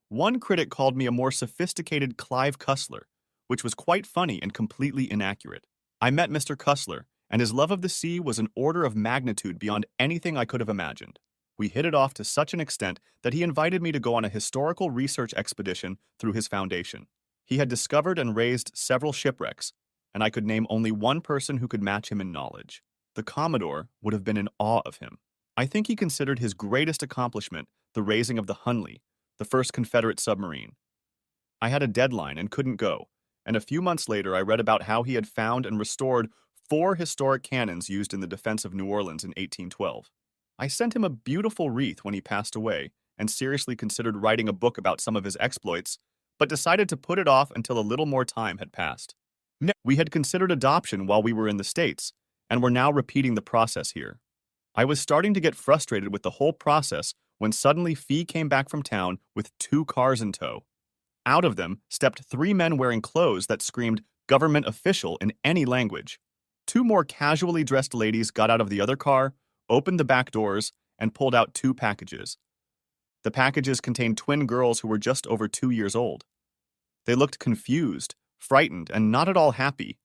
Speaker 1: One critic called me a more sophisticated Clive Cussler, which was quite funny and completely inaccurate. I met Mr. Cussler, and his love of the sea was an order of magnitude beyond anything I could have imagined. We hit it off to such an extent that he invited me to go on a historical research expedition through his foundation. He had discovered and raised several shipwrecks, and I could name only one person who could match him in knowledge. The Commodore would have been in awe of him. I think he considered his greatest accomplishment the raising of the Hunley, the first Confederate submarine. I had a deadline and couldn't go, and a few months later I read about how he had found and restored 4 historic cannons used in the defense of New Orleans in 1812. I sent him a beautiful wreath when he passed away and seriously considered writing a book about some of his exploits, but decided to put it off until a little more time had passed. We had considered adoption while we were in the States, and were now repeating the process here. I was starting to get frustrated with the whole process when suddenly Fee came back from town with 2 cars in tow. Out of them stepped 3 men wearing clothes that screamed government official in any language. 2 more casually dressed ladies got out of the other car, opened the back doors, and pulled out 2 packages. The packages contained twin girls who were just over 2 years old. They looked confused, frightened, and not at all happy.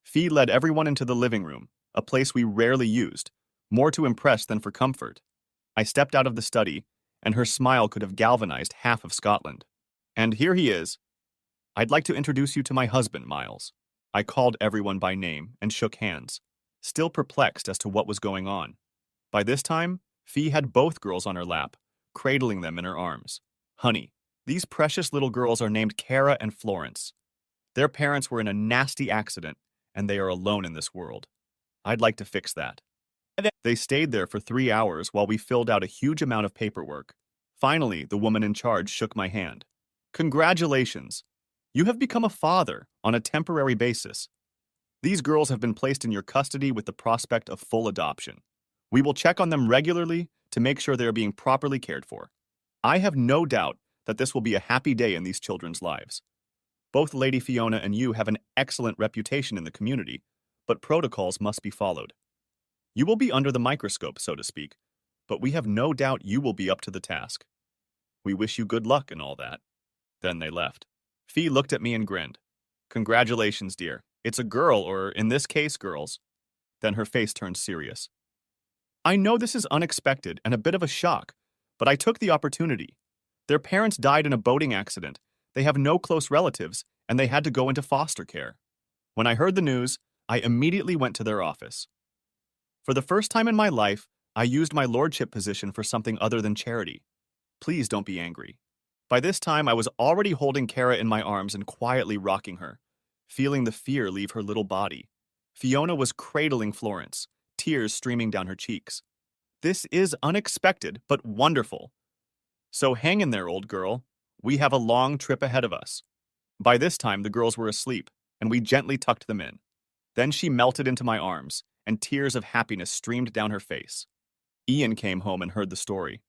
Speaker 1: Fee led everyone into the living room, a place we rarely used, more to impress than for comfort. I stepped out of the study, and her smile could have galvanized half of Scotland. And here he is. I'd like to introduce you to my husband, Miles. I called everyone by name and shook hands, still perplexed as to what was going on. By this time, Fee had both girls on her lap, cradling them in her arms. Honey, these precious little girls are named Kara and Florence. Their parents were in a nasty accident, and they are alone in this world. I'd like to fix that. They stayed there for 3 hours while we filled out a huge amount of paperwork. Finally, the woman in charge shook my hand. Congratulations! You have become a father on a temporary basis. These girls have been placed in your custody with the prospect of full adoption. We will check on them regularly to make sure they are being properly cared for. I have no doubt that this will be a happy day in these children's lives. Both Lady Fiona and you have an excellent reputation in the community, but protocols must be followed. You will be under the microscope, so to speak, but we have no doubt you will be up to the task. We wish you good luck and all that. Then they left. Fee looked at me and grinned. Congratulations, dear. It's a girl, or in this case, girls. Then her face turned serious. I know this is unexpected and a bit of a shock, but I took the opportunity. Their parents died in a boating accident. They have no close relatives, and they had to go into foster care. When I heard the news, I immediately went to their office. For the first time in my life, I used my lordship position for something other than charity. Please don't be angry. By this time, I was already holding Kara in my arms and quietly rocking her, feeling the fear leave her little body. Fiona was cradling Florence, tears streaming down her cheeks. This is unexpected, but wonderful. So hang in there, old girl. We have a long trip ahead of us. By this time, the girls were asleep, and we gently tucked them in. Then she melted into my arms, and tears of happiness streamed down her face. Ian came home and heard the story.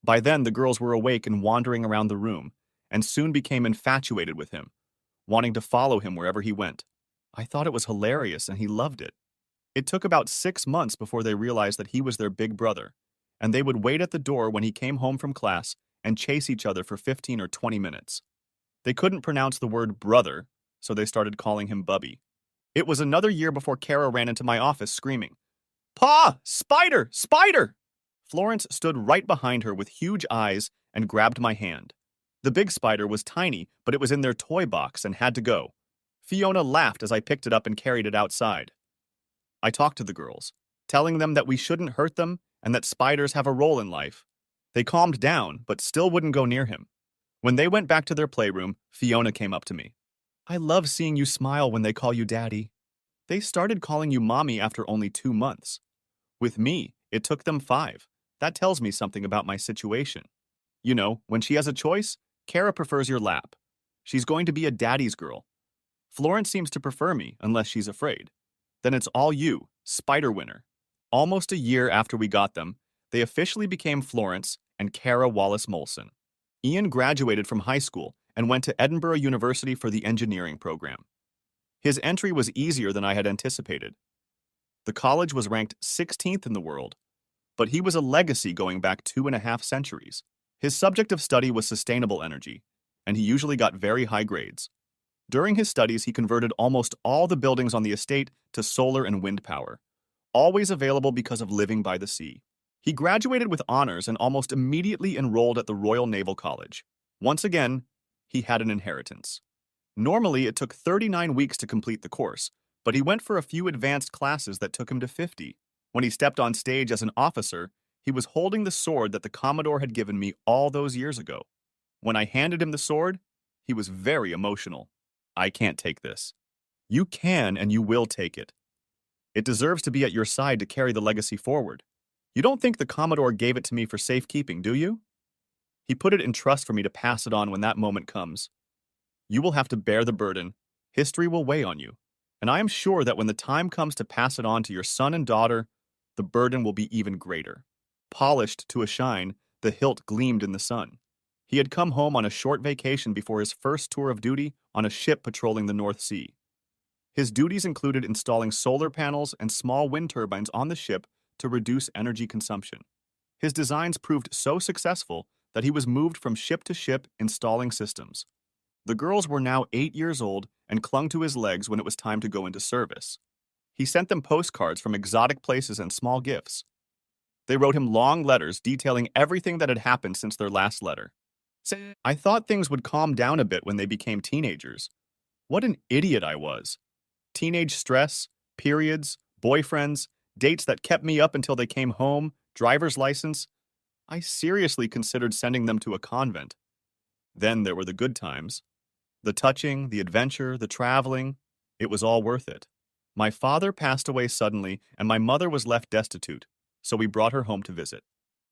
Speaker 1: By then, the girls were awake and wandering around the room, and soon became infatuated with him, wanting to follow him wherever he went. I thought it was hilarious, and he loved it. It took about 6 months before they realized that he was their big brother, and they would wait at the door when he came home from class and chase each other for 15 or 20 minutes. They couldn't pronounce the word brother, so they started calling him Bubby. It was another year before Kara ran into my office screaming, "Pa! Spider! Spider!" Florence stood right behind her with huge eyes and grabbed my hand. The big spider was tiny, but it was in their toy box and had to go. Fiona laughed as I picked it up and carried it outside. I talked to the girls, telling them that we shouldn't hurt them and that spiders have a role in life. They calmed down, but still wouldn't go near him. When they went back to their playroom, Fiona came up to me. "I love seeing you smile when they call you Daddy. They started calling you Mommy after only 2 months. With me, it took them 5. That tells me something about my situation. You know, when she has a choice, Kara prefers your lap. She's going to be a daddy's girl. Florence seems to prefer me, unless she's afraid. Then it's all you, Spider Winner." Almost a year after we got them, they officially became Florence and Kara Wallace Molson. Ian graduated from high school and went to Edinburgh University for the engineering program. His entry was easier than I had anticipated. The college was ranked 16th in the world, but he was a legacy going back 2.5 centuries. His subject of study was sustainable energy, and he usually got very high grades. During his studies, he converted almost all the buildings on the estate to solar and wind power, always available because of living by the sea. He graduated with honors and almost immediately enrolled at the Royal Naval College. Once again, he had an inheritance. Normally, it took 39 weeks to complete the course, but he went for a few advanced classes that took him to 50. When he stepped on stage as an officer, he was holding the sword that the Commodore had given me all those years ago. When I handed him the sword, he was very emotional. "I can't take this." "You can and you will take it. It deserves to be at your side to carry the legacy forward. You don't think the Commodore gave it to me for safekeeping, do you? He put it in trust for me to pass it on when that moment comes. You will have to bear the burden. History will weigh on you. And I am sure that when the time comes to pass it on to your son and daughter, the burden will be even greater." Polished to a shine, the hilt gleamed in the sun. He had come home on a short vacation before his first tour of duty on a ship patrolling the North Sea. His duties included installing solar panels and small wind turbines on the ship to reduce energy consumption. His designs proved so successful that he was moved from ship to ship installing systems. The girls were now 8 years old and clung to his legs when it was time to go into service. He sent them postcards from exotic places and small gifts. They wrote him long letters detailing everything that had happened since their last letter. I thought things would calm down a bit when they became teenagers. What an idiot I was. Teenage stress, periods, boyfriends, dates that kept me up until they came home, driver's license. I seriously considered sending them to a convent. Then there were the good times. The touching, the adventure, the traveling. It was all worth it. My father passed away suddenly, and my mother was left destitute, so we brought her home to visit.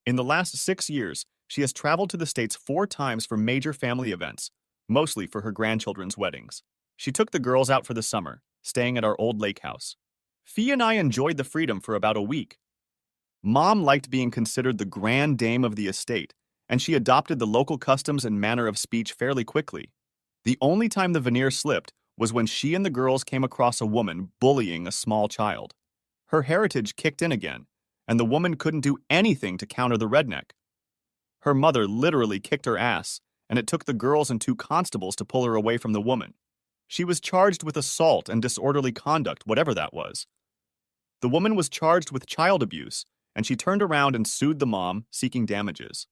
Speaker 1: In the last 6 years, she has traveled to the States 4 times for major family events, mostly for her grandchildren's weddings. She took the girls out for the summer, staying at our old lake house. Fee and I enjoyed the freedom for about a week. Mom liked being considered the grand dame of the estate, and she adopted the local customs and manner of speech fairly quickly. The only time the veneer slipped was when she and the girls came across a woman bullying a small child. Her heritage kicked in again, and the woman couldn't do anything to counter the redneck. Her mother literally kicked her ass, and it took the girls and 2 constables to pull her away from the woman. She was charged with assault and disorderly conduct, whatever that was. The woman was charged with child abuse, and she turned around and sued the mom, seeking damages.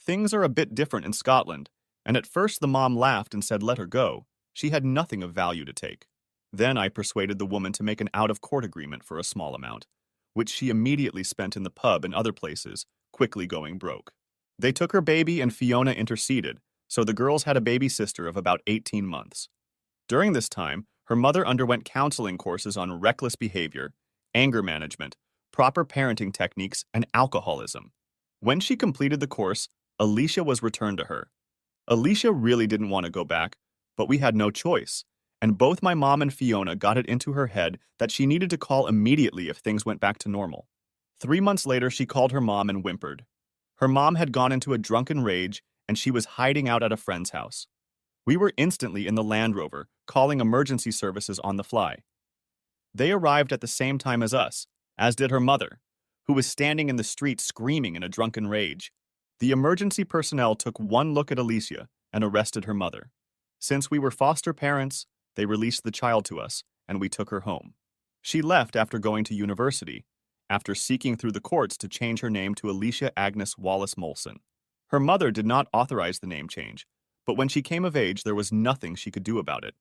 Speaker 1: things are a bit different in Scotland, and at first the mom laughed and said let her go. She had nothing of value to take. Then I persuaded the woman to make an out-of-court agreement for a small amount, which she immediately spent in the pub and other places, quickly going broke. They took her baby and Fiona interceded, so the girls had a baby sister of about 18 months. During this time, her mother underwent counseling courses on reckless behavior, anger management, proper parenting techniques, and alcoholism. When she completed the course, Alicia was returned to her. Alicia really didn't want to go back, but we had no choice, and both my mom and Fiona got it into her head that she needed to call immediately if things went back to normal. 3 months later, she called her mom and whimpered. Her mom had gone into a drunken rage, and she was hiding out at a friend's house. We were instantly in the Land Rover, calling emergency services on the fly. They arrived at the same time as us, as did her mother, who was standing in the street screaming in a drunken rage. The emergency personnel took one look at Alicia and arrested her mother. Since we were foster parents, they released the child to us, and we took her home. She left after going to university, after seeking through the courts to change her name to Alicia Agnes Wallace Molson. Her mother did not authorize the name change, but when she came of age, there was nothing she could do about it.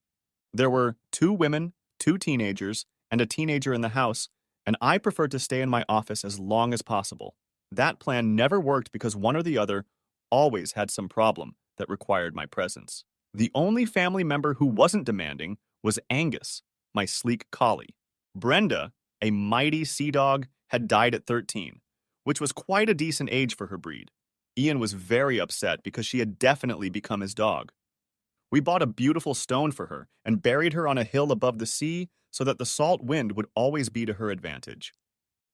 Speaker 1: There were 2 women, 2 teenagers, and a teenager in the house, and I preferred to stay in my office as long as possible. That plan never worked because one or the other always had some problem that required my presence. The only family member who wasn't demanding was Angus, my sleek collie. Brenda, a mighty sea dog, had died at 13, which was quite a decent age for her breed. Ian was very upset because she had definitely become his dog. We bought a beautiful stone for her and buried her on a hill above the sea so that the salt wind would always be to her advantage.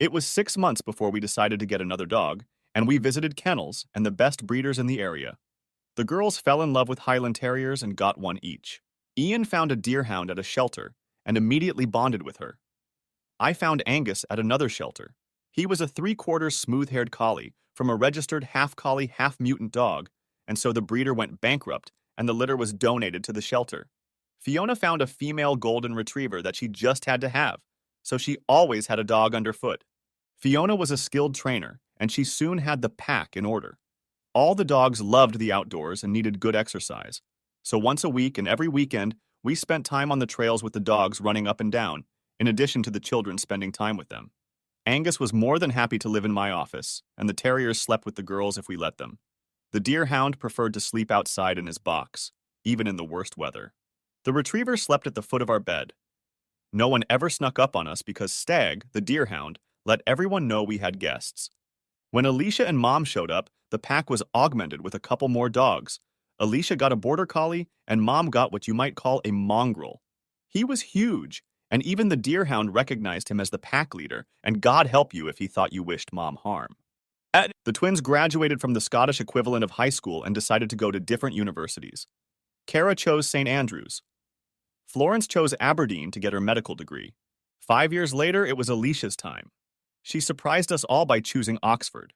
Speaker 1: It was 6 months before we decided to get another dog, and we visited kennels and the best breeders in the area. The girls fell in love with Highland Terriers and got one each. Ian found a deerhound at a shelter and immediately bonded with her. I found Angus at another shelter. He was a 3/4 smooth-haired collie from a registered half-collie, half-mutant dog, and so the breeder went bankrupt and the litter was donated to the shelter. Fiona found a female golden retriever that she just had to have, so she always had a dog underfoot. Fiona was a skilled trainer, and she soon had the pack in order. All the dogs loved the outdoors and needed good exercise, so once a week and every weekend, we spent time on the trails with the dogs running up and down, in addition to the children spending time with them. Angus was more than happy to live in my office, and the terriers slept with the girls if we let them. The deerhound preferred to sleep outside in his box, even in the worst weather. The retriever slept at the foot of our bed. No one ever snuck up on us because Stag, the deerhound, let everyone know we had guests. When Alicia and Mom showed up, the pack was augmented with a couple more dogs. Alicia got a border collie, and Mom got what you might call a mongrel. He was huge, and even the deerhound recognized him as the pack leader, and God help you if he thought you wished Mom harm. The twins graduated from the Scottish equivalent of high school and decided to go to different universities. Cara chose St. Andrews. Florence chose Aberdeen to get her medical degree. 5 years later, it was Alicia's time. She surprised us all by choosing Oxford.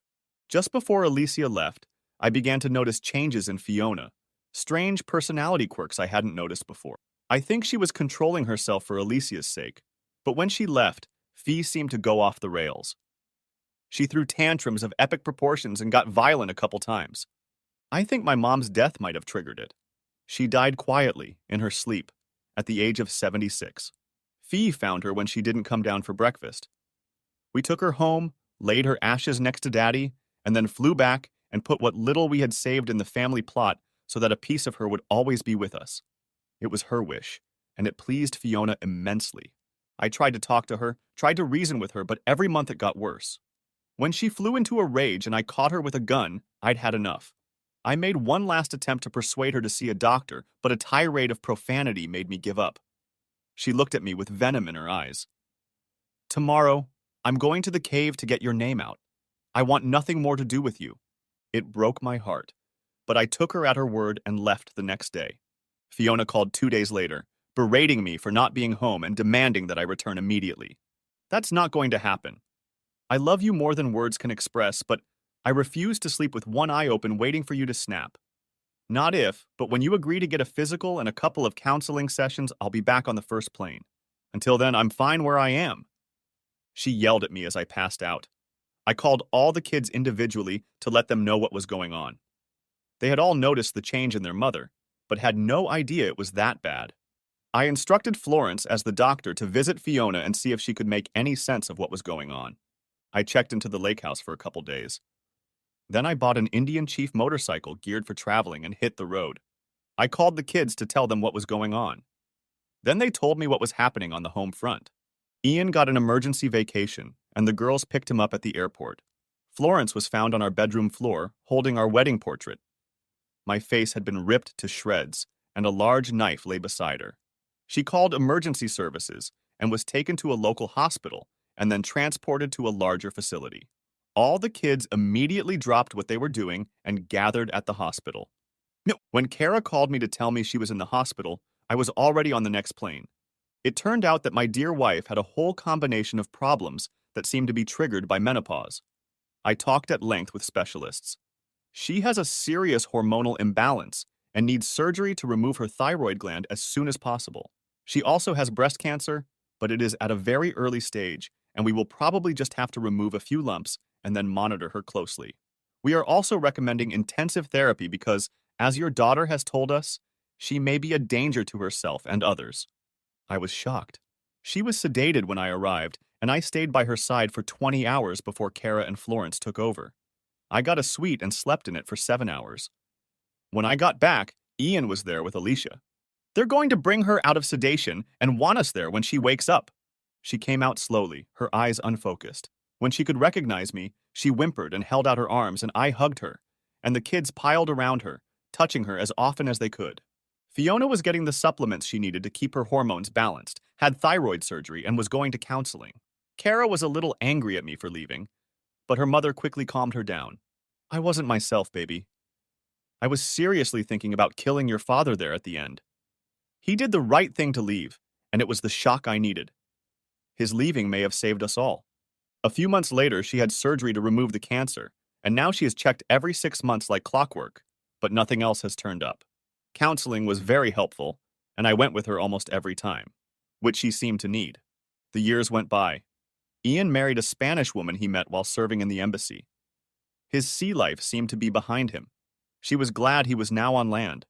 Speaker 1: Just before Alicia left, I began to notice changes in Fiona, strange personality quirks I hadn't noticed before. I think she was controlling herself for Alicia's sake, but when she left, Fee seemed to go off the rails. She threw tantrums of epic proportions and got violent a couple times. I think my mom's death might have triggered it. She died quietly, in her sleep, at the age of 76. Fee found her when she didn't come down for breakfast. We took her home, laid her ashes next to Daddy, and then flew back and put what little we had saved in the family plot so that a piece of her would always be with us. It was her wish, and it pleased Fiona immensely. I tried to talk to her, tried to reason with her, but every month it got worse. When she flew into a rage and I caught her with a gun, I'd had enough. I made one last attempt to persuade her to see a doctor, but a tirade of profanity made me give up. She looked at me with venom in her eyes. "Tomorrow, I'm going to the cave to get your name out. I want nothing more to do with you." It broke my heart, but I took her at her word and left the next day. Fiona called 2 days later, berating me for not being home and demanding that I return immediately. That's not going to happen. I love you more than words can express, but I refuse to sleep with one eye open waiting for you to snap. Not if, but when you agree to get a physical and a couple of counseling sessions, I'll be back on the first plane. Until then, I'm fine where I am. She yelled at me as I passed out. I called all the kids individually to let them know what was going on. They had all noticed the change in their mother, but had no idea it was that bad. I instructed Florence as the doctor to visit Fiona and see if she could make any sense of what was going on. I checked into the lake house for a couple days. Then I bought an Indian Chief motorcycle geared for traveling and hit the road. I called the kids to tell them what was going on. Then they told me what was happening on the home front. Ian got an emergency vacation, and the girls picked him up at the airport. Florence was found on our bedroom floor, holding our wedding portrait. My face had been ripped to shreds, and a large knife lay beside her. She called emergency services and was taken to a local hospital and then transported to a larger facility. All the kids immediately dropped what they were doing and gathered at the hospital. When Kara called me to tell me she was in the hospital, I was already on the next plane. It turned out that my dear wife had a whole combination of problems that seemed to be triggered by menopause. I talked at length with specialists. She has a serious hormonal imbalance and needs surgery to remove her thyroid gland as soon as possible. She also has breast cancer, but it is at a very early stage, and we will probably just have to remove a few lumps and then monitor her closely. We are also recommending intensive therapy because, as your daughter has told us, she may be a danger to herself and others. I was shocked. She was sedated when I arrived, and I stayed by her side for 20 hours before Kara and Florence took over. I got a suite and slept in it for 7 hours. When I got back, Ian was there with Alicia. They're going to bring her out of sedation and want us there when she wakes up. She came out slowly, her eyes unfocused. When she could recognize me, she whimpered and held out her arms, and I hugged her, and the kids piled around her, touching her as often as they could. Fiona was getting the supplements she needed to keep her hormones balanced, had thyroid surgery, and was going to counseling. Kara was a little angry at me for leaving, but her mother quickly calmed her down. I wasn't myself, baby. I was seriously thinking about killing your father there at the end. He did the right thing to leave, and it was the shock I needed. His leaving may have saved us all. A few months later, she had surgery to remove the cancer, and now she is checked every 6 months like clockwork, but nothing else has turned up. Counseling was very helpful, and I went with her almost every time, which she seemed to need. The years went by. Ian married a Spanish woman he met while serving in the embassy. His sea life seemed to be behind him. She was glad he was now on land.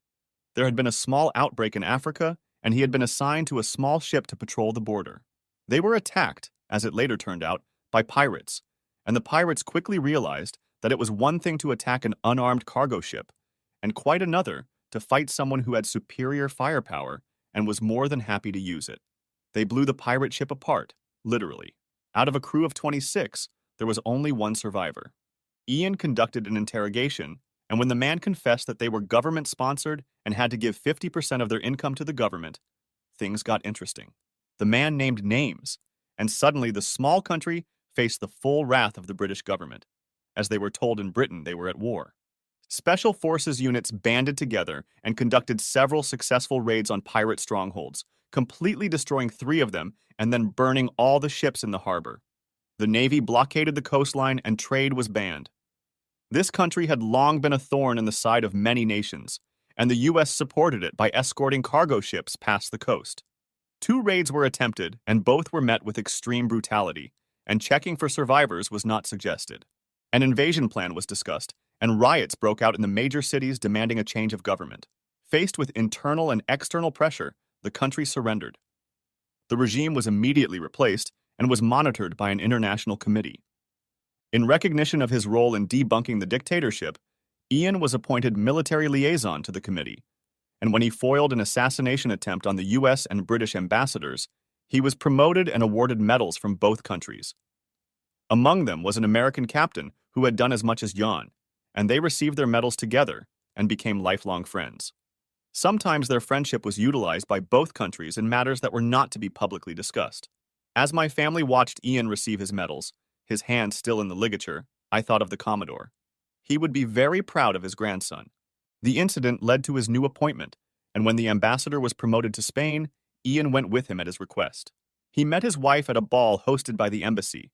Speaker 1: There had been a small outbreak in Africa, and he had been assigned to a small ship to patrol the border. They were attacked, as it later turned out, by pirates, and the pirates quickly realized that it was one thing to attack an unarmed cargo ship, and quite another to fight someone who had superior firepower and was more than happy to use it. They blew the pirate ship apart, literally. Out of a crew of 26, there was only one survivor. Ian conducted an interrogation, and when the man confessed that they were government-sponsored and had to give 50% of their income to the government, things got interesting. The man named names, and suddenly the small country faced the full wrath of the British government. As they were told in Britain, they were at war. Special forces units banded together and conducted several successful raids on pirate strongholds, completely destroying 3 of them and then burning all the ships in the harbor. The Navy blockaded the coastline and trade was banned. This country had long been a thorn in the side of many nations, and the U.S. supported it by escorting cargo ships past the coast. 2 raids were attempted, and both were met with extreme brutality, and checking for survivors was not suggested. An invasion plan was discussed, and riots broke out in the major cities demanding a change of government. Faced with internal and external pressure, the country surrendered. The regime was immediately replaced and was monitored by an international committee. In recognition of his role in debunking the dictatorship, Ian was appointed military liaison to the committee, and when he foiled an assassination attempt on the U.S. and British ambassadors, he was promoted and awarded medals from both countries. Among them was an American captain who had done as much as Jan, and they received their medals together and became lifelong friends. Sometimes their friendship was utilized by both countries in matters that were not to be publicly discussed. As my family watched Ian receive his medals, his hand still in the ligature, I thought of the Commodore. He would be very proud of his grandson. The incident led to his new appointment, and when the ambassador was promoted to Spain, Ian went with him at his request. He met his wife at a ball hosted by the embassy.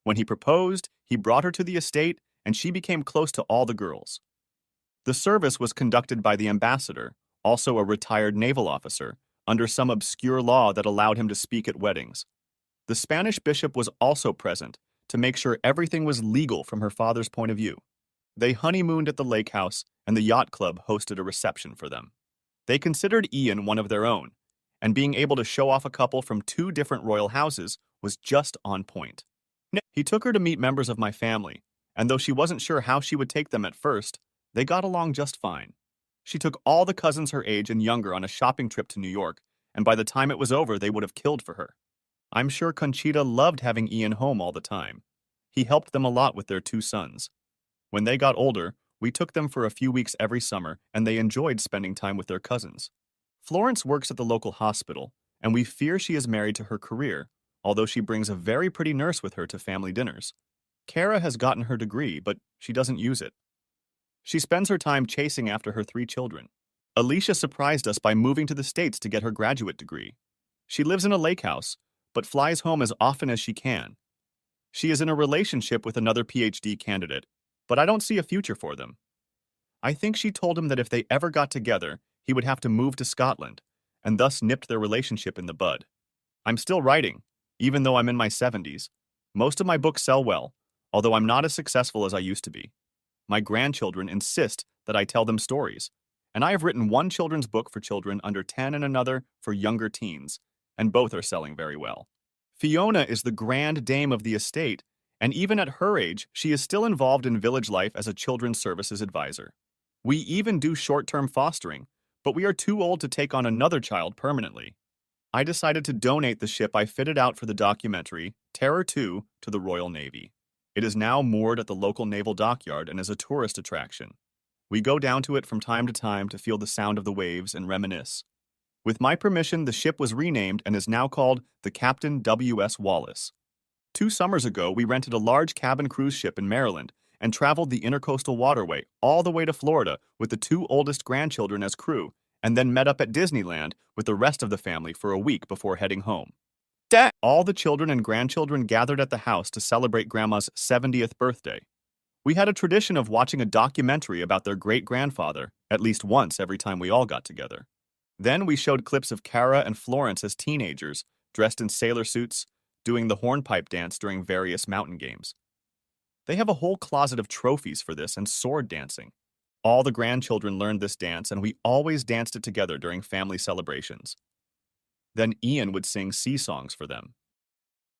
Speaker 1: When he proposed, he brought her to the estate, and she became close to all the girls. The service was conducted by the ambassador, also a retired naval officer, under some obscure law that allowed him to speak at weddings. The Spanish bishop was also present to make sure everything was legal from her father's point of view. They honeymooned at the lake house, and the yacht club hosted a reception for them. They considered Ian one of their own, and being able to show off a couple from two different royal houses was just on point. He took her to meet members of my family, and though she wasn't sure how she would take them at first, they got along just fine. She took all the cousins her age and younger on a shopping trip to New York, and by the time it was over, they would have killed for her. I'm sure Conchita loved having Ian home all the time. He helped them a lot with their two sons. When they got older, we took them for a few weeks every summer, and they enjoyed spending time with their cousins. Florence works at the local hospital, and we fear she is married to her career, although she brings a very pretty nurse with her to family dinners. Kara has gotten her degree, but she doesn't use it. She spends her time chasing after her three children. Alicia surprised us by moving to the States to get her graduate degree. She lives in a lake house, but flies home as often as she can. She is in a relationship with another PhD candidate, but I don't see a future for them. I think she told him that if they ever got together, he would have to move to Scotland, and thus nipped their relationship in the bud. I'm still writing, even though I'm in my 70s. Most of my books sell well, although I'm not as successful as I used to be. My grandchildren insist that I tell them stories, and I have written one children's book for children under 10 and another for younger teens, and both are selling very well. Fiona is the grand dame of the estate, and even at her age, she is still involved in village life as a children's services advisor. We even do short-term fostering, but we are too old to take on another child permanently. I decided to donate the ship I fitted out for the documentary, Terror 2, to the Royal Navy. It is now moored at the local naval dockyard and is a tourist attraction. We go down to it from time to time to feel the sound of the waves and reminisce. With my permission, the ship was renamed and is now called the Captain W.S. Wallace. 2 summers ago, we rented a large cabin cruise ship in Maryland and traveled the intercoastal waterway all the way to Florida with the 2 oldest grandchildren as crew, and then met up at Disneyland with the rest of the family for a week before heading home. All the children and grandchildren gathered at the house to celebrate Grandma's 70th birthday. We had a tradition of watching a documentary about their great-grandfather at least once every time we all got together. Then we showed clips of Kara and Florence as teenagers, dressed in sailor suits, doing the hornpipe dance during various mountain games. They have a whole closet of trophies for this and sword dancing. All the grandchildren learned this dance, and we always danced it together during family celebrations. Then Ian would sing sea songs for them.